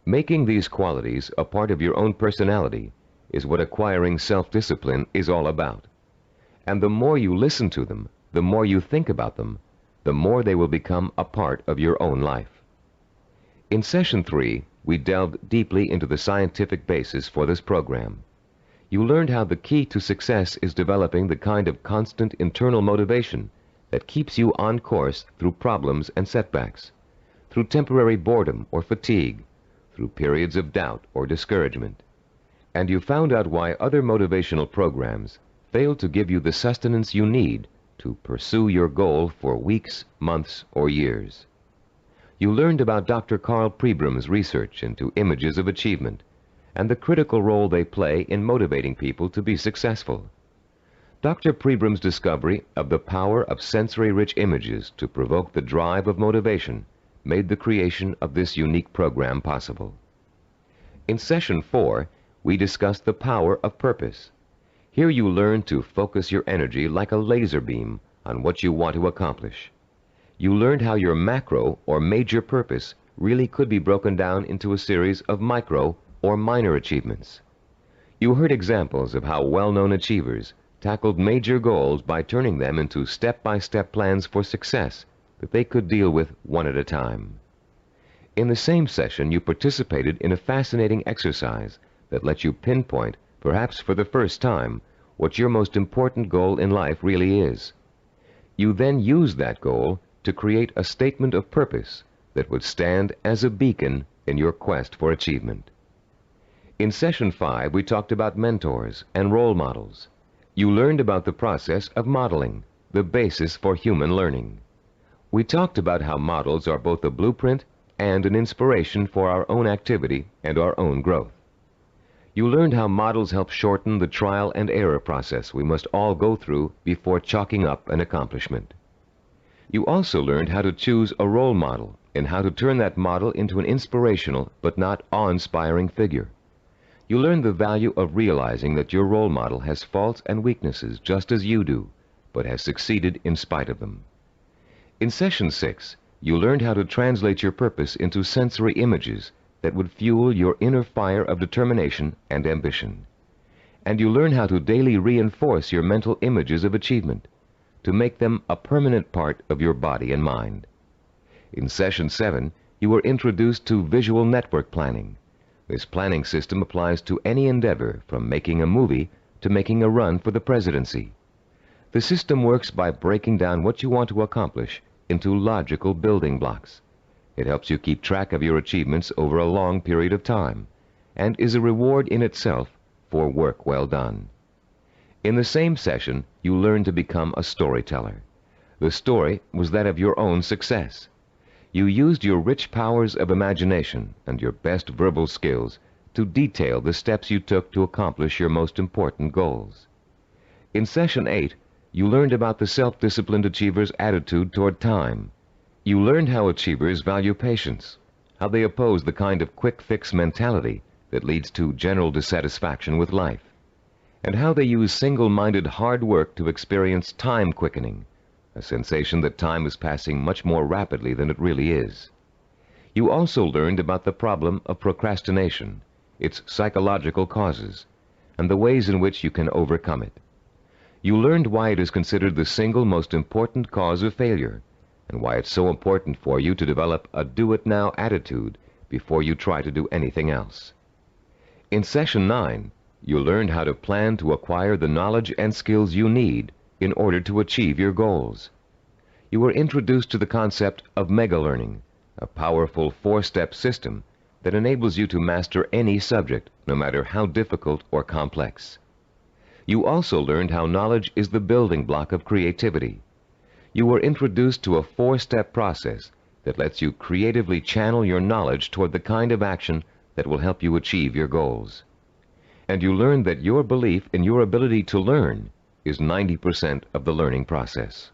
Making these qualities a part of your own personality is what acquiring self-discipline is all about. And the more you listen to them, the more you think about them, the more they will become a part of your own life. In Session 3, we delved deeply into the scientific basis for this program. You learned how the key to success is developing the kind of constant internal motivation that keeps you on course through problems and setbacks, through temporary boredom or fatigue, through periods of doubt or discouragement. And you found out why other motivational programs fail to give you the sustenance you need to pursue your goal for weeks, months, or years. You learned about Dr. Carl Pribram's research into images of achievement and the critical role they play in motivating people to be successful. Dr. Pribram's discovery of the power of sensory-rich images to provoke the drive of motivation made the creation of this unique program possible. In Session 4, we discussed the power of purpose. Here you learn to focus your energy like a laser beam on what you want to accomplish. You learned how your macro or major purpose really could be broken down into a series of micro or minor achievements. You heard examples of how well-known achievers tackled major goals by turning them into step-by-step plans for success that they could deal with one at a time. In the same session, you participated in a fascinating exercise that let you pinpoint, perhaps for the first time, what your most important goal in life really is. You then used that goal to create a statement of purpose that would stand as a beacon in your quest for achievement. In Session 5, we talked about mentors and role models. You learned about the process of modeling, the basis for human learning. We talked about how models are both a blueprint and an inspiration for our own activity and our own growth. You learned how models help shorten the trial and error process we must all go through before chalking up an accomplishment. You also learned how to choose a role model and how to turn that model into an inspirational but not awe-inspiring figure. You learn the value of realizing that your role model has faults and weaknesses just as you do, but has succeeded in spite of them. In Session 6, you learned how to translate your purpose into sensory images that would fuel your inner fire of determination and ambition. And you learn how to daily reinforce your mental images of achievement, to make them a permanent part of your body and mind. In Session 7, you were introduced to visual network planning. This planning system applies to any endeavor, from making a movie to making a run for the presidency. The system works by breaking down what you want to accomplish into logical building blocks. It helps you keep track of your achievements over a long period of time, and is a reward in itself for work well done. In the same session, you learned to become a storyteller. The story was that of your own success. You used your rich powers of imagination and your best verbal skills to detail the steps you took to accomplish your most important goals. In Session 8, you learned about the self-disciplined achiever's attitude toward time. You learned how achievers value patience, how they oppose the kind of quick-fix mentality that leads to general dissatisfaction with life, and how they use single-minded hard work to experience time quickening, a sensation that time is passing much more rapidly than it really is. You also learned about the problem of procrastination, its psychological causes, and the ways in which you can overcome it. You learned why it is considered the single most important cause of failure, and why it's so important for you to develop a do-it-now attitude before you try to do anything else. In Session 9, you learned how to plan to acquire the knowledge and skills you need in order to achieve your goals. You were introduced to the concept of mega-learning, a powerful four-step system that enables you to master any subject, no matter how difficult or complex. You also learned how knowledge is the building block of creativity. You were introduced to a four-step process that lets you creatively channel your knowledge toward the kind of action that will help you achieve your goals. And you learned that your belief in your ability to learn is 90% of the learning process.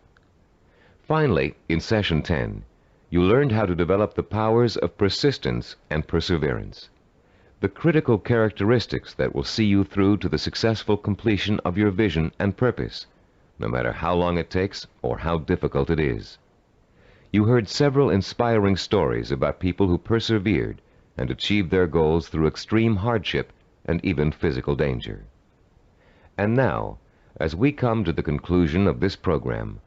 Finally, in Session 10, you learned how to develop the powers of persistence and perseverance, the critical characteristics that will see you through to the successful completion of your vision and purpose, no matter how long it takes or how difficult it is. You heard several inspiring stories about people who persevered and achieved their goals through extreme hardship and even physical danger. And now, as we come to the conclusion of this program,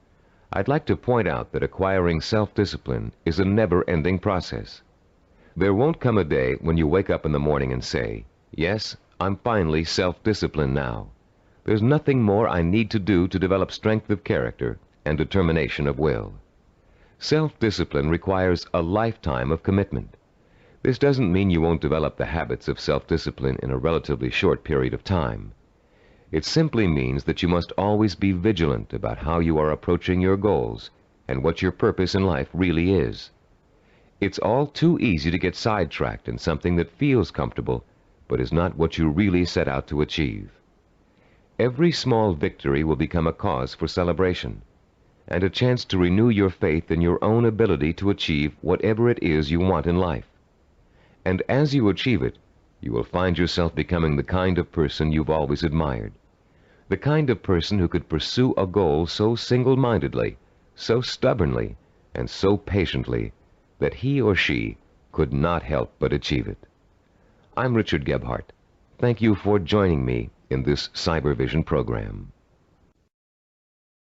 I'd like to point out that acquiring self-discipline is a never-ending process. There won't come a day when you wake up in the morning and say, "Yes, I'm finally self-disciplined now. There's nothing more I need to do to develop strength of character and determination of will." Self-discipline requires a lifetime of commitment. This doesn't mean you won't develop the habits of self-discipline in a relatively short period of time. It simply means that you must always be vigilant about how you are approaching your goals and what your purpose in life really is. It's all too easy to get sidetracked in something that feels comfortable, but is not what you really set out to achieve. Every small victory will become a cause for celebration, and a chance to renew your faith in your own ability to achieve whatever it is you want in life. And as you achieve it, you will find yourself becoming the kind of person you've always admired, the kind of person who could pursue a goal so single-mindedly, so stubbornly, and so patiently that he or she could not help but achieve it. I'm Richard Gebhardt. Thank you for joining me in this Cybervision program.